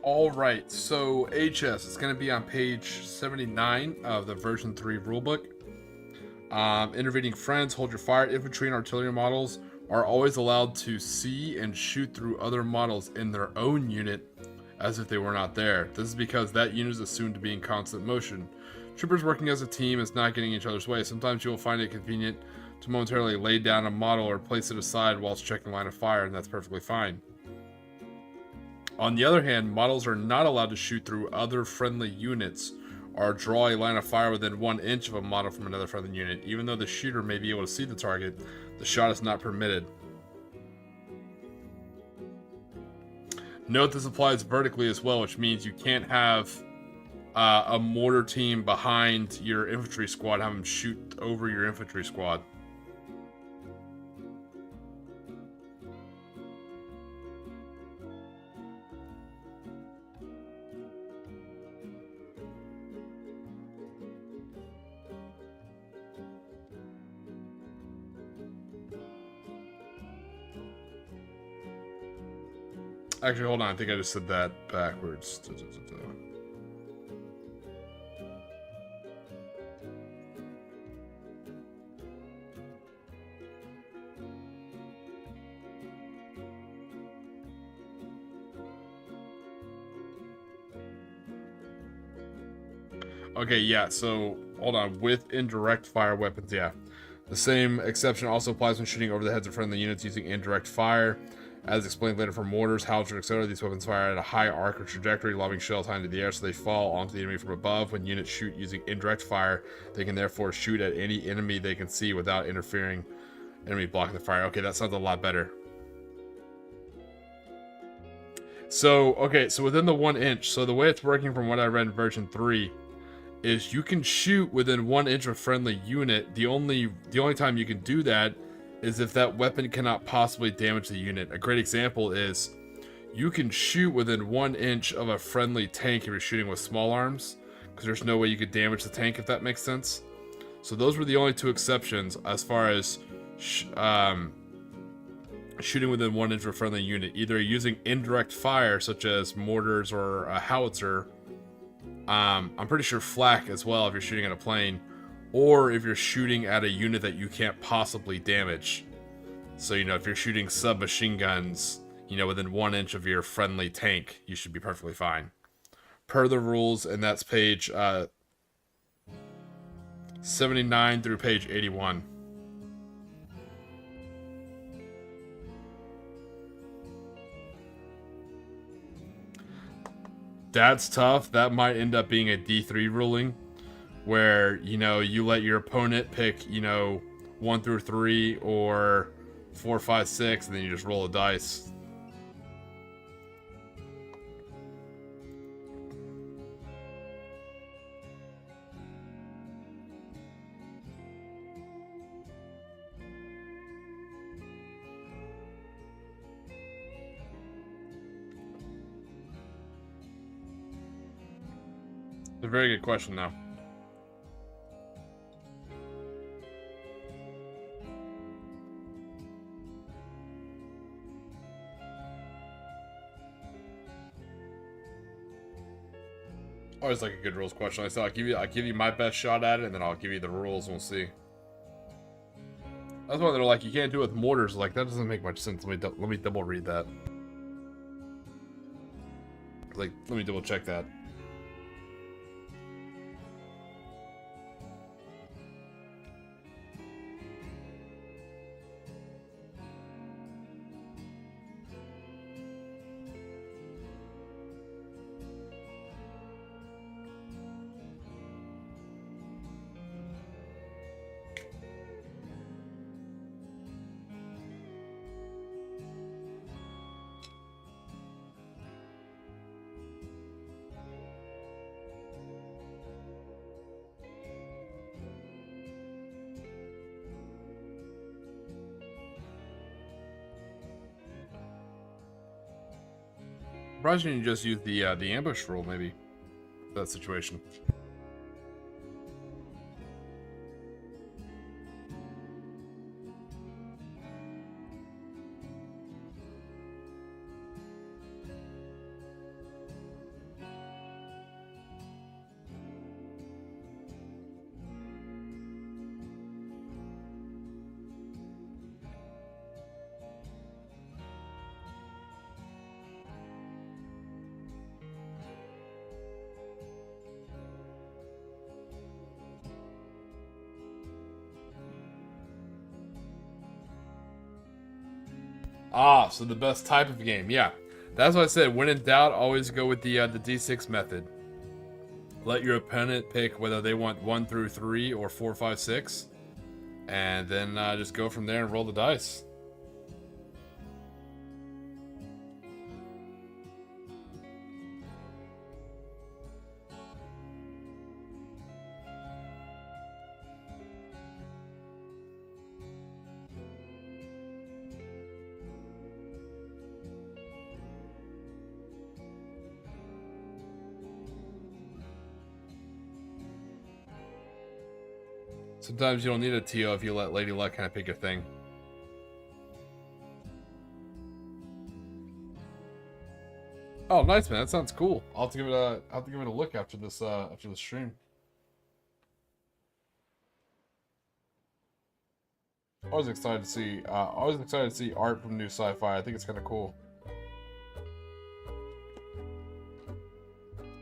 All right, so HS is going to be on page 79 of the version 3 rulebook. Intervening friends, hold your fire. Infantry and artillery models are always allowed to see and shoot through other models in their own unit as if they were not there. This is because that unit is assumed to be in constant motion. Troopers working as a team is not getting in each other's way. Sometimes you will find it convenient to momentarily lay down a model or place it aside whilst checking line of fire, and that's perfectly fine. On the other hand, models are not allowed to shoot through other friendly units or draw a line of fire within 1 inch of a model from another friendly unit. Even though the shooter may be able to see the target, the shot is not permitted. Note this applies vertically as well, which means you can't have a mortar team behind your infantry squad, have them shoot over your infantry squad. Actually, hold on. I think I just said that backwards. Okay, yeah, so hold on. With indirect fire weapons, yeah. The same exception also applies when shooting over the heads of friendly units using indirect fire. As explained later for mortars, howitzers, etc., these weapons fire at a high arc or trajectory, lobbing shells high into the air so they fall onto the enemy from above. When units shoot using indirect fire, they can therefore shoot at any enemy they can see without interfering enemy blocking the fire. Okay, that sounds a lot better. So, okay, so within the 1 inch, so the way it's working from what I read in version 3 is you can shoot within 1 inch of a friendly unit. The only time you can do that is if that weapon cannot possibly damage the unit. A great example is you can shoot within 1 inch of a friendly tank if you're shooting with small arms, because there's no way you could damage the tank, if that makes sense. So those were the only 2 exceptions as far as shooting within 1 inch of a friendly unit, either using indirect fire such as mortars or a howitzer. I'm pretty sure flak as well if you're shooting at a plane, or if you're shooting at a unit that you can't possibly damage. So, you know, if you're shooting submachine guns, you know, within 1 inch of your friendly tank, you should be perfectly fine. Per the rules, and that's page 79 through page 81. That's tough. That might end up being a D3 ruling, where, you know, you let your opponent pick, you know, 1 through 3 or 4, 5, 6, and then you just roll a dice. It's a very good question, though. Always like a good rules question. I said I'll give you my best shot at it, and then I'll give you the rules, and we'll see. That's why they're like, you can't do it with mortars. Like, that doesn't make much sense. Let me double read that. Like, let me double check that. Surprised you just use the ambush rule, maybe, for that situation. Ah, so the best type of game, yeah. That's what I said. When in doubt, always go with the D6 method. Let your opponent pick whether they want 1 through 3 or 4, 5, 6, and then just go from there and roll the dice. Sometimes you don't need a TO if you let Lady Luck kind of pick your thing. Oh, nice, man. That sounds cool. I'll have to give it a look after this stream. Always excited to see art from new sci-fi. I think it's kind of cool.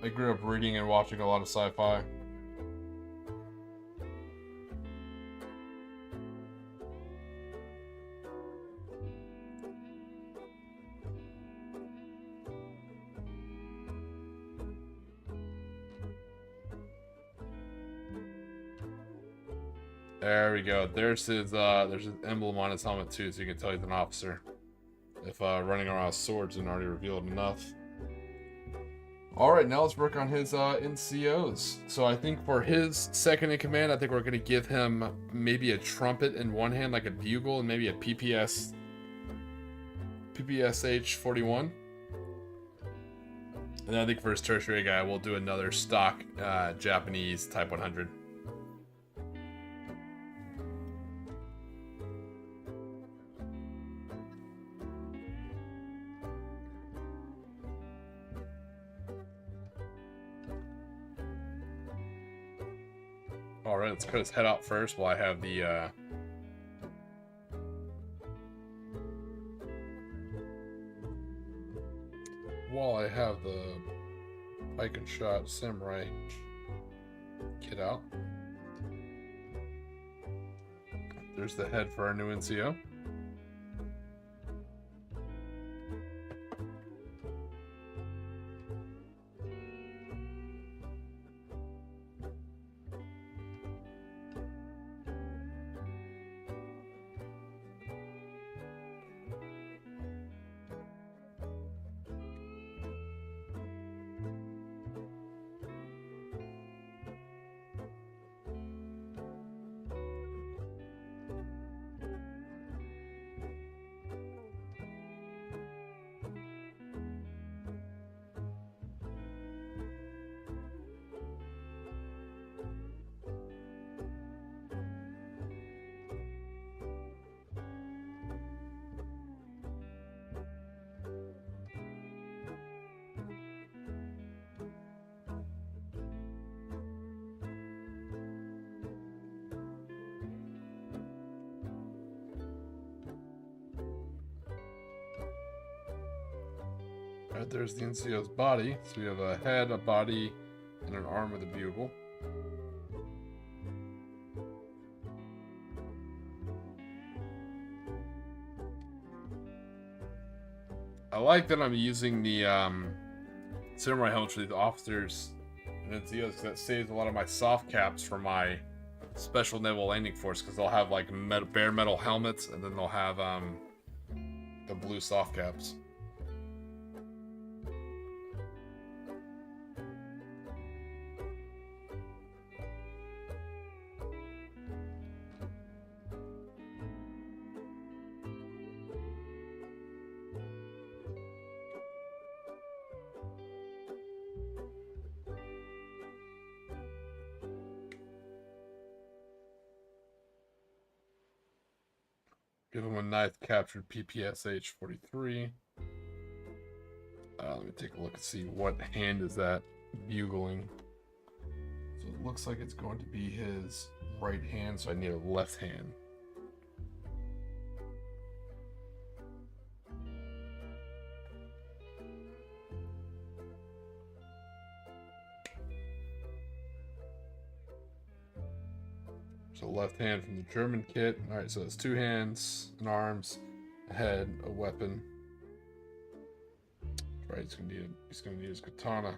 I grew up reading and watching a lot of sci-fi. There we go. There's his emblem on his helmet too, so you can tell he's an officer. If running around with swords isn't already revealed enough. All right, now let's work on his NCOs. So I think for his second in command, I think we're going to give him maybe a trumpet in one hand, like a bugle, and maybe a PPSH 41. And then I think for his tertiary guy, we'll do another stock Japanese Type 100. Alright, let's cut his head out first while I have the pike and shot samurai kit out. There's the head for our new NCO. Alright, there's the NCO's body. So we have a head, a body, and an arm with a bugle. I like that I'm using the samurai helmets for these officers and NCOs because that saves a lot of my soft caps for my special naval landing force, because they'll have like bare metal helmets and then they'll have the blue soft caps. Give him a knife captured PPSH 43. Let me take a look and see what hand is that bugling. So it looks like it's going to be his right hand, so I need a left hand. So left hand from the German kit. Alright, so it's two hands, an arms, a head, a weapon. Right, he's gonna need his katana.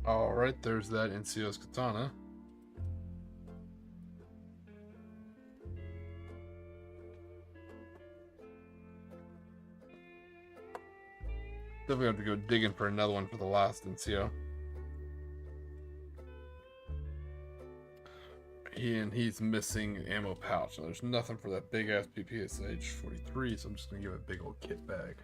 Alright, there's that NCO's katana. Definitely have to go digging for another one for the last NCO. He's missing an ammo pouch. Now, there's nothing for that big ass PPSH 43, so I'm just gonna give it a big old kit bag.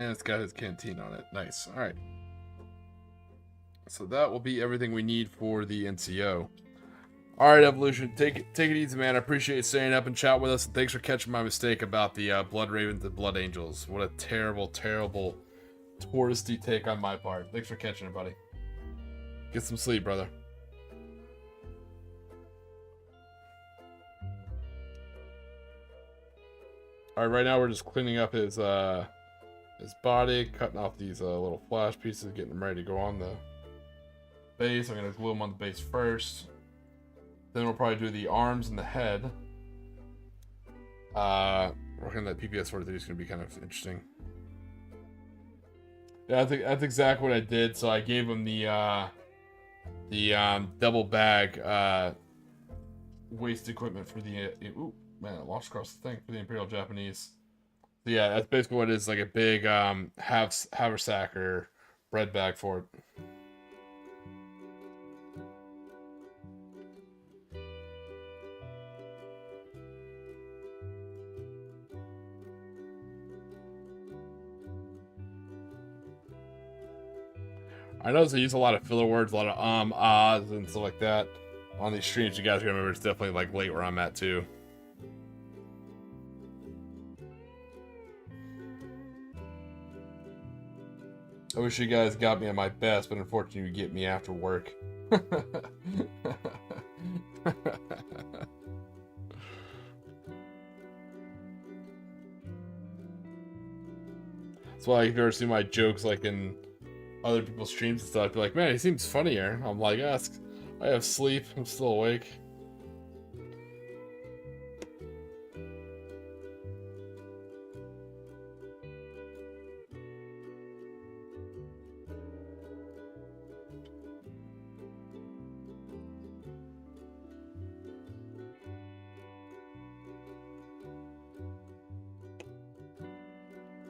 And it's got his canteen on it. Nice. All right. So that will be everything we need for the NCO. All right, Evolution. Take it easy, man. I appreciate you staying up and chat with us. And thanks for catching my mistake about the Blood Ravens and Blood Angels. What a terrible, terrible touristy take on my part. Thanks for catching it, buddy. Get some sleep, brother. All right, right now we're just cleaning up his body, cutting off these little flash pieces, getting them ready to go on the base. I'm gonna glue them on the base first. Then we'll probably do the arms and the head. Working that PPS 43 is gonna be kind of interesting. Yeah, I think that's exactly what I did. So I gave him the double bag waste equipment for the ooh man, I lost across the thing for the Imperial Japanese. So yeah, that's basically what it is, like a big haversack or bread bag for it. I notice I use a lot of filler words, a lot of ahs, and stuff like that on these streams. You guys remember it's definitely like late where I'm at too. I wish you guys got me at my best, but unfortunately you get me after work. That's why if you ever see my jokes like in other people's streams and stuff, I'd be like, man, he seems funnier. I'm like, ask. I have sleep. I'm still awake.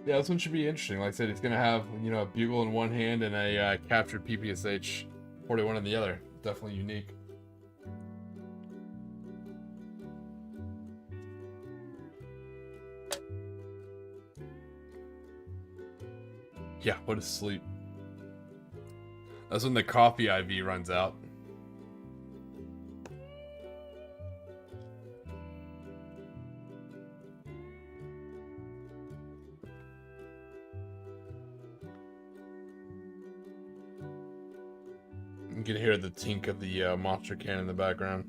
Yeah, this one should be interesting. Like I said, he's gonna have, you know, a bugle in one hand and a captured PPSH 41 in the other. Definitely unique. Yeah, what is sleep? That's when the coffee IV runs out. You can hear the tink of the monster can in the background.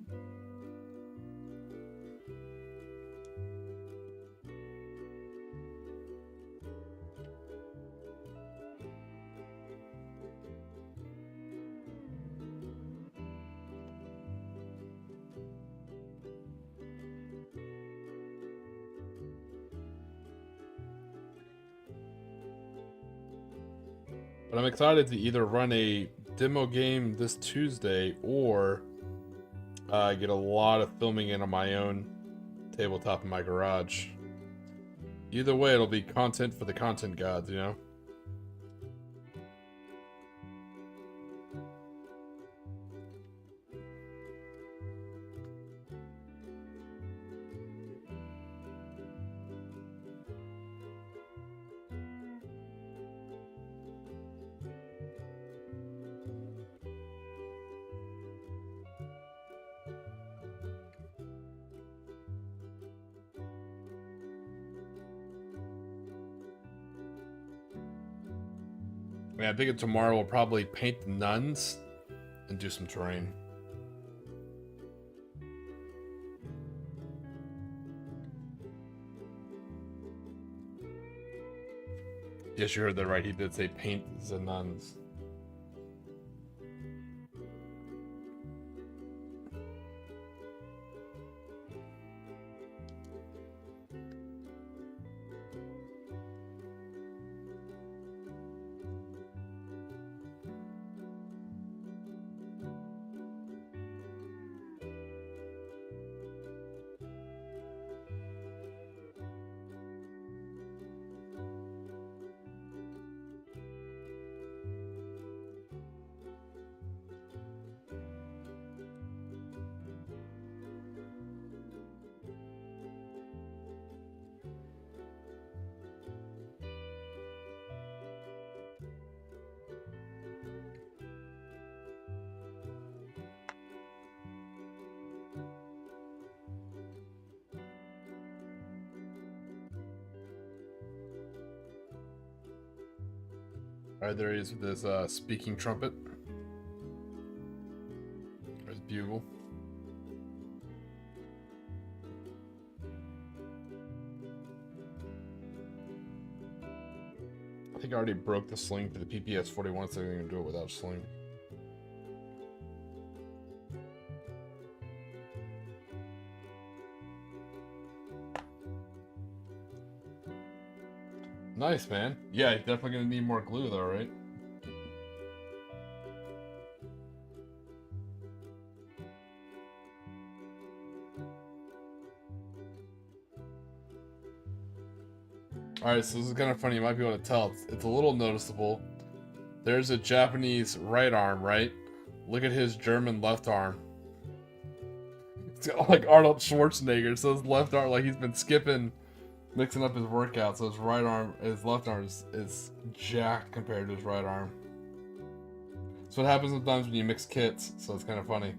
But I'm excited to either run a demo game this Tuesday or get a lot of filming in on my own tabletop in my garage. Either way, it'll be content for the content gods, you know? Yeah, I think tomorrow we'll probably paint the nuns and do some terrain. Yes, you heard that right. He did say paint the nuns. Alright, there he is with his speaking trumpet. Or his bugle. I think I already broke the sling for the PPS-41, so I'm going to do it without sling. Nice, man. Yeah, definitely going to need more glue, though, right? Alright, so this is kind of funny. You might be able to tell. It's a little noticeable. There's a Japanese right arm, right? Look at his German left arm. It's got like Arnold Schwarzenegger. So his left arm, like he's been skipping, mixing up his workout. So his right arm, his left arm is jacked compared to his right arm. So what happens sometimes when you mix kits. So it's kind of funny.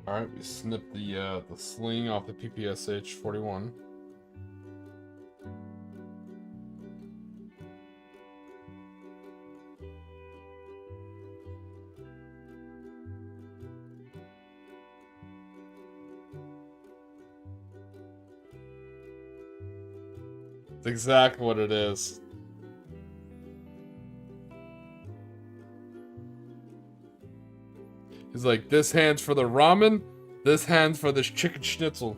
Alright, we snipped the sling off the PPSH-41. It's exactly what it is. He's like, this hand's for the ramen, this hand's for this chicken schnitzel.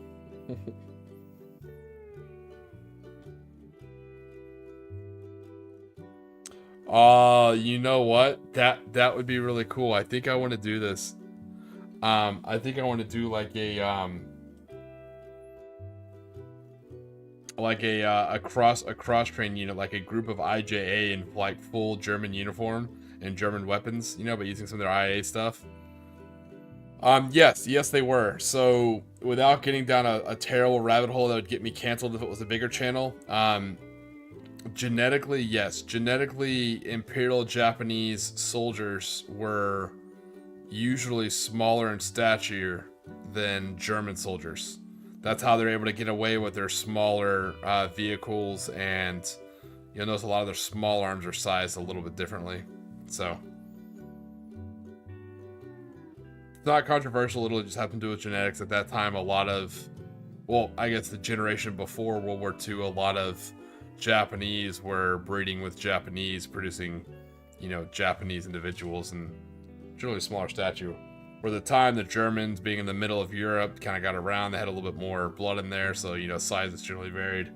You know what? That would be really cool. I think I want to do this. I think I want to do like a cross train unit, like a group of IJA in like full German uniform and German weapons, you know, but using some of their IA stuff. Yes, they were. So, without getting down a terrible rabbit hole that would get me canceled if it was a bigger channel, genetically, yes. Genetically, Imperial Japanese soldiers were usually smaller in stature than German soldiers. That's how they're able to get away with their smaller vehicles, and you'll notice a lot of their small arms are sized a little bit differently. So... it's not controversial, it'll just happen to do with genetics. At that time, a lot of, well, I guess the generation before World War II, a lot of Japanese were breeding with Japanese, producing, you know, Japanese individuals and generally smaller stature. For the time, the Germans, being in the middle of Europe, kind of got around. They had a little bit more blood in there, so, you know, sizes generally varied.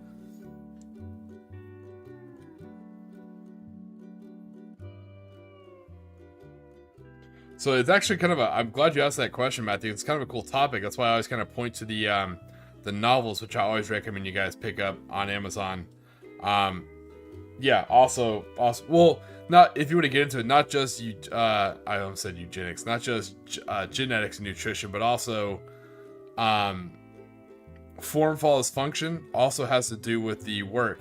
So it's actually kind of a, I'm glad you asked that question, Matthew. It's kind of a cool topic. That's why I always kind of point to the novels, which I always recommend you guys pick up on Amazon. Yeah, also, well, not, if you were to get into it, not just, I almost said eugenics, not just genetics and nutrition, but also form follows function also has to do with the work.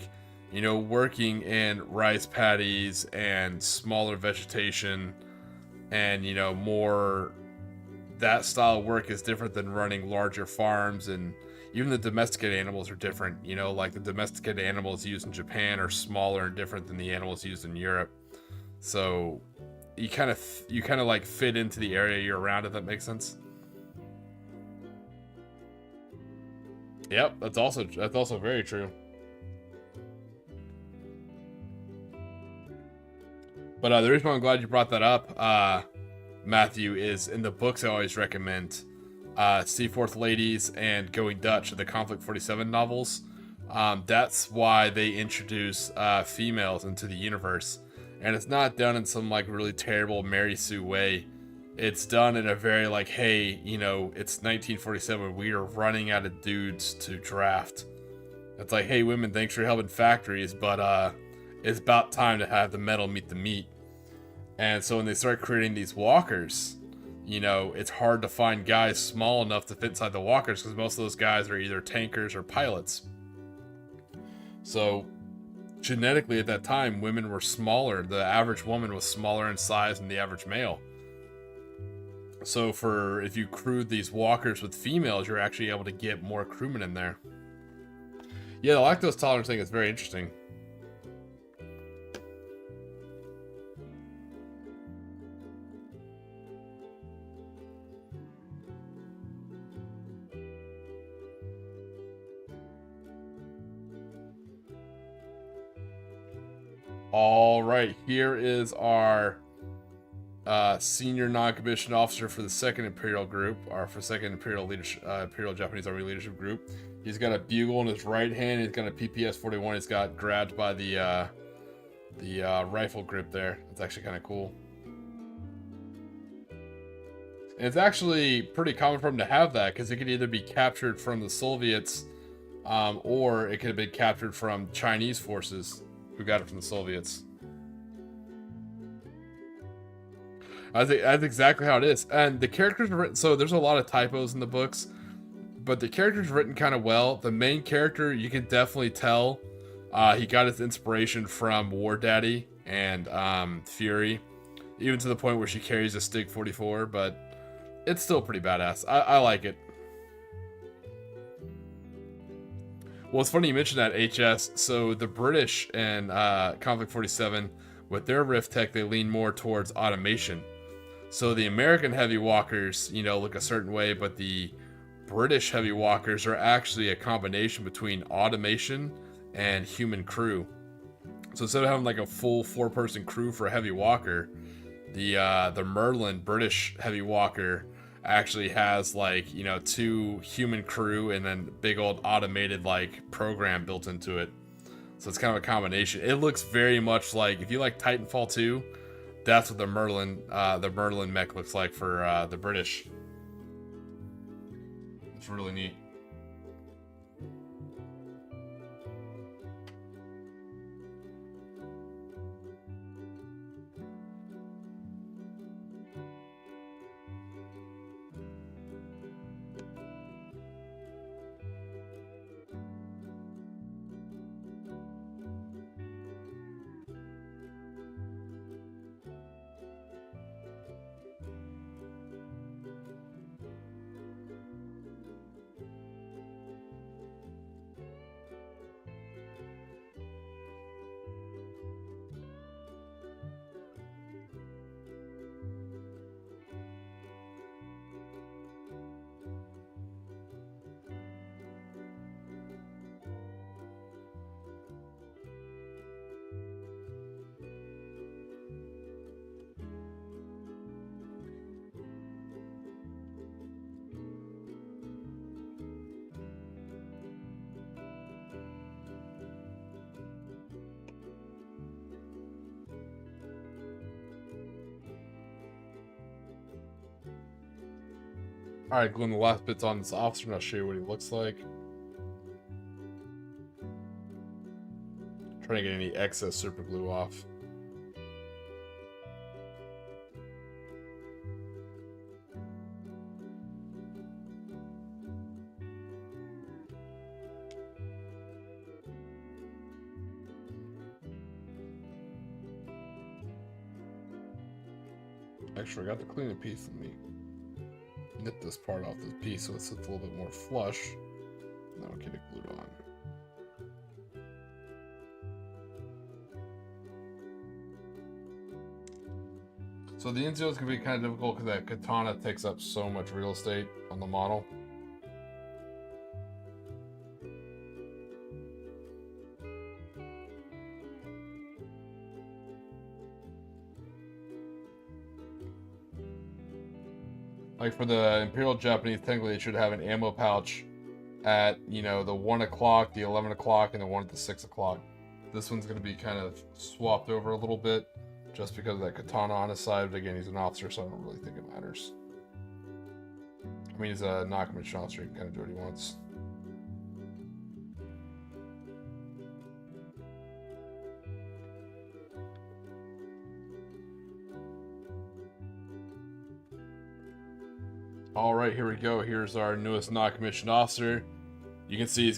You know, working in rice paddies and smaller vegetation, and, you know, more, that style of work is different than running larger farms, and even the domesticated animals are different. You know, like the domesticated animals used in Japan are smaller and different than the animals used in Europe. So you kind of like fit into the area you're around, if that makes sense. Yep, that's also very true. But the reason why I'm glad you brought that up, Matthew, is in the books I always recommend, Seaforth Ladies and Going Dutch, the Conflict 47 novels. That's why they introduce females into the universe. And it's not done in some like really terrible Mary Sue way. It's done in a very like, hey, you know, it's 1947. We are running out of dudes to draft. It's like, hey, women, thanks for helping factories, but it's about time to have the metal meet the meat. And so when they start creating these walkers, you know, it's hard to find guys small enough to fit inside the walkers because most of those guys are either tankers or pilots. So genetically at that time, women were smaller. The average woman was smaller in size than the average male. So if you crewed these walkers with females, you're actually able to get more crewmen in there. Yeah, the lactose tolerance thing is very interesting. All right, here is our senior non-commissioned officer for the 2nd Imperial Group, or for 2nd Imperial Leadership, Imperial Japanese Army Leadership Group. He's got a bugle in his right hand. He's got a PPS-41. He's got grabbed by the rifle grip there. It's actually kind of cool. And it's actually pretty common for him to have that because it could either be captured from the Soviets, or it could have been captured from Chinese forces who got it from the Soviets. I think that's exactly how it is. And the characters are written, so there's a lot of typos in the books, but the characters are written kind of well. The main character, you can definitely tell he got his inspiration from War Daddy and Fury, even to the point where she carries a Stig 44, but it's still pretty badass. I like it. Well, it's funny you mentioned that, HS. So the British and Conflict 47, with their Rift Tech, they lean more towards automation. So the American heavy walkers, you know, look a certain way, but the British heavy walkers are actually a combination between automation and human crew. So instead of having like a full 4-person crew for a heavy walker, the Merlin British heavy walker actually has, like, you know, 2 human crew and then big old automated like program built into it. So it's kind of a combination. It looks very much like, if you like Titanfall 2, that's what the Merlin mech looks like for the British. It's really neat. Alright, Glenn, the last bit's on this officer, and I'll show you what he looks like. Trying to get any excess super glue off. Actually, I got to clean a piece of me. Nip this part off this piece so it sits a little bit more flush. Now we'll get it glued on. So the NCOs can be kind of difficult because that katana takes up so much real estate on the model. Like for the Imperial Japanese, technically they should have an ammo pouch at, you know, the 1 o'clock, the 11 o'clock, and the one at the 6 o'clock. This one's going to be kind of swapped over a little bit just because of that katana on his side. But again, he's an officer, so I don't really think it matters. I mean, he's a non-commissioned officer. He can kind of do what he wants. All right, here we go. Here's our newest non-commissioned officer. You can see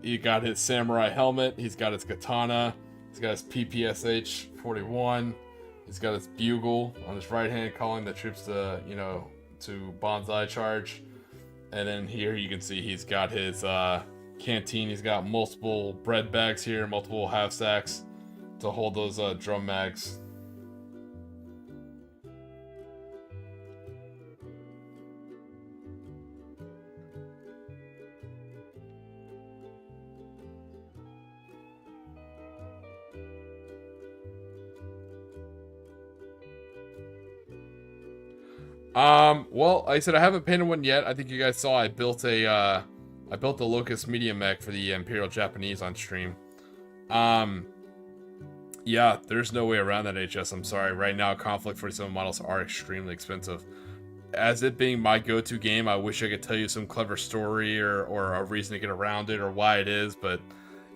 he got his samurai helmet. He's got his katana. He's got his PPSH 41. He's got his bugle on his right hand, calling the troops to to bonsai charge. And then here you can see he's got his canteen. He's got multiple bread bags here, multiple half sacks to hold those drum mags. Well, like I said, I haven't painted one yet. I think you guys saw I built a Locust medium mech for the Imperial Japanese on stream. Yeah, there's no way around that, HS. I'm sorry. Right now, Conflict 47 models are extremely expensive. As it being my go-to game, I wish I could tell you some clever story or a reason to get around it or why it is, but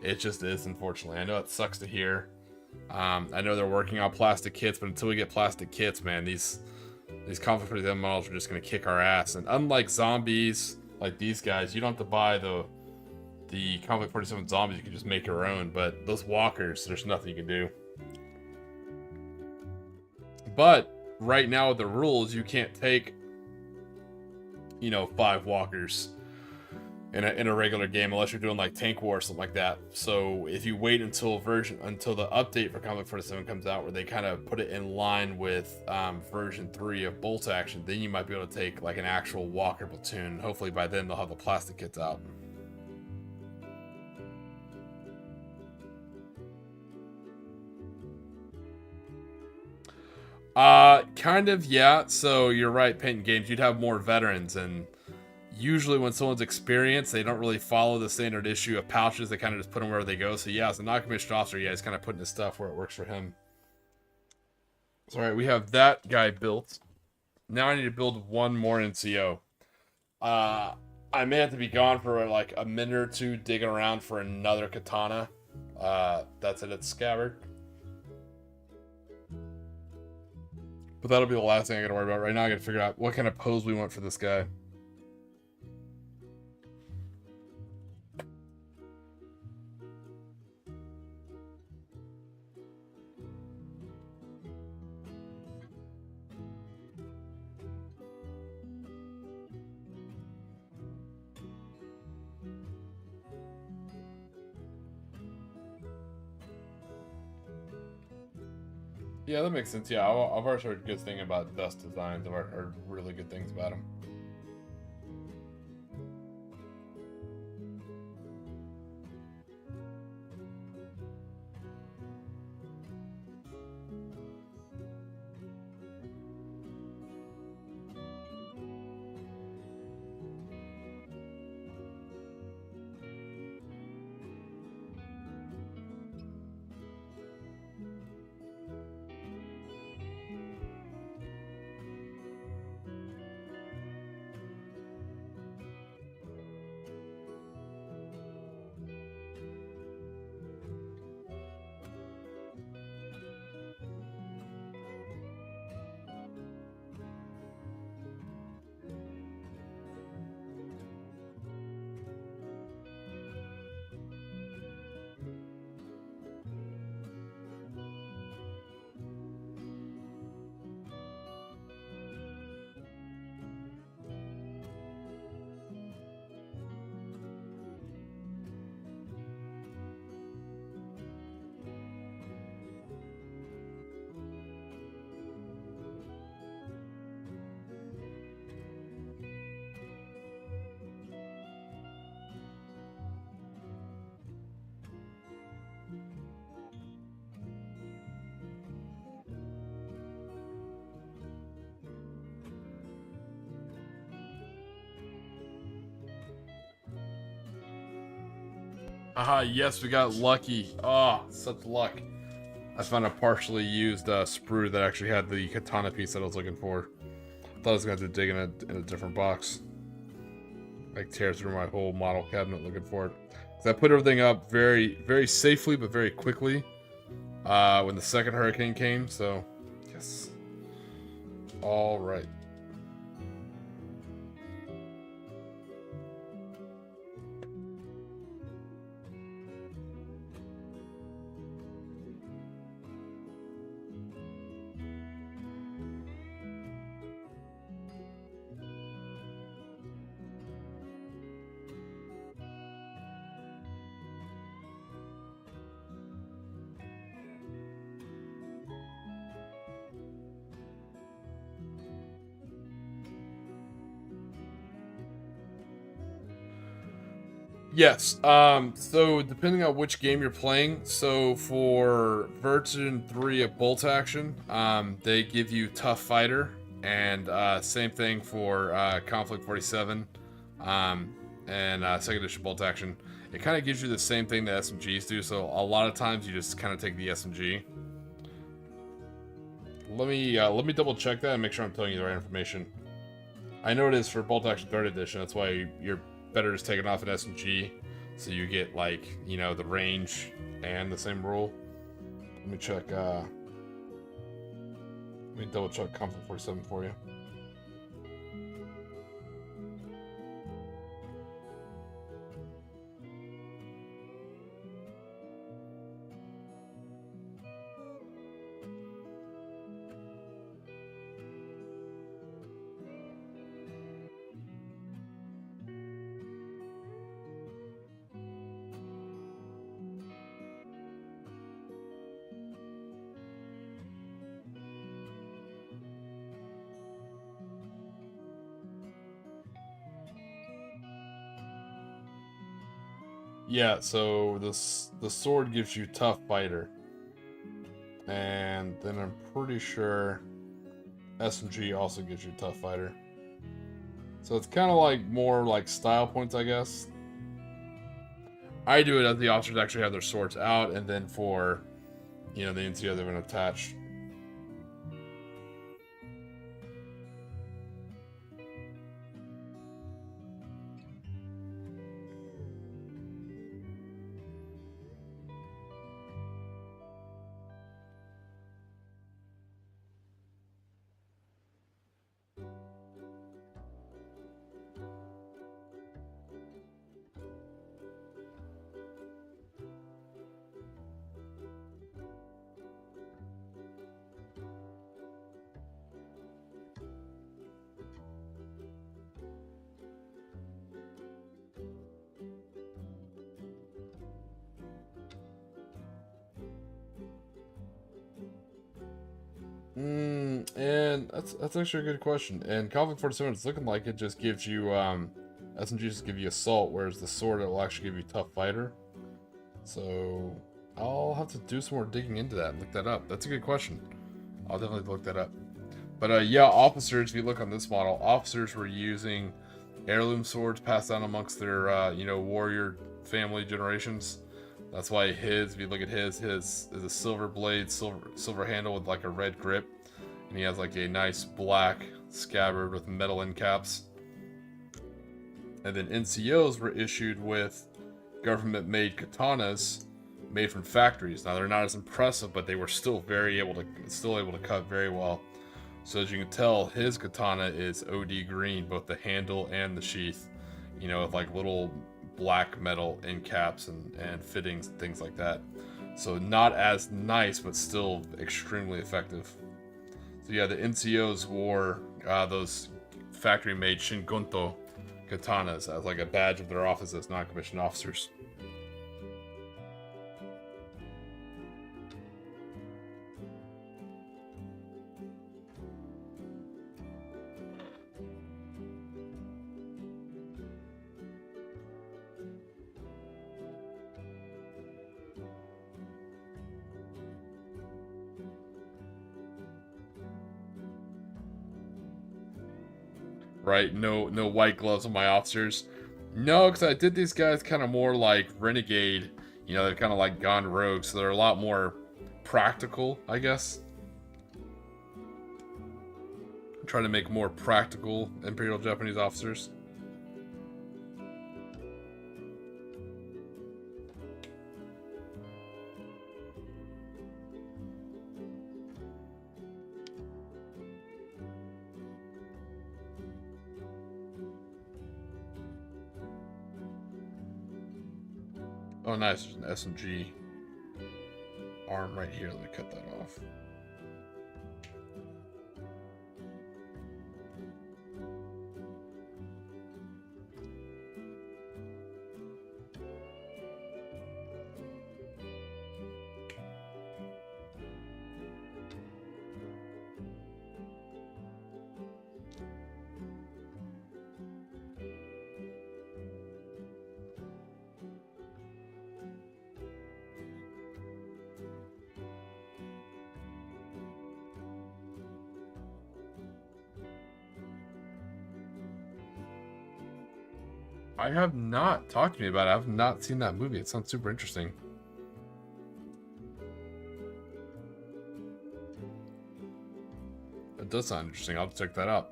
it just is, unfortunately. I know it sucks to hear. I know they're working on plastic kits, but until we get plastic kits, man, these Conflict 47 models are just going to kick our ass. And unlike zombies, like these guys, you don't have to buy the Conflict 47 zombies. You can just make your own. But those walkers, there's nothing you can do. But right now with the rules, you can't take 5 walkers in a regular game unless you're doing like Tank War or something like that. So if you wait until the update for Conflict 47 comes out, where they kind of put it in line with version 3 of Bolt Action, then you might be able to take like an actual walker platoon. Hopefully by then they'll have the plastic kits out. Kind of, yeah. So you're right, painting games, you'd have more veterans, and usually when someone's experienced, they don't really follow the standard issue of pouches. They kind of just put them wherever they go. So yeah, as a non-commissioned officer, yeah, he's kind of putting his stuff where it works for him. So alright, we have that guy built. Now I need to build one more NCO. I may have to be gone for like a minute or two digging around for another katana. That's it, it's scabbard. But that'll be the last thing I gotta worry about. Right now I gotta figure out what kind of pose we want for this guy. Yeah, that makes sense. Yeah, I've already heard good things about Dust designs. I've heard really good things about them. Aha, yes, we got lucky. Oh, such luck. I found a partially used sprue that actually had the katana piece that I was looking for. I thought I was going to have to dig in a different box. Like tear through my whole model cabinet looking for it. So I put everything up very, very safely, but very quickly when the second hurricane came. So, yes. All right. Yes. So depending on which game you're playing, so for version 3 of Bolt Action, they give you Tough Fighter, and same thing for Conflict 47, and second edition Bolt Action. It kind of gives you the same thing that SMGs do. So a lot of times you just kind of take the SMG. Let me double check that and make sure I'm telling you the right information. I know it is for Bolt Action 3rd edition. That's why you're better just taking off an SMG, so you get, like, you know, the range and the same rule. Let me check. Let me double check Conflict 47 for you. Yeah, so the sword gives you Tough Fighter, and then I'm pretty sure SMG also gives you Tough Fighter. So it's kind of like more like style points, I guess. I do it as the officers actually have their swords out, and then for, you know, the NCO they're going to attach. And that's actually a good question. And Conflict 47, it's looking like it just gives you SMG just give you assault, whereas the sword will actually give you Tough Fighter. So I'll have to do some more digging into that and look that up. That's a good question. I'll definitely look that up. But yeah, officers. If you look on this model, officers were using heirloom swords passed down amongst their you know, warrior family generations. That's why his, if you look at his is a silver blade, silver handle with like a red grip, and he has like a nice black scabbard with metal end caps. And then NCOs were issued with government-made katanas made from factories. Now they're not as impressive, but they were still able to cut very well. So as you can tell, his katana is OD green, both the handle and the sheath. You know, with like little black metal end caps and fittings and things like that. So not as nice, but still extremely effective. So yeah, the NCOs wore those factory-made Shingonto katanas as like a badge of their office as non-commissioned officers. Right? No white gloves on my officers. No, because I did these guys kind of more like Renegade. You know, they're kind of like gone rogue, so they're a lot more practical, I guess. I'm trying to make more practical Imperial Japanese officers. Oh, nice. There's an SMG arm right here. Let me cut that off. I have not. Talked to me about it. I have not seen that movie. It sounds super interesting. It does sound interesting. I'll check that out.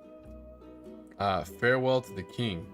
Farewell to the King.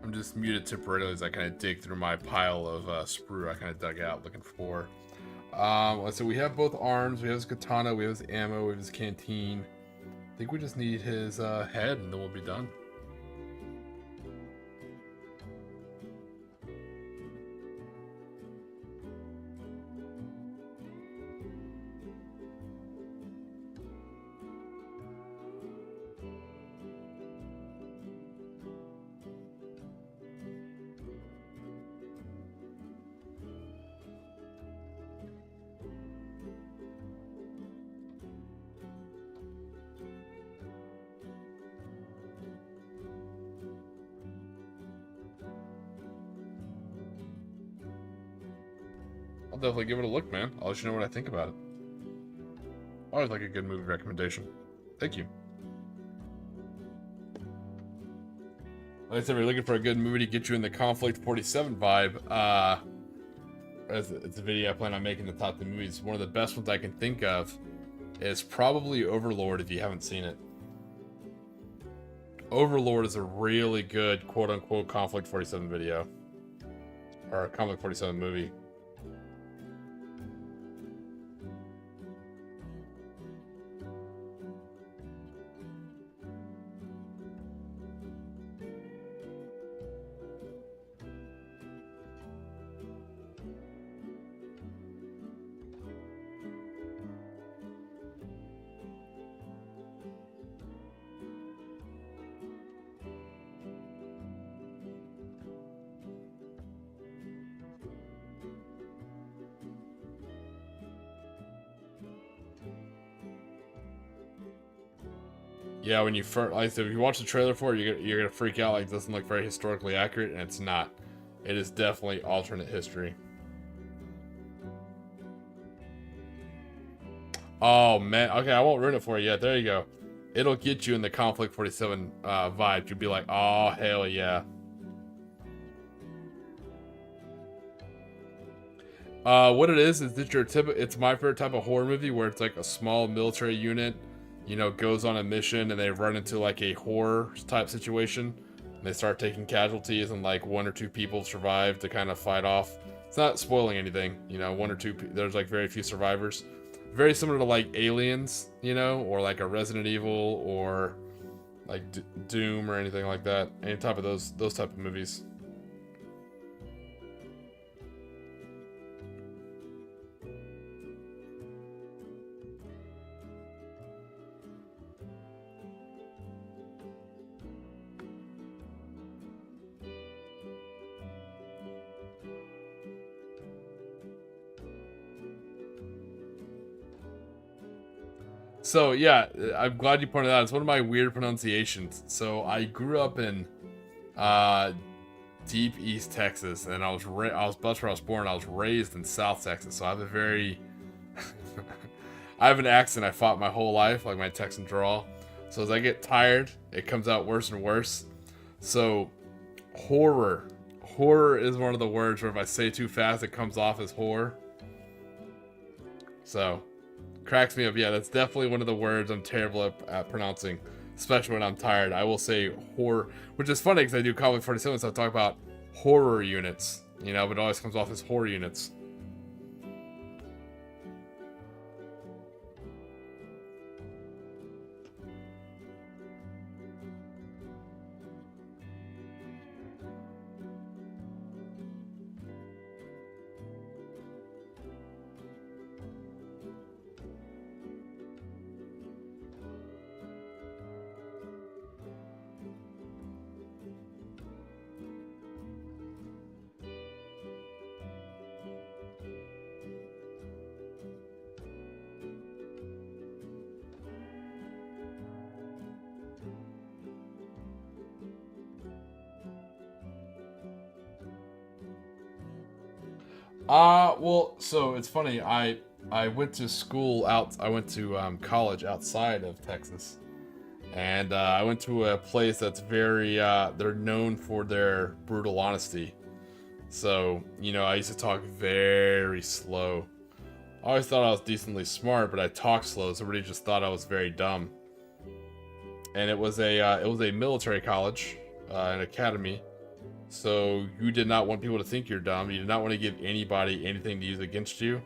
I'm just muted temporarily as I kind of dig through my pile of sprue I kind of dug out looking for. So we have both arms, we have his katana, we have his ammo, we have his canteen. I think we just need his head and then we'll be done. I'll definitely give it a look, man. I'll let you know what I think about it. Always like a good movie recommendation. Thank you. Like I said, we're looking for a good movie to get you in the Conflict 47 vibe. It's a video I plan on making the top 10 movies. One of the best ones I can think of is probably Overlord if you haven't seen it. Overlord is a really good quote-unquote Conflict 47 video. Or a Conflict 47 movie. Yeah, when you first, like I said, if you watch the trailer for it, you're gonna freak out. Like, it doesn't look very historically accurate, and it's not. It is definitely alternate history. Oh man, okay, I won't ruin it for you yet. There you go. It'll get you in the Conflict 47 vibe. You'll be like, oh hell yeah. What it is that it's my favorite type of horror movie where it's like a small military unit, you know, goes on a mission and they run into like a horror type situation. And they start taking casualties and like one or two people survive to kind of fight off. It's not spoiling anything, you know, one or two, there's like very few survivors. Very similar to like Aliens, you know, or like a Resident Evil or like Doom or anything like that. Any type of those type of movies. So yeah, I'm glad you pointed out. It's one of my weird pronunciations. So I grew up in deep East Texas, and I was that's where I was born. I was raised in South Texas, so I have a very I have an accent I fought my whole life, like my Texan drawl. So as I get tired, it comes out worse and worse. So horror is one of the words where if I say too fast, it comes off as horror. So cracks me up. Yeah, that's definitely one of the words I'm terrible at pronouncing, especially when I'm tired. I will say horror, which is funny because I do Conflict 47, so I talk about horror units, you know, but it always comes off as horror units. Well, so it's funny. I went to school out. I went to college outside of Texas, and I went to a place that's very. They're known for their brutal honesty. So I used to talk very slow. I always thought I was decently smart, but I talked slow, so everybody just thought I was very dumb. And it was a military college, an academy. So you did not want people to think you're dumb. You did not want to give anybody anything to use against you.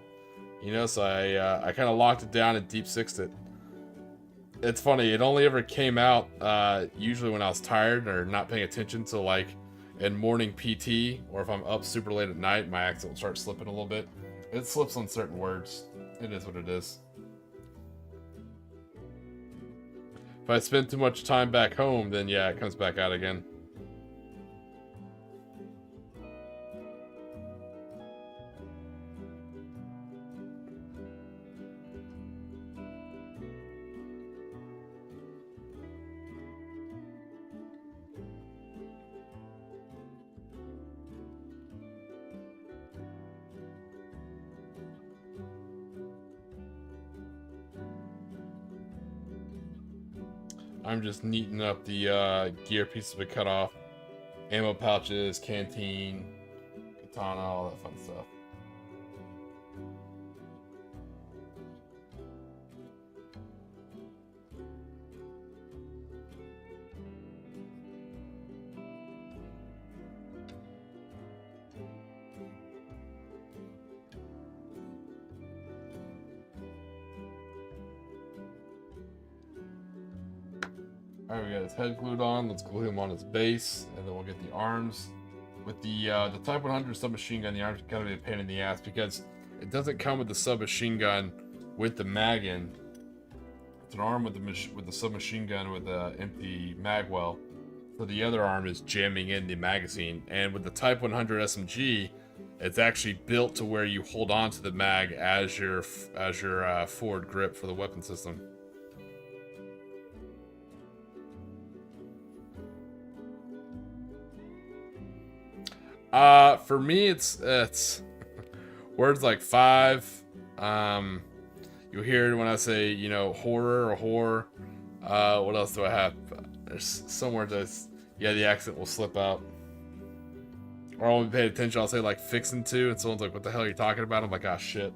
So I kind of locked it down and deep sixed it. It's funny. It only ever came out usually when I was tired or not paying attention. So like in morning PT, or if I'm up super late at night, my accent will start slipping a little bit. It slips on certain words. It is what it is. If I spend too much time back home, then yeah, it comes back out again. I'm just neating up the gear pieces we cut off. Ammo pouches, canteen, katana, all that fun stuff. Alright, we got his head glued on. Let's glue him on his base, and then we'll get the arms. With the Type 100 submachine gun, the arms are kind of be a pain in the ass because it doesn't come with the submachine gun with the mag in. It's an arm with the submachine gun with an empty mag well. So the other arm is jamming in the magazine. And with the Type 100 SMG, it's actually built to where you hold on to the mag as your forward grip for the weapon system. For me, it's words like 5. You hear it when I say, horror or whore. What else do I have? There's somewhere that's, yeah, the accent will slip out. Or I won't pay attention, I'll say like fixin' to, and someone's like, what the hell are you talking about? I'm like, ah, shit.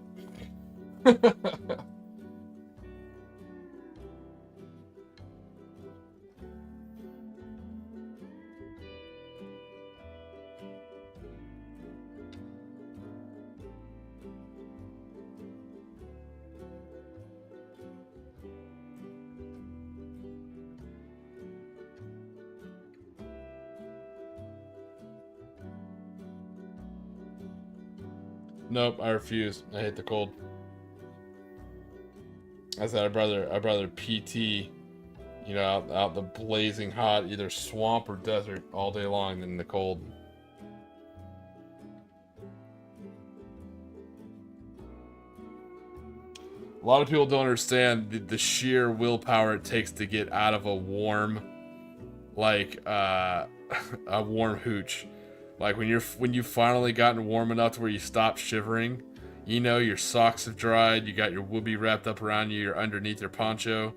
Nope, I refuse. I hate the cold. I said I'd rather PT, out the blazing hot, either swamp or desert all day long than the cold. A lot of people don't understand the sheer willpower it takes to get out of a warm, like a warm hooch. Like when you've finally gotten warm enough to where you stop shivering, your socks have dried, you got your whoopee wrapped up around you, you're underneath your poncho,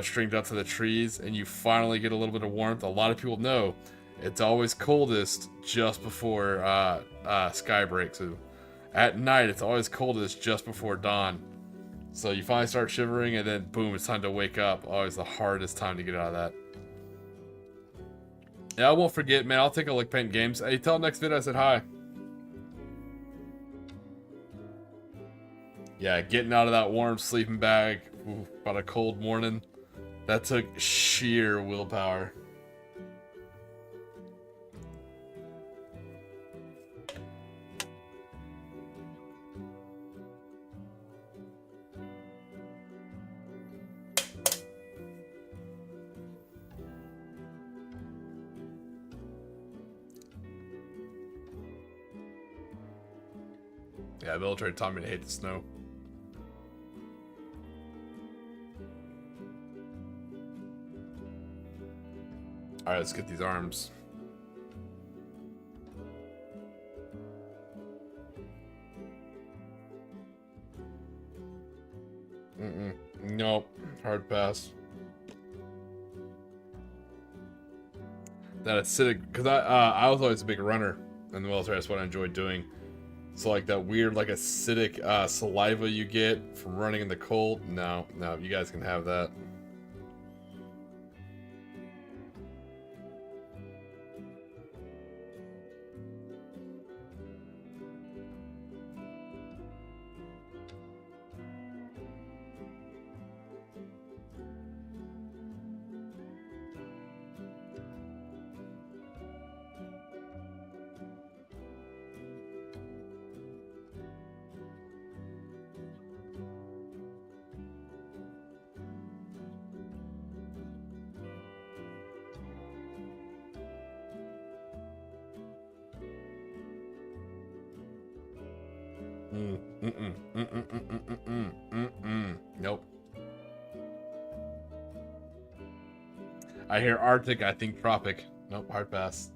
stringed up to the trees, and you finally get a little bit of warmth. A lot of people know it's always coldest just before sky breaks. So at night, it's always coldest just before dawn. So you finally start shivering, and then boom, it's time to wake up. Always the hardest time to get out of that. Yeah, I won't forget, man. I'll take a look paint games. Hey, tell next vid I said hi. Yeah, getting out of that warm sleeping bag about a cold morning. That took sheer willpower. Yeah, the military taught me to hate the snow. Alright, let's get these arms. Nope. Hard pass. That acidic, because I was always a big runner in the military. That's what I enjoyed doing. So like that weird like acidic saliva you get from running in the cold. No, you guys can have that. Nope. I hear Arctic, I think tropic. Nope, hard pass.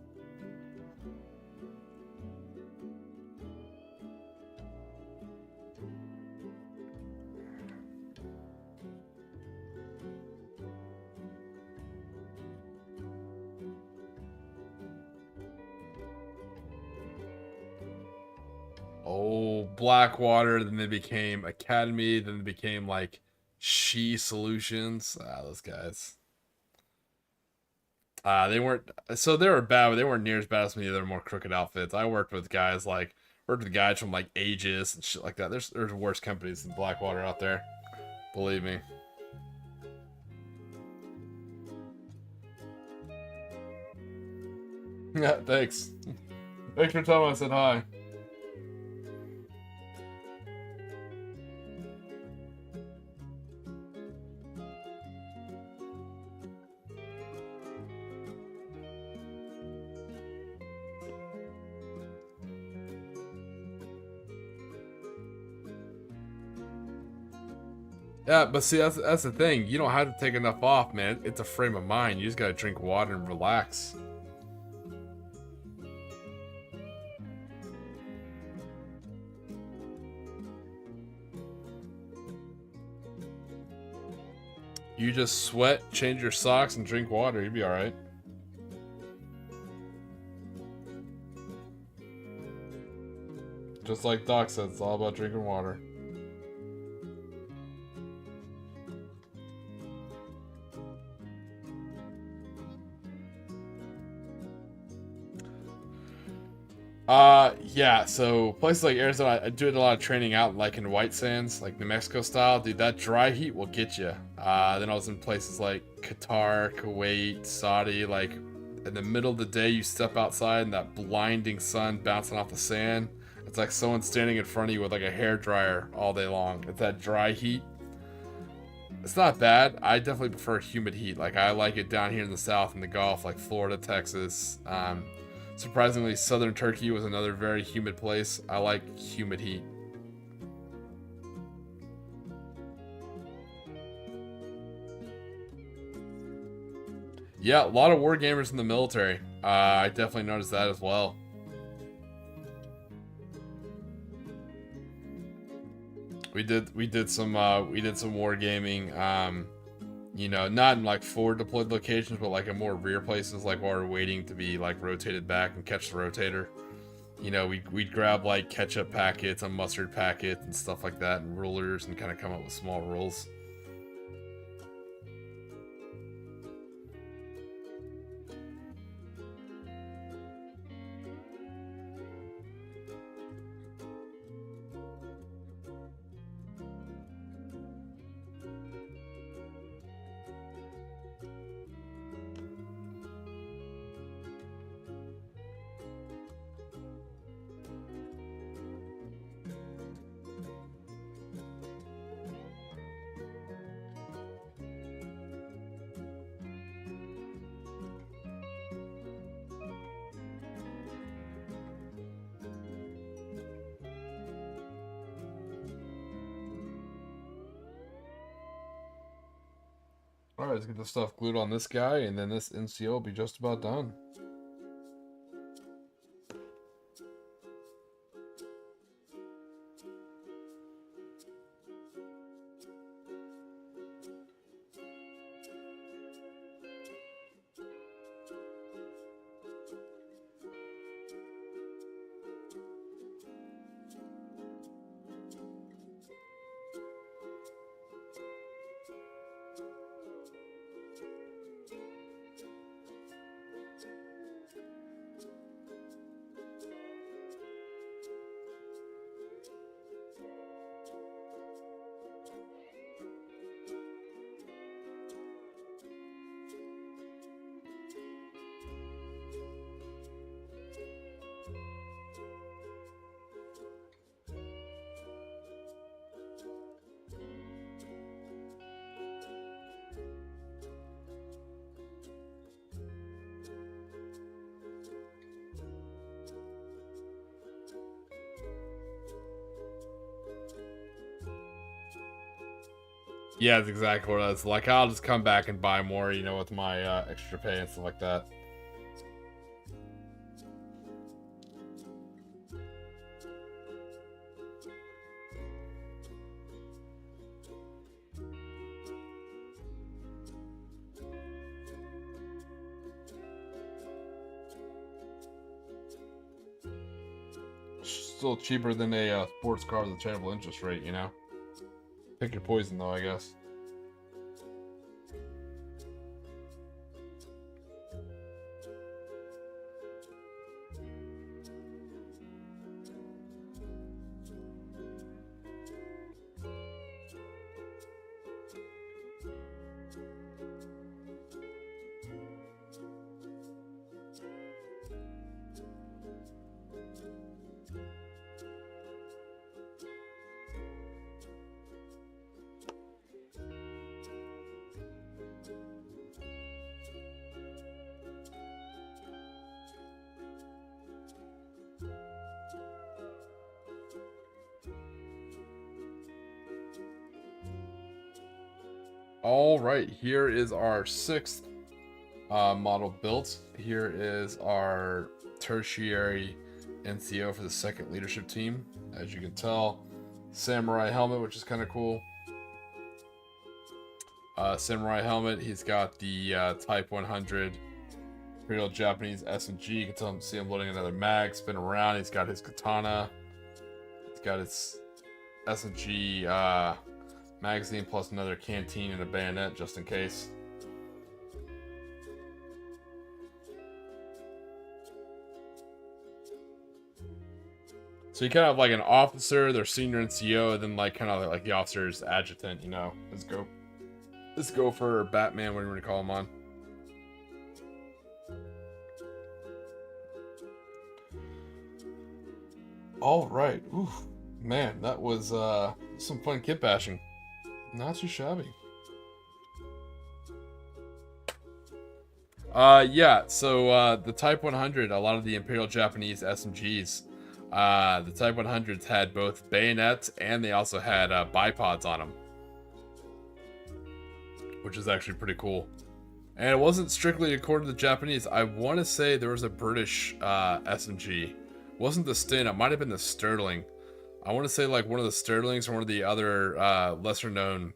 Oh, Blackwater, then they became Academy, then they became like She Solutions. Those guys. They weren't, so they were bad, but they weren't near as bad as me. They're more crooked outfits. I worked with guys from like Aegis and shit like that. There's worse companies than Blackwater out there. Believe me. Yeah, thanks. Thanks for telling me I said hi. Yeah, but see, that's the thing. You don't have to take enough off, man. It's a frame of mind. You just gotta drink water and relax. You just sweat, change your socks, and drink water. You'll be alright. Just like Doc said, it's all about drinking water. Yeah, so places like Arizona, I do a lot of training out like in White Sands, like New Mexico style. Dude, that dry heat will get you. Then I was in places like Qatar, Kuwait, Saudi, like in the middle of the day you step outside and that blinding sun bouncing off the sand. It's like someone standing in front of you with like a hair dryer all day long. It's that dry heat. It's not bad. I definitely prefer humid heat. Like I like it down here in the south in the Gulf, like Florida, Texas. Surprisingly, southern Turkey was another very humid place. I like humid heat. Yeah, a lot of war gamers in the military. I definitely noticed that as well. We did some wargaming. You know, not in like forward deployed locations, but like in more rear places, like while we're waiting to be like rotated back and catch the rotator. You know, we'd grab like ketchup packets and mustard packets and stuff like that, and rulers, and kind of come up with small rules. Alright, let's get the stuff glued on this guy, and then this NCO will be just about done. Yeah, that's exactly what it is. Like, I'll just come back and buy more, you know, with my extra pay and stuff like that. Still cheaper than a sports car with a terrible interest rate, you know? Pick your poison, though, I guess. All right, here is our sixth model built. Here is our tertiary NCO for the second leadership team. As you can tell, samurai helmet, which is kind of cool. Samurai helmet. He's got the Type 100 Imperial Japanese SMG. You can tell him, see him loading another mag, spin around. He's got his katana. He's got his SMG magazine plus another canteen and a bayonet just in case. So you kind of have like an officer, their senior NCO, and then like kind of like the officer's adjutant, you know. Let's go for Batman, whatever you want to call him on. All right. Ooh, man, that was some fun kit bashing. Not too shabby. Yeah, so the Type 100, a lot of the Imperial Japanese SMGs, the Type 100s had both bayonets and they also had bipods on them, which is actually pretty cool. And it wasn't strictly according to the Japanese. I want to say there was a British SMG. It wasn't the Stin, it might have been the Sterling. I want to say like one of the Sterlings or one of the other lesser known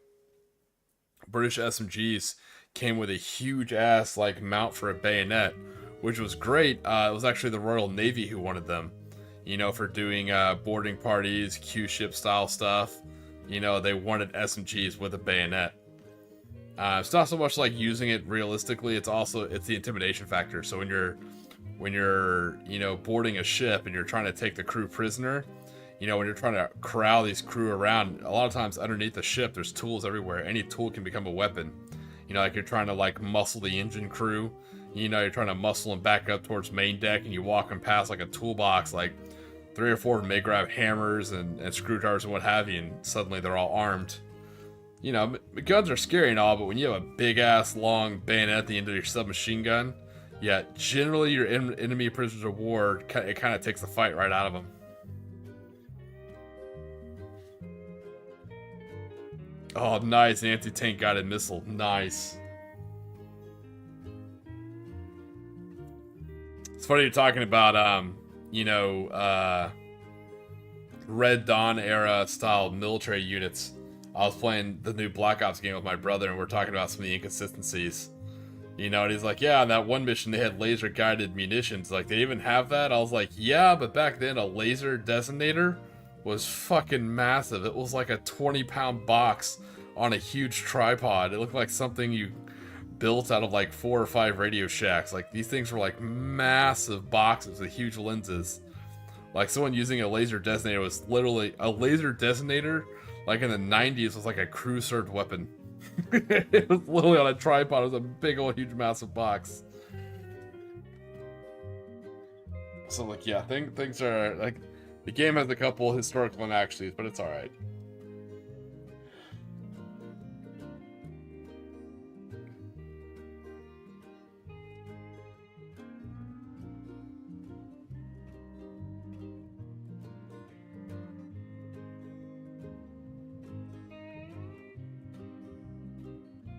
British SMGs came with a huge ass like mount for a bayonet, which was great. It was actually the Royal Navy who wanted them, you know, for doing boarding parties, Q-ship style stuff. You know, they wanted SMGs with a bayonet. It's not so much like using it realistically, it's the intimidation factor. So when you're you know, boarding a ship and you're trying to take the crew prisoner, you know, when you're trying to corral these crew around, a lot of times underneath the ship there's tools everywhere. Any tool can become a weapon. You know, like you're trying to like muscle the engine crew, you know, you're trying to muscle them back up towards main deck and you walk them past like a toolbox, like 3 or 4 may grab hammers and screwdrivers and what have you, and suddenly they're all armed. You know, guns are scary and all, but when you have a big ass long bayonet at the end of your submachine gun, yeah, generally your enemy prisoners of war, it kind of takes the fight right out of them. Oh, nice. An anti-tank guided missile. Nice. It's funny you're talking about, you know, Red Dawn era style military units. I was playing the new Black Ops game with my brother, and we're talking about some of the inconsistencies. You know, and he's like, yeah, on that one mission they had laser guided munitions. Like, they even have that? I was like, yeah, but back then a laser designator was fucking massive. It was like a 20-pound box on a huge tripod. It looked like something you built out of like 4 or 5 Radio Shacks. Like, these things were like massive boxes with huge lenses. Like, someone using a laser designator was literally a laser designator. Like in the 90s was like a crew served weapon. It was literally on a tripod. It was a big old huge massive box. So like, yeah, things are like, the game has a couple historical inaccuracies, but it's alright.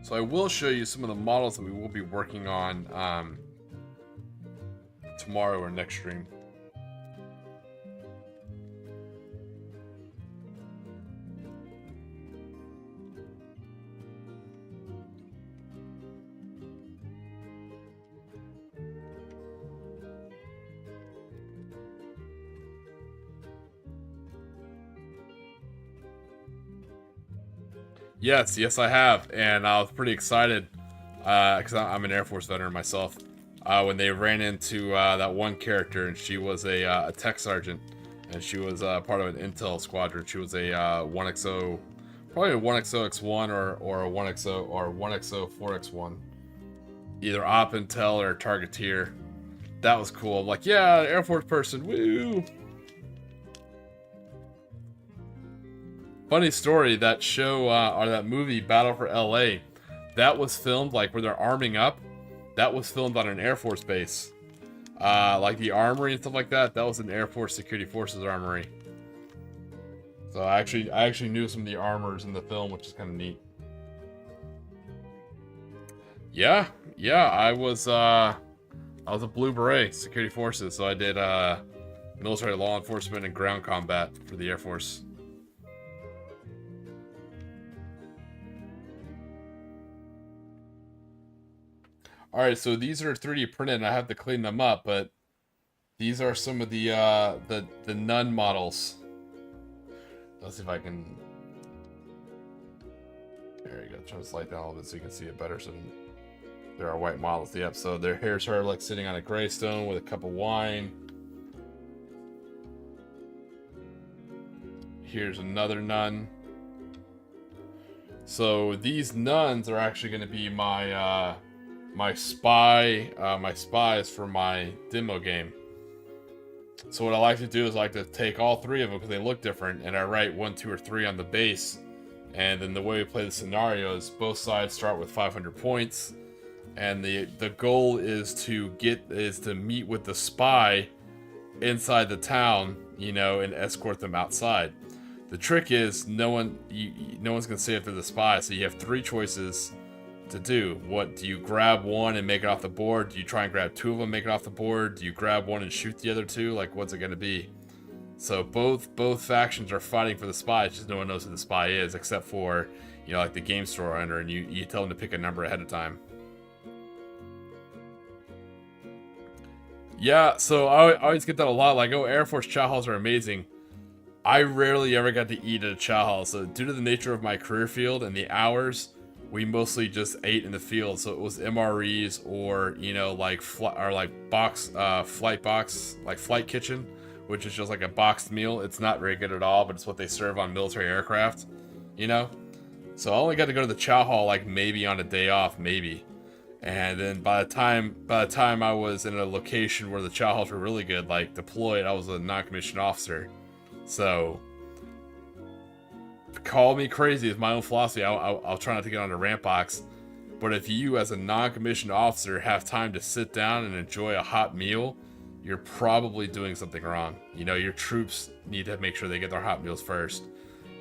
So I will show you some of the models that we will be working on tomorrow or next stream. Yes, I have, and I was pretty excited because I'm an Air Force veteran myself. When they ran into that one character, and she was a tech sergeant, and she was part of an intel squadron. She was a 1XO, probably a 1XO-X1 or a 1XO or 1XO-4X1, either op intel or targeteer. That was cool. I'm like, yeah, Air Force person, woo! Funny story, that show, or that movie, Battle for LA, that was filmed, like, where they're arming up, that was filmed on an Air Force base. Like, the armory and stuff like that, that was an Air Force Security Forces armory. So I actually knew some of the armors in the film, which is kind of neat. Yeah, I was a Blue Beret, Security Forces, so I did, military law enforcement and ground combat for the Air Force. Alright, so these are 3D printed, and I have to clean them up, but these are some of the nun models. Let's see if I can... There you go, try to slide down a little bit so you can see it better. So there are white models. Yep, so their hair's sort of like sitting on a gravestone with a cup of wine. Here's another nun. So these nuns are actually going to be my my spies for my demo game. So what I like to do is I like to take all three of them because they look different, and I write 1, 2, or 3 on the base. And then the way we play the scenario is both sides start with 500 points, and the goal is to meet with the spy inside the town, you know, and escort them outside. The trick is no one's gonna say if they're the spy, so you have 3 choices to do. What do you grab one and make it off the board? Do you try and grab 2 of them, make it off the board? Do you grab one and shoot the other 2? Like, what's it gonna be? So both factions are fighting for the spy. It's just no one knows who the spy is, except for, you know, like the game store owner, and you tell them to pick a number ahead of time. Yeah, so I always get that a lot. Like, oh, Air Force chow halls are amazing. I rarely ever got to eat at a chow hall. So due to the nature of my career field and the hours, we mostly just ate in the field. So it was MREs or, you know, like flight box, like flight kitchen, which is just like a boxed meal. It's not very good at all, but it's what they serve on military aircraft, you know? So I only got to go to the chow hall like maybe on a day off, maybe. And then by the time I was in a location where the chow halls were really good, like deployed, I was a non-commissioned officer. So call me crazy, it's my own philosophy. I'll try not to get on a ramp box. But if you, as a non-commissioned officer, have time to sit down and enjoy a hot meal, you're probably doing something wrong. You know, your troops need to make sure they get their hot meals first.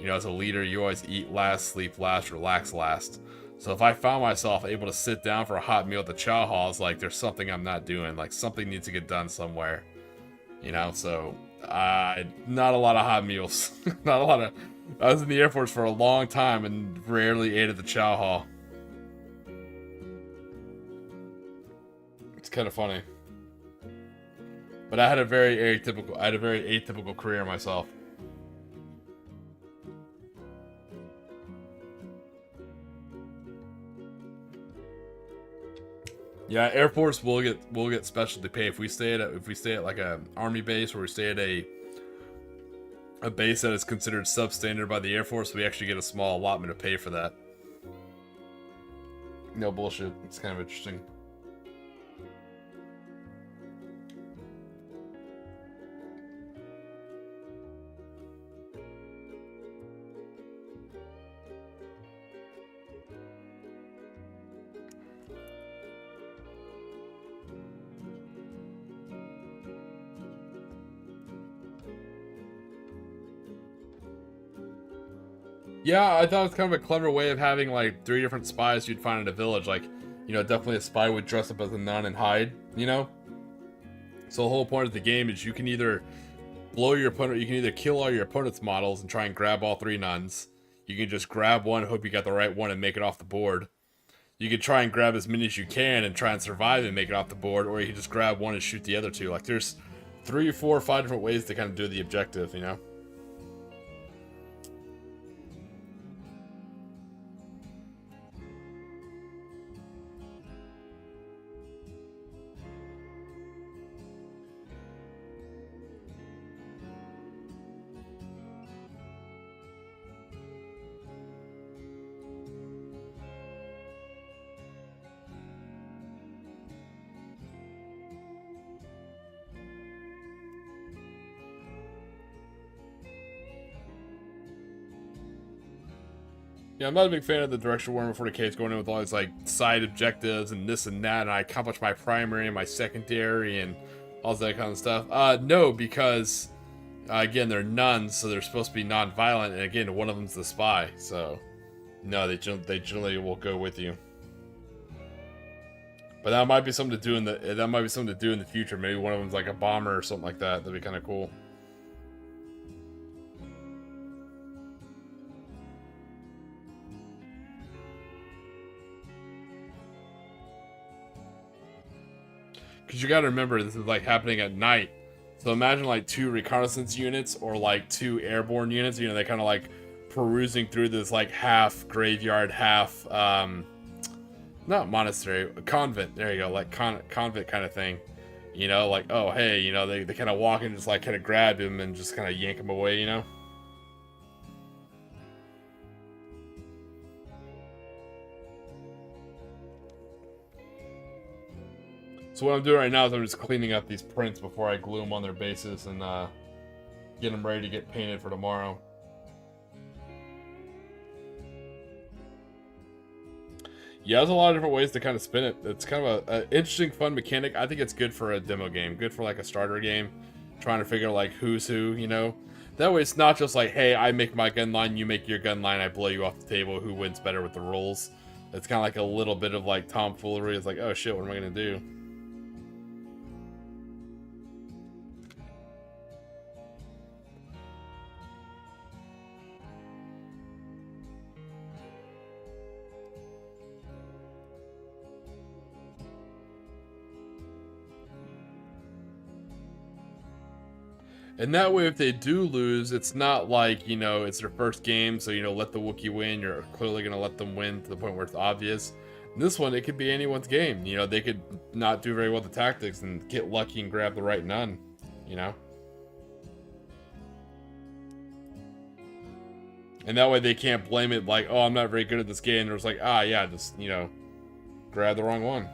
You know, as a leader, you always eat last, sleep last, relax last. So if I found myself able to sit down for a hot meal at the chow hall, it's like there's something I'm not doing. Like something needs to get done somewhere. You know, so not a lot of hot meals. Not a lot of... I was in the Air Force for a long time and rarely ate at the chow hall. It's kind of funny. But I had a very atypical career myself. Yeah, Air Force will get specialty pay if we stay at like a Army base, or we stay at a base that is considered substandard by the Air Force. We actually get a small allotment of pay for that. No bullshit. It's kind of interesting. Yeah, I thought it was kind of a clever way of having like 3 different spies you'd find in a village. Like, definitely a spy would dress up as a nun and hide, So the whole point of the game is you can either blow your opponent, you can either kill all your opponent's models and try and grab all 3 nuns. You can just grab one, hope you got the right one, and make it off the board. You can try and grab as many as you can and try and survive and make it off the board, or you can just grab one and shoot the other 2. Like, there's 3 or 4 or 5 different ways to kind of do the objective. Yeah, I'm not a big fan of the direction Warhammer 40k is going in with all these like side objectives and this and that, and I accomplish my primary and my secondary and all that kind of stuff. No, because again, they're nuns, so they're supposed to be non-violent, and again, one of them's the spy. So no, they generally will go with you. But that might be something to do in the future. Maybe one of them's like a bomber or something like that. That'd be kind of cool. Because you got to remember, this is like happening at night. So imagine like 2 reconnaissance units or like 2 airborne units. They kind of like perusing through this like half graveyard, half not monastery, convent. There you go, like convent kind of thing. Like, oh hey, they kind of walk and just like kind of grab him and just kind of yank him away. So what I'm doing right now is I'm just cleaning up these prints before I glue them on their bases and get them ready to get painted for tomorrow. Yeah, there's a lot of different ways to kind of spin it. It's kind of an interesting, fun mechanic. I think it's good for a demo game, good for like a starter game, trying to figure like who's who, That way it's not just like, hey, I make my gun line, you make your gun line, I blow you off the table, who wins better with the rules. It's kind of like a little bit of like tomfoolery. It's like, oh shit, what am I going to do? And that way, if they do lose, it's not like, it's their first game, so, let the Wookiee win. You're clearly going to let them win to the point where it's obvious. In this one, it could be anyone's game. They could not do very well with the tactics and get lucky and grab the right nun, And that way they can't blame it like, oh, I'm not very good at this game. There's like, yeah, just, grab the wrong one.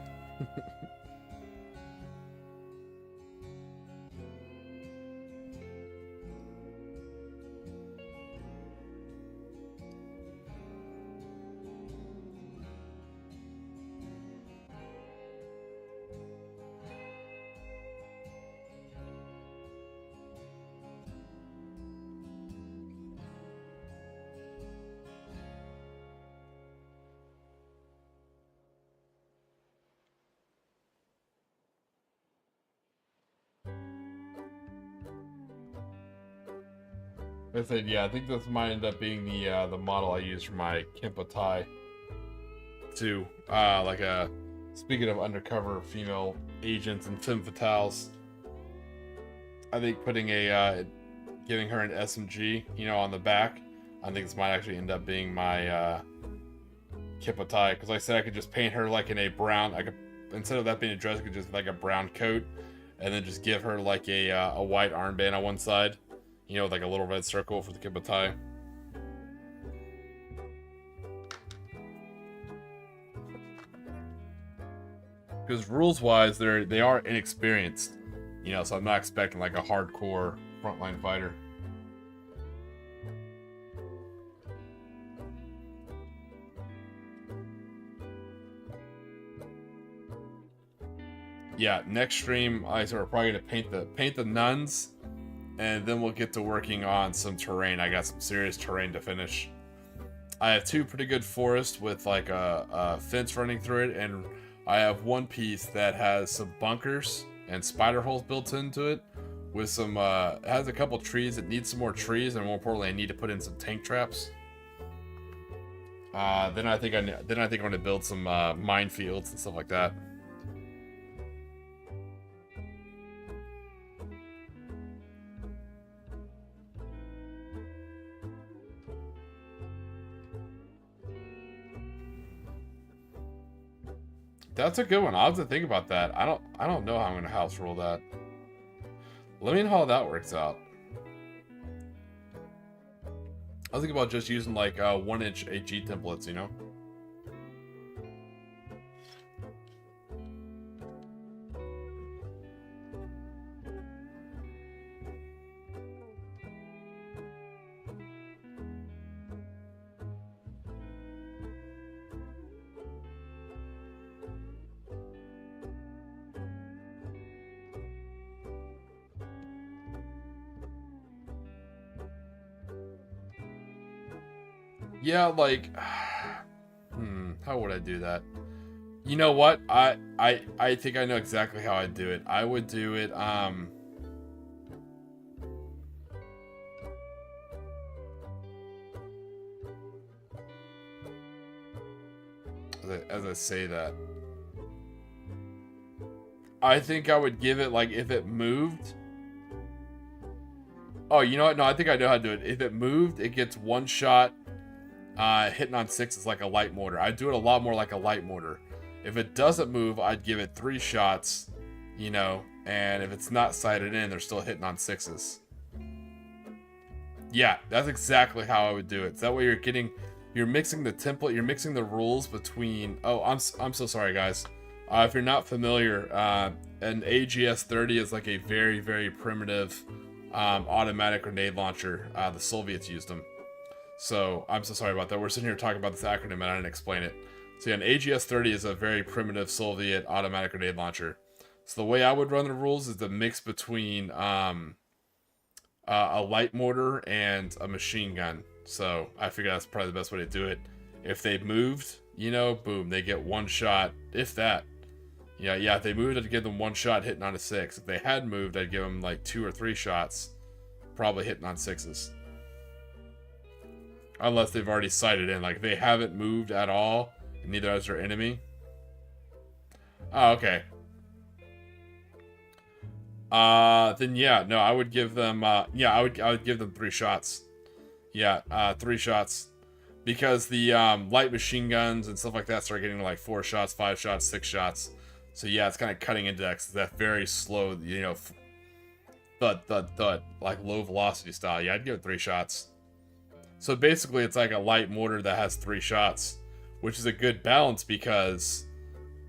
I said, yeah, I think this might end up being the model I use for my Kempa tie too. Speaking of undercover female agents and femme fatales, I think putting giving her an SMG, on the back, I think this might actually end up being my Kempa tie, because like I said, I could just paint her like in a brown. Instead of that being a dress, I could just like a brown coat, and then just give her like a white armband on one side. With like a little red circle for the Kempa tie. Because rules-wise, they are inexperienced. So I'm not expecting like a hardcore frontline fighter. Yeah, next stream, we're probably gonna paint the nuns. And then we'll get to working on some terrain. I got some serious terrain to finish. I have 2 pretty good forests with like a fence running through it, and I have 1 piece that has some bunkers and spider holes built into it with some it has a couple trees that need some more trees, and more importantly I need to put in some tank traps. Then I think I'm going to build some minefields and stuff like that. That's a good one. I'll have to think about that. I don't know how I'm gonna house rule that. Let me know how that works out. I was thinking about just using like 1-inch HE templates, you know? Yeah, like, how would I do that? You know what? I think I know exactly how I'd do it. I would do it, as I say that, I think I would give it, like, if it moved. Oh, you know what? No, I think I know how to do it. If it moved, it gets 1 shot. Hitting on 6 is like a light mortar. I'd do it a lot more like a light mortar. If it doesn't move, I'd give it 3 shots, you know, and if it's not sighted in, they're still hitting on 6s. Yeah, that's exactly how I would do it. So that way you're mixing the template, you're mixing the rules between, oh, I'm so sorry, guys. If you're not familiar, an AGS 30 is like a very, very primitive automatic grenade launcher. The Soviets used them. So, I'm so sorry about that. We're sitting here talking about this acronym and I didn't explain it. So yeah, an AGS 30 is a very primitive Soviet automatic grenade launcher. So the way I would run the rules is the mix between a light mortar and a machine gun. So I figure that's probably the best way to do it. If they moved, you know, boom, they get 1 shot, if that. Yeah, if they moved, I'd give them 1 shot hitting on a 6. If they had moved, I'd give them like 2 or 3 shots, probably hitting on 6s. Unless they've already sighted in. Like, if they haven't moved at all, and neither has their enemy. Oh, okay. Then yeah, no, I would give them, yeah, I would give them 3 shots. Yeah, 3 shots. Because the, light machine guns and stuff like that start getting like 4 shots, 5 shots, 6 shots. So yeah, it's kind of cutting index. That very slow, you know, thud, thud, thud. Like low velocity style. Yeah, I'd give it 3 shots. So basically, it's like a light mortar that has 3 shots, which is a good balance because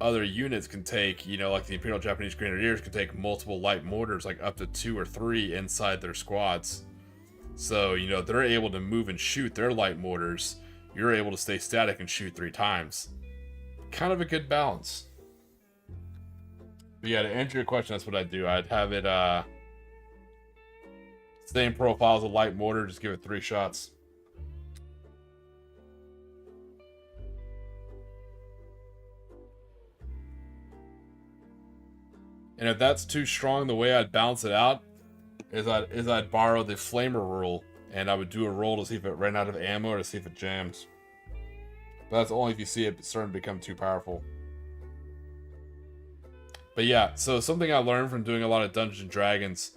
other units can take, you know, like the Imperial Japanese Grenadiers can take multiple light mortars, like up to 2 or 3 inside their squads. So, you know, they're able to move and shoot their light mortars. You're able to stay static and shoot 3 times. Kind of a good balance. But yeah, to answer your question, that's what I'd do. I'd have it, same profile as a light mortar, just give it 3 shots. And if that's too strong, the way I'd balance it out is I'd borrow the flamer rule, and I would do a roll to see if it ran out of ammo or to see if it jams. But that's only if you see it starting to become too powerful. But yeah, so something I learned from doing a lot of Dungeons and Dragons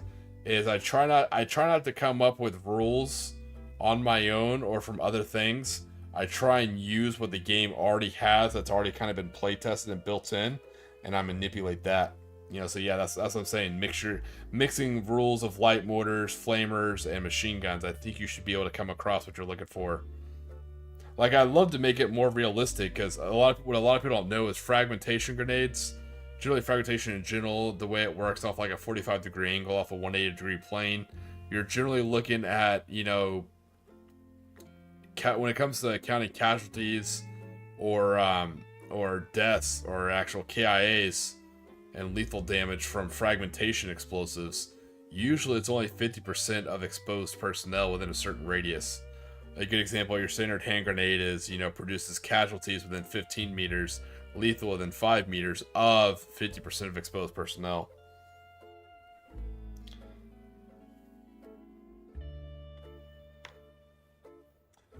is I try not to come up with rules on my own or from other things. I try and use what the game already has that's already kind of been play tested and built in, and I manipulate that. You know, so yeah, that's what I'm saying. Mixing rules of light mortars, flamers, and machine guns. I think you should be able to come across what you're looking for. Like, I'd love to make it more realistic, because what a lot of people don't know is fragmentation grenades. Generally, fragmentation in general, the way it works off like a 45-degree angle off a 180-degree plane, you're generally looking at, you know, when it comes to counting casualties or deaths or actual KIAs and lethal damage from fragmentation explosives, usually it's only 50% of exposed personnel within a certain radius. A good example, your standard hand grenade is, produces casualties within 15 meters, lethal within 5 meters of 50% of exposed personnel.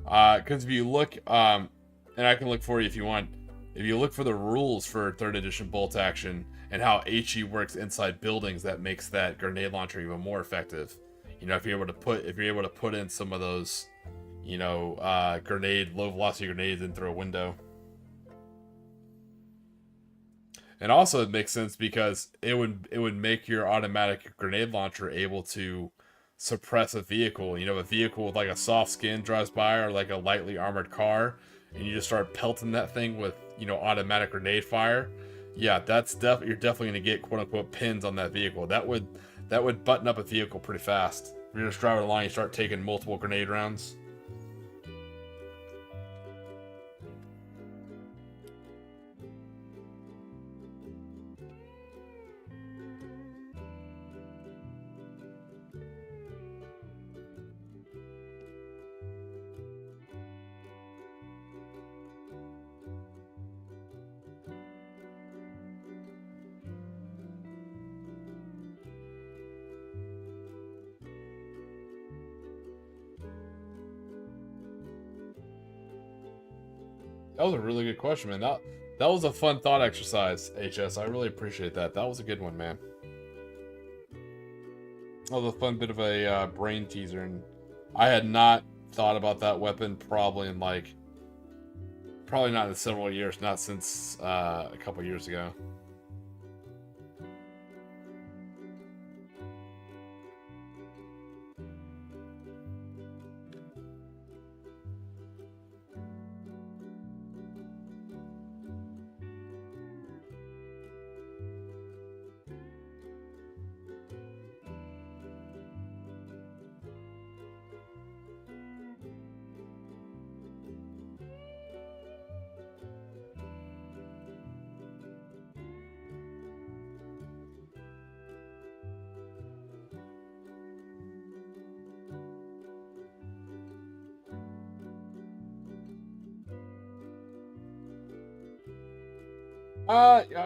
Because if you look, and I can look for you if you want, if you look for the rules for 3rd edition bolt action and how HE works inside buildings, that makes that grenade launcher even more effective. If you're able to put in some of those, low velocity grenades in through a window. And also it makes sense because it would make your automatic grenade launcher able to suppress a vehicle. A vehicle with like a soft skin drives by, or like a lightly armored car, and you just start pelting that thing with, automatic grenade fire. Yeah, you're definitely gonna get quote unquote pins on that vehicle. That would button up a vehicle pretty fast. If you're just driving along, you start taking multiple grenade rounds. That was a really good question, man. That was a fun thought exercise, HS. I really appreciate that. That was a good one, man. That was a fun bit of a brain teaser, and I had not thought about that weapon probably not in several years, not since a couple years ago.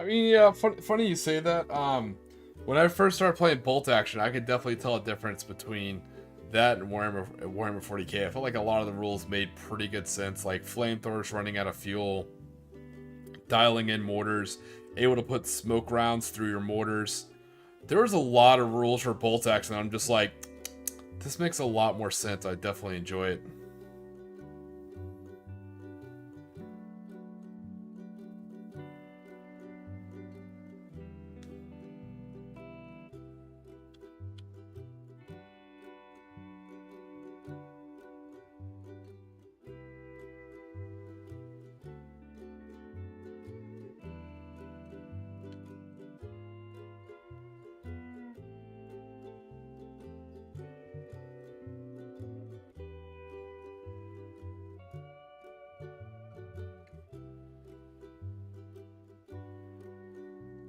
Yeah, funny you say that. When I first started playing bolt action, I could definitely tell a difference between that and Warhammer 40k. I felt like a lot of the rules made pretty good sense, like flamethrowers running out of fuel, dialing in mortars, able to put smoke rounds through your mortars. There was a lot of rules for bolt action. I'm just like, this makes a lot more sense. I definitely enjoy it.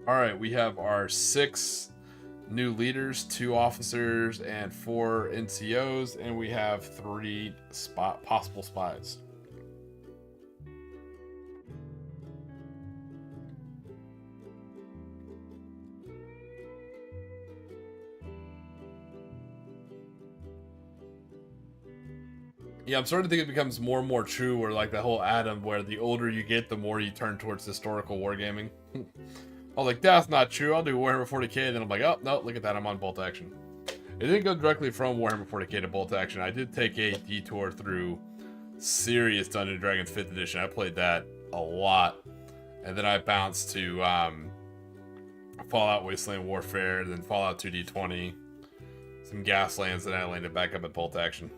Alright, we have our 6 new leaders, 2 officers, and 4 NCOs, and we have 3 possible spies. Yeah, I'm starting to think it becomes more and more true, where like the whole Adam, where the older you get, the more you turn towards historical wargaming. I was like, that's not true. I'll do Warhammer 40k. Then I'm like, oh, no, look at that. I'm on bolt action. It didn't go directly from Warhammer 40k to bolt action. I did take a detour through serious Dungeons & Dragons 5th edition. I played that a lot. And then I bounced to Fallout Wasteland Warfare, then Fallout 2D20, some Gaslands, and I landed back up at bolt action.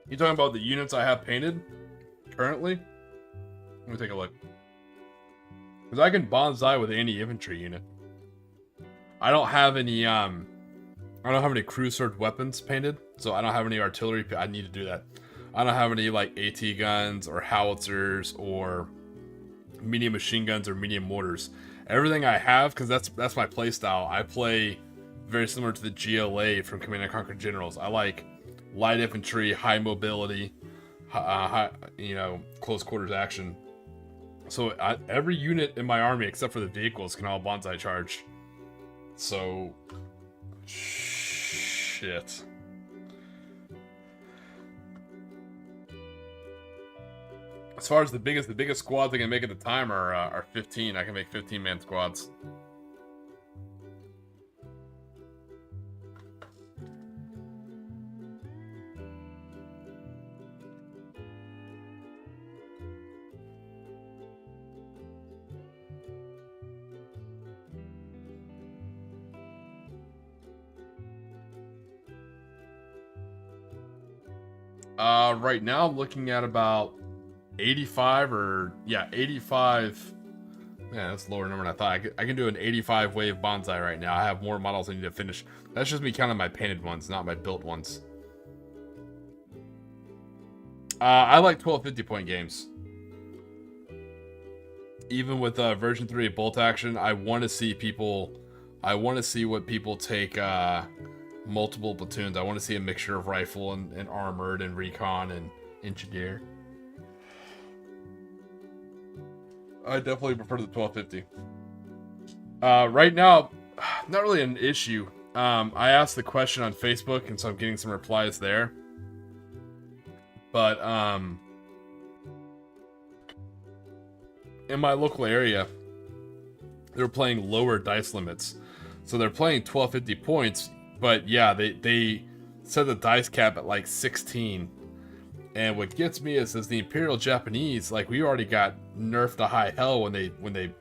You talking about the units I have painted currently? Let me take a look. Because I can bonsai with any infantry unit. I don't have any crew sword weapons painted, so I don't have any artillery. I need to do that. I don't have any like AT guns or howitzers or medium machine guns or medium mortars. Everything I have, because that's my play style. I play very similar to the GLA from Command and Conquer Generals. I like light infantry, high mobility, close quarters action. So every unit in my army, except for the vehicles, can all bonsai charge. So, shit. As far as the biggest squads I can make at the time are 15. I can make 15-man squads. Right now I'm looking at about 85 85. Man, that's a lower number than I thought. I can do an 85 wave bonsai right now. I have more models I need to finish. That's just me counting my painted ones, not my built ones. I like 1250 point games. Even with version 3 bolt action, I want to see what people take multiple platoons. I want to see a mixture of rifle and armored and recon and engineer. I definitely prefer the 1250. Right now, not really an issue. I asked the question on Facebook, and so I'm getting some replies there. But in my local area, they're playing lower dice limits. So they're playing 1250 points, but yeah, they set the dice cap at like 16. And what gets me is the Imperial Japanese, like, we already got nerfed to high hell when they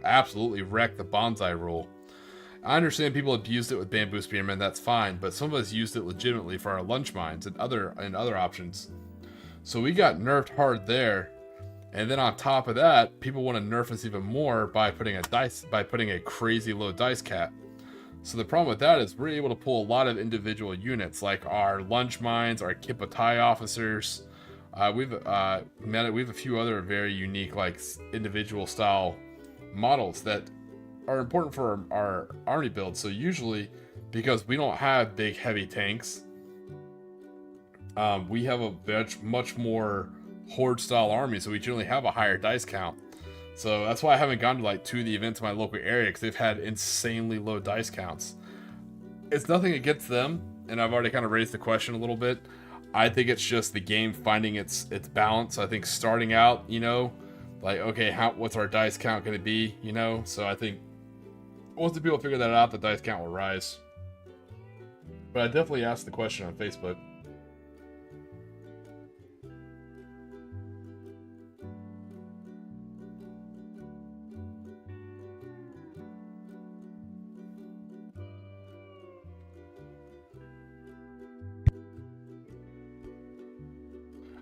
absolutely wrecked the bonsai rule. I understand people abused it with bamboo spearmen, that's fine, but some of us used it legitimately for our lunch mines and other options. So we got nerfed hard there. And then on top of that, people want to nerf us even more by putting a crazy low dice cap. So the problem with that is we're able to pull a lot of individual units, like our lunch mines, our Kipbash officers. We have a few other very unique, like, individual style models that are important for our army build. So usually, because we don't have big heavy tanks, we have a much more horde style army, so we generally have a higher dice count. So that's why I haven't gone to like 2 of the events in my local area, because they've had insanely low dice counts. It's nothing against them, and I've already kind of raised the question a little bit. I think it's just the game finding its balance. I think starting out, like, okay, what's our dice count going to be, So I think once the people figure that out, the dice count will rise. But I definitely asked the question on Facebook.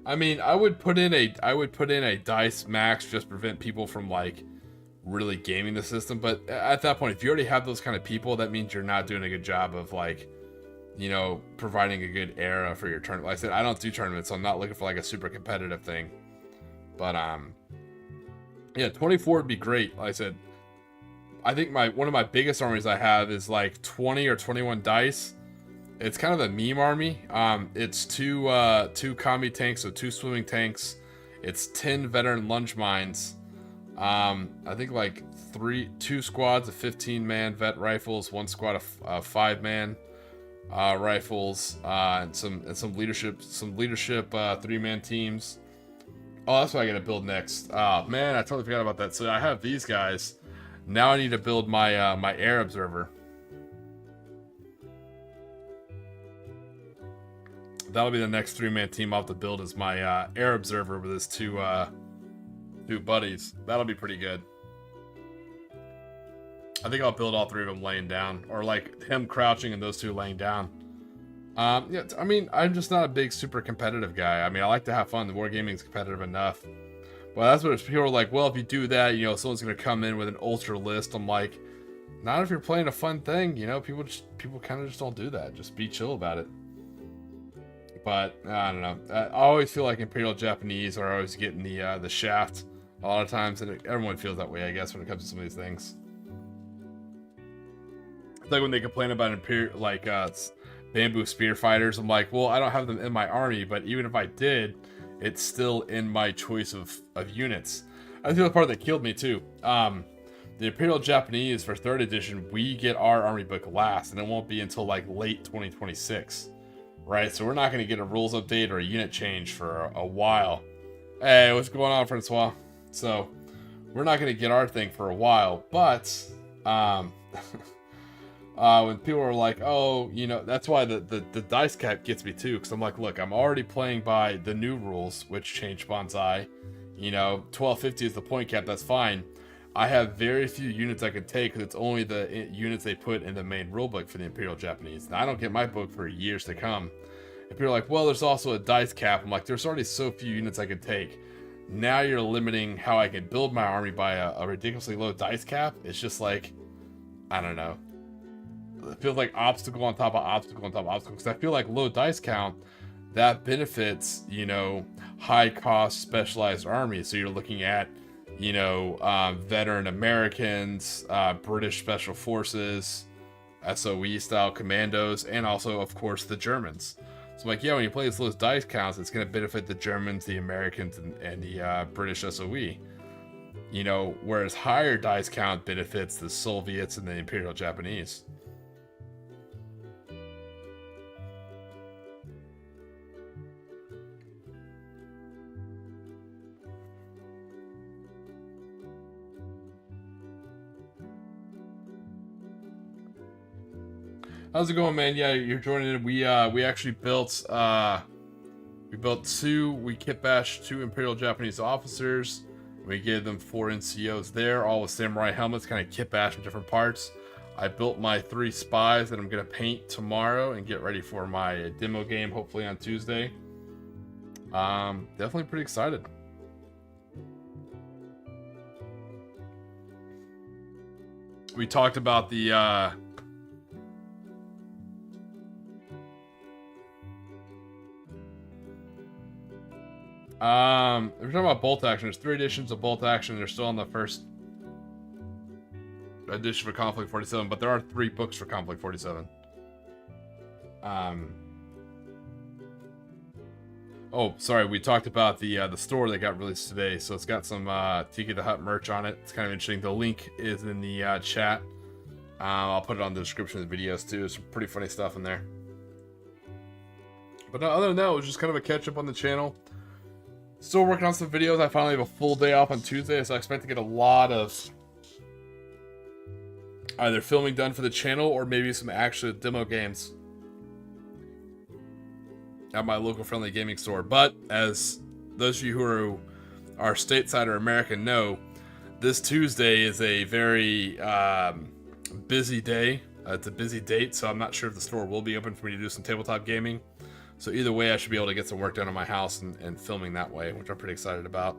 I mean, I would put in a dice max just to prevent people from, like, really gaming the system. But at that point, if you already have those kind of people, that means you're not doing a good job of, like, providing a good era for your tournament. Like I said, I don't do tournaments, so I'm not looking for like a super competitive thing. But yeah, 24 would be great. Like I said, I think one of my biggest armies I have is like 20 or 21 dice. It's kind of a meme army. It's two combi tanks, so 2 swimming tanks. It's 10 veteran lunge mines. I think like 2 squads of 15-man vet rifles, 1 squad of 5-man rifles, and some leadership 3-man teams. Oh, that's what I gotta build next. Oh man, I totally forgot about that. So I have these guys. Now I need to build my my air observer. That'll be the next 3-man team I'll have to build, is my air observer with his two buddies. That'll be pretty good. I think I'll build all 3 of them laying down, or like him crouching and those 2 laying down. Yeah, I mean, I'm just not a big super competitive guy. I mean, I like to have fun. The wargaming's competitive enough. Well, that's what people are like, well, if you do that, someone's gonna come in with an ultra list. I'm like, not if you're playing a fun thing. People kind of just don't do that. Just be chill about it. But I don't know. I always feel like Imperial Japanese are always getting the shaft a lot of times, and everyone feels that way, I guess, when it comes to some of these things. It's like when they complain about Imperial, like bamboo spear fighters. I'm like, well, I don't have them in my army, but even if I did, it's still in my choice of units. I think the part that killed me too. The Imperial Japanese for 3rd edition, we get our army book last, and it won't be until like late 2026, right? So we're not going to get a rules update or a unit change for a while. Hey, what's going on, Francois? So we're not going to get our thing for a while, but when people are like, oh, you know, that's why the dice cap gets me too, because I'm like, look, I'm already playing by the new rules, which change bonsai. You know, 1250 is the point cap, that's fine. I have very few units I can take because it's only the units they put in the main rulebook for the Imperial Japanese. Now, I don't get my book for years to come. If you're like, well, there's also a dice cap, I'm like, there's already so few units I can take. Now you're limiting how I can build my army by a ridiculously low dice cap. It's just like, I don't know. It feels like obstacle on top of obstacle on top of obstacle. Because I feel like low dice count, that benefits, you know, high cost specialized armies. So you're looking at, you know, veteran Americans, British Special Forces, SOE style commandos, and also, of course, the Germans. So, like, yeah, when you play these low dice counts, it's going to benefit the Germans, the Americans, and the British SOE. You know, whereas higher dice count benefits the Soviets and the Imperial Japanese. How's it going, man? Yeah, you're joining in. We actually built we kitbashed 2 Imperial Japanese officers. We gave them 4 NCOs there, all with samurai helmets, kind of kitbashed in different parts. I built my 3 spies that I'm gonna paint tomorrow and get ready for my demo game, hopefully on Tuesday. Definitely pretty excited. We talked about the we're talking about bolt action. There's 3 editions of bolt action. They're still on the first edition for Conflict 47, but there are 3 books for Conflict 47. Oh, sorry. We talked about the store that got released today. So it's got some Tiki the Hut merch on it. It's kind of interesting. The link is in the chat. I'll put it on the description of the videos too. There's some pretty funny stuff in there. But other than that, it was just kind of a catch up on the channel. Still working on some videos. I finally have a full day off on Tuesday, so I expect to get a lot of either filming done for the channel or maybe some actual demo games at my local friendly gaming store. But as those of you who are stateside or American know, this Tuesday is a very busy day. It's a busy date, so I'm not sure if the store will be open for me to do some tabletop gaming. So either way, I should be able to get some work done on my house and filming that way, which I'm pretty excited about.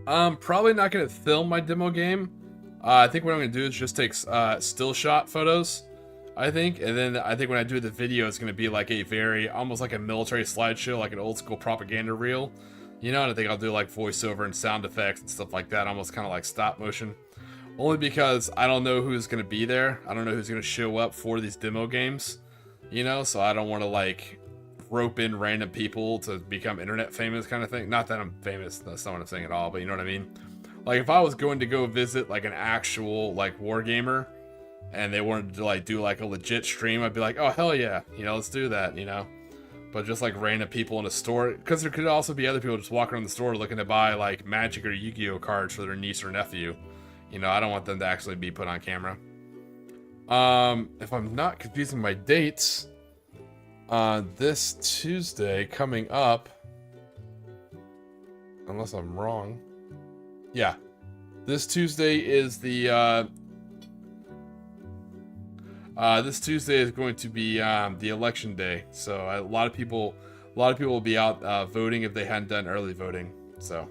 I'm probably not going to film my demo game. I think what I'm going to do is just take still shot photos, I think. And then I think when I do the video, it's going to be like a very, almost like a military slideshow, like an old school propaganda reel. You know, and I think I'll do like voiceover and sound effects and stuff like that, almost kind of like stop motion. Only because I don't know who's going to be there. I don't know who's going to show up for these demo games, you know, so I don't want to like rope in random people to become internet famous kind of thing. Not that I'm famous, that's not what I'm saying at all, but you know what I mean? Like if I was going to go visit like an actual like wargamer and they wanted to like do like a legit stream, I'd be like, oh hell yeah, you know, let's do that, you know? But just like random people in a store, because there could also be other people just walking around the store looking to buy like Magic or Yu-Gi-Oh cards for their niece or nephew. You know, I don't want them to actually be put on camera. If I'm not confusing my dates, this Tuesday coming up, unless I'm wrong. Yeah, this Tuesday is the this Tuesday is going to be the election day, so a lot of people will be out voting if they hadn't done early voting. So,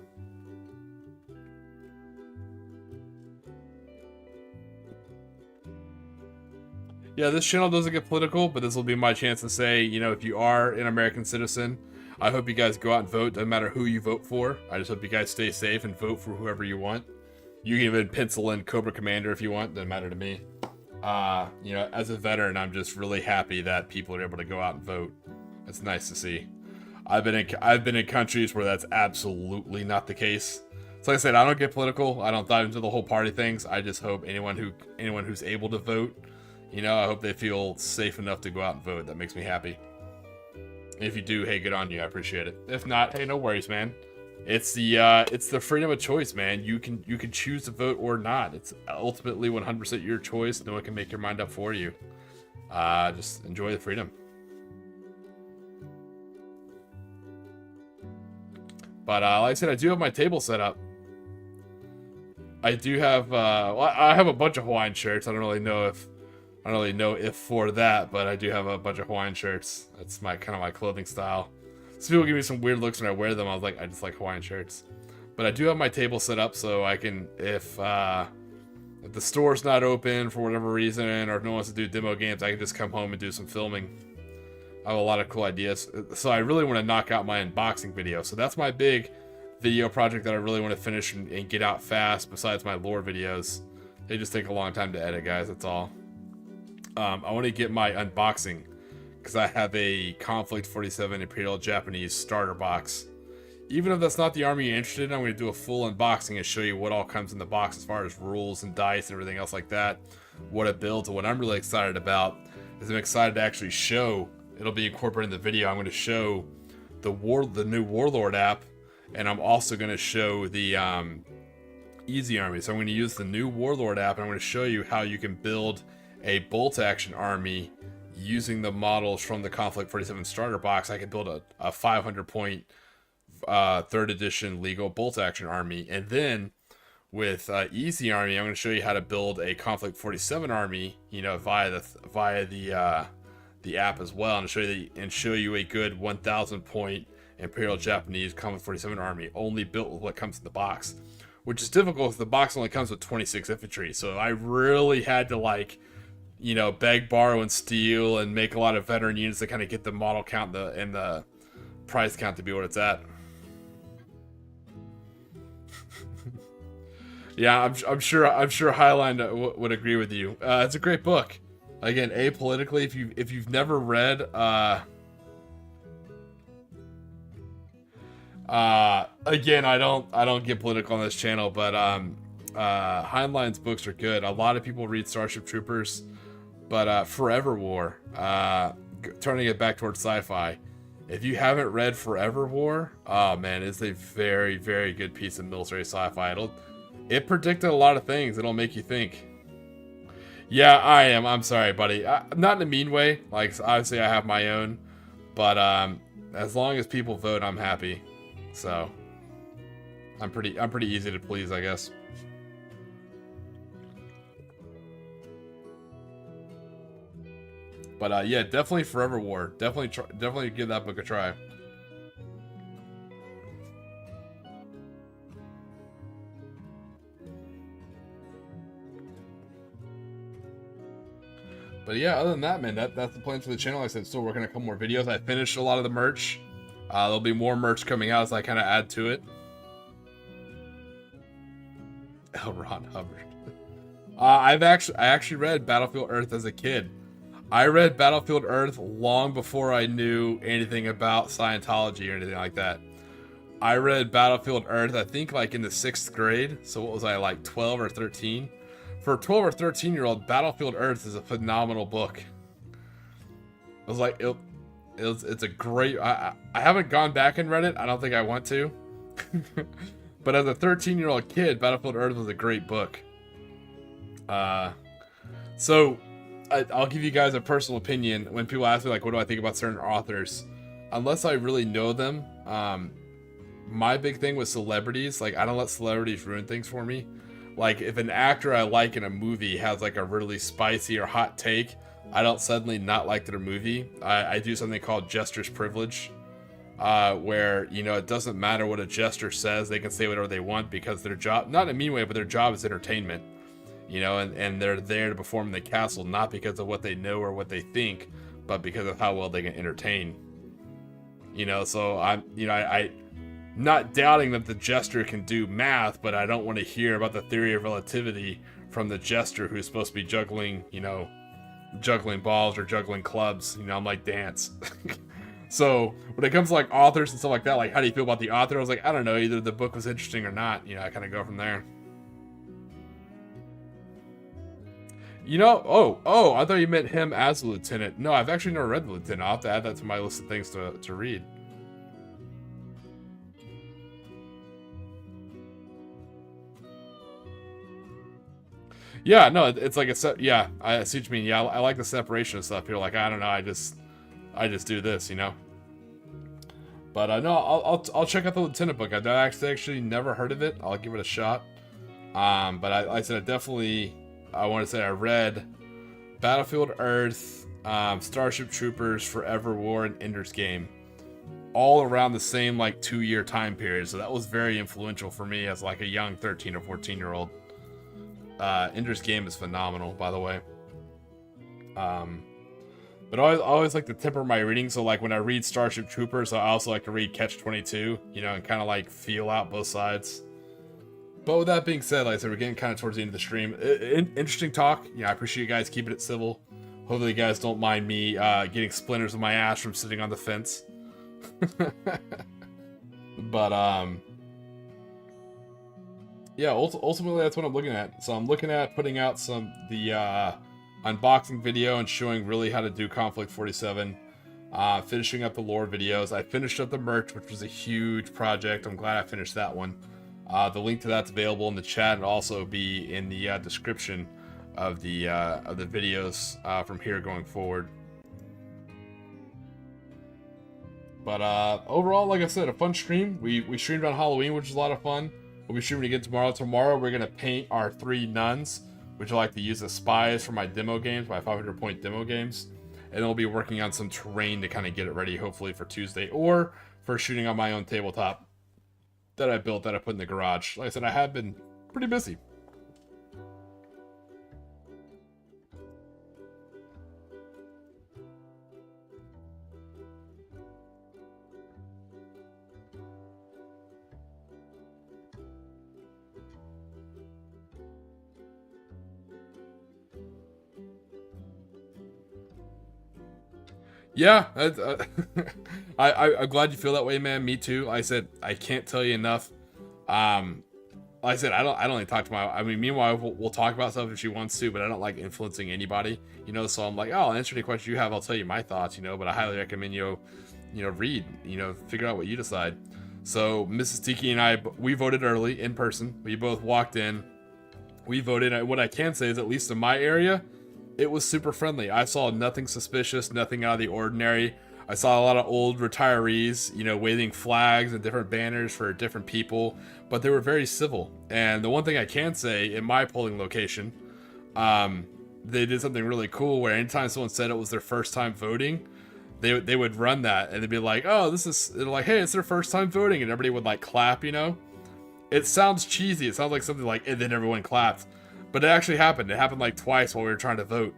Yeah, this channel doesn't get political, but this will be my chance to say, you know, if you are an American citizen, I hope you guys go out and vote. Doesn't matter who you vote for. I just hope you guys stay safe and vote for whoever you want. You can even pencil in Cobra Commander if you want. Doesn't matter to me. You know, as a veteran, I'm just really happy that people are able to go out and vote. It's nice to see. I've been in countries where that's absolutely not the case. So like I said, I don't get political. I don't dive into the whole party things. I just hope anyone who's able to vote, you know, I hope they feel safe enough to go out and vote. That makes me happy. And if you do, hey, good on you. I appreciate it. If not, hey, no worries, man. It's the freedom of choice, man. You can choose to vote or not. It's ultimately 100% your choice. No one can make your mind up for you. Just enjoy the freedom. But like I said, I do have my table set up. I do have well, I have a bunch of Hawaiian shirts. I don't really know if for that, but I do have a bunch of Hawaiian shirts. That's my kind of my clothing style. Some people give me some weird looks when I wear them. I was like, I just like Hawaiian shirts. But I do have my table set up so I can, if the store's not open for whatever reason, or if no one wants to do demo games, I can just come home and do some filming. I have a lot of cool ideas. So I really want to knock out my unboxing video. So that's my big video project that I really want to finish and get out fast, besides my lore videos. They just take a long time to edit, guys, that's all. I want to get my unboxing, because I have a Conflict 47 Imperial Japanese starter box. Even if that's not the army you're interested in, I'm going to do a full unboxing and show you what all comes in the box as far as rules and dice and everything else like that. What it builds, and what I'm really excited about is I'm excited to actually show, it'll be incorporated in the video, I'm going to show the new Warlord app, and I'm also going to show the Easy Army. So I'm going to use the new Warlord app, and I'm going to show you how you can build a bolt action army using the models from the Conflict 47 starter box. I can build a 500 point 3rd edition legal bolt action army, and then with Easy Army, I'm going to show you how to build a Conflict 47 army, you know, via the app as well, and show you a good 1,000 point Imperial Japanese Conflict 47 army, only built with what comes in the box, which is difficult because the box only comes with 26 infantry. So I really had to, like, you know, beg, borrow, and steal, and make a lot of veteran units to kind of get the model count and the price count to be what it's at. Yeah, I'm sure Highline would agree with you. It's a great book. Again, apolitically, if you've never read again, I don't get political on this channel, but Heinlein's books are good. A lot of people read Starship Troopers, but Forever War, turning it back towards sci-fi. If you haven't read Forever War, oh man, it's a very, very good piece of military sci-fi. It predicted a lot of things. It'll make you think. Yeah, I am. I'm sorry, buddy. Not in a mean way. Like, obviously I have my own, but as long as people vote, I'm happy. So I'm pretty easy to please, I guess. But yeah, definitely Forever War. Definitely give that book a try. But yeah, other than that, man, that's the plans for the channel. Like I said, still working on a couple more videos. I finished a lot of the merch. There'll be more merch coming out as I kind of add to it. L. Ron Hubbard. I actually read Battlefield Earth as a kid. I read Battlefield Earth long before I knew anything about Scientology or anything like that. I read Battlefield Earth, I think, like in the 6th grade. So what was I, like 12 or 13? For a 12 or 13-year-old, Battlefield Earth is a phenomenal book. I was like, it's a great... I haven't gone back and read it. I don't think I want to. But as a 13-year-old kid, Battlefield Earth was a great book. So I'll give you guys a personal opinion. When people ask me, like, what do I think about certain authors? Unless I really know them, my big thing with celebrities, like, I don't let celebrities ruin things for me. Like, if an actor I like in a movie has, like, a really spicy or hot take, I don't suddenly not like their movie. I do something called jester's privilege, where, you know, it doesn't matter what a jester says. They can say whatever they want because their job, not in a mean way, but their job is entertainment. you know, and they're there to perform in the castle, not because of what they know or what they think, but because of how well they can entertain. You know, so I not doubting that the jester can do math, but I don't want to hear about the theory of relativity from the jester who's supposed to be juggling, you know, juggling balls or juggling clubs. You know, I'm like, dance. So when it comes to like authors and stuff like that, like, how do you feel about the author? I was like, I don't know, either the book was interesting or not. You know, I kind of go from there. You know, oh, I thought you meant him as the lieutenant. No, I've actually never read the lieutenant. I'll have to add that to my list of things to read. Yeah, no, it's like yeah, I see what you mean. Yeah, I like the separation of stuff. You're like, I don't know, I just do this, you know. But no, I'll check out the lieutenant book. I actually never heard of it. I'll give it a shot. But I said I want to say I read Battlefield Earth, Starship Troopers, Forever War, and Ender's Game, all around the same like 2-year time period. So that was very influential for me as like a young 13 or 14-year-old. Ender's Game is phenomenal, by the way. But I always like to temper my reading. So like when I read Starship Troopers, I also like to read Catch-22, you know, and kind of like feel out both sides. But with that being said, like I said, we're getting kind of towards the end of the stream. Interesting talk. Yeah, I appreciate you guys keeping it civil. Hopefully you guys don't mind me getting splinters in my ass from sitting on the fence. But yeah, ultimately that's what I'm looking at. So I'm looking at putting out the unboxing video and showing really how to do Conflict 47. Finishing up the lore videos. I finished up the merch, which was a huge project. I'm glad I finished that one. The link to that's available in the chat and also be in the description of the videos from here going forward. But overall, like I said, a fun stream. We streamed on Halloween, which was a lot of fun. We'll be streaming again tomorrow. Tomorrow we're gonna paint our 3 nuns, which I like to use as spies for my demo games, my 500-point demo games. And then we'll be working on some terrain to kind of get it ready, hopefully for Tuesday, or for shooting on my own tabletop that I built, that I put in the garage. Like I said, I have been pretty busy. Yeah, I'm glad you feel that way, man. Me too. Like I said, I can't tell you enough. Like I said, I don't like talk to my. I mean, meanwhile, we'll talk about stuff if she wants to, but I don't like influencing anybody, you know. So I'm like, oh, I'll answer any questions you have. I'll tell you my thoughts, you know. But I highly recommend you read, figure out what you decide. So Mrs. Tiki and I, we voted early in person. We both walked in. We voted. What I can say is, at least in my area, it was super friendly. I saw nothing suspicious, nothing out of the ordinary. I saw a lot of old retirees, waving flags and different banners for different people, but they were very civil. And the one thing I can say, in my polling location, they did something really cool where anytime someone said it was their first time voting, they would run that and they'd be like, oh, they're like, hey, it's their first time voting, and everybody would like clap, It sounds cheesy. It sounds like something like, and then everyone clapped. But it actually happened. It happened like twice while we were trying to vote.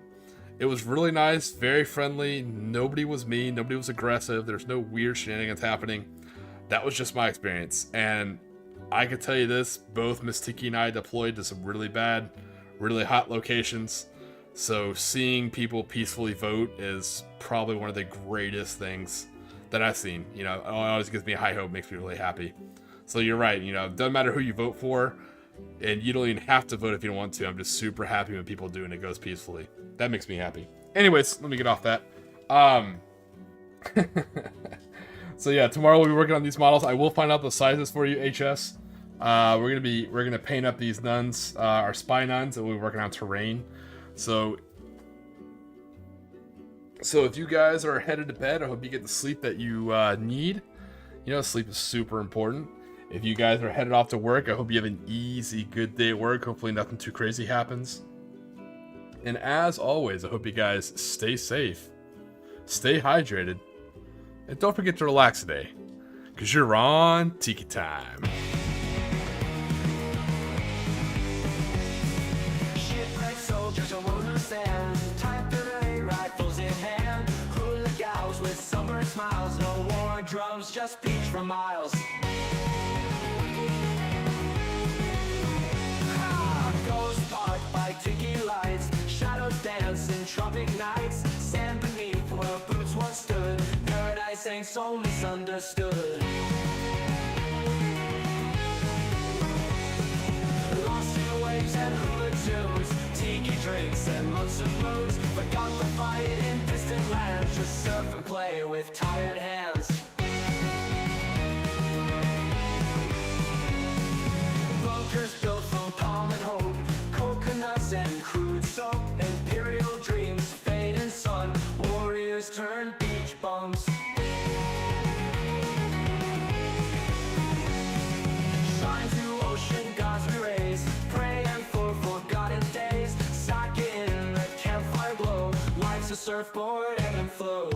It was really nice, very friendly. Nobody was mean. Nobody was aggressive. There's no weird shenanigans happening. That was just my experience. And I could tell you this, both Miss Tiki and I deployed to some really bad, really hot locations. So seeing people peacefully vote is probably one of the greatest things that I've seen. It always gives me high hope, makes me really happy. So you're right, it doesn't matter who you vote for. And you don't even have to vote if you don't want to. I'm just super happy when people do and it goes peacefully. That makes me happy. Anyways, let me get off that. So yeah, tomorrow we'll be working on these models. I will find out the sizes for you, HS. We're gonna paint up these nuns, our spy nuns, and we'll be working on terrain. So if you guys are headed to bed, I hope you get the sleep that you need. Sleep is super important. If you guys are headed off to work, I hope you have an easy, good day at work. Hopefully nothing too crazy happens. And as always, I hope you guys stay safe, stay hydrated, and don't forget to relax today, because you're on Tiki time.
Shit our drums just beach for miles. Ghost Park by Tiki lights, shadows dance in tropic nights. Sand beneath where boots once stood, paradise ain't so misunderstood. Lost in waves and hula tunes, tiki drinks and months of moons. Forgot the fight in distant lands, just surf and play with tired hands. Bunkers built from palm and hope, coconuts and crude soap. Imperial dreams fade in sun, warriors turn beach bums. Shine to ocean gods we raise, praying for forgotten days. Sake in the campfire glow, life's a surfboard, ebb and flow.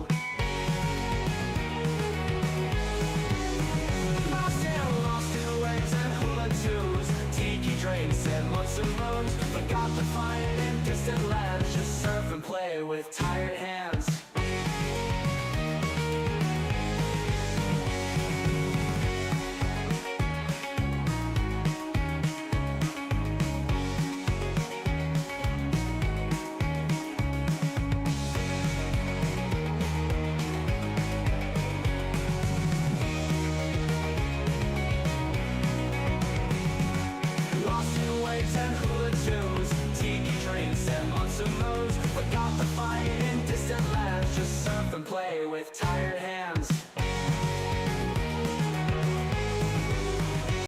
Lost in waves and hula tunes, tiki drinks and months of moons. Forgot the fight in distant lands, just surf and play with tired hands. And hula tunes, tiki drinks and months of moons. Forgot the fight in distant lands, just surf and play with tired hands.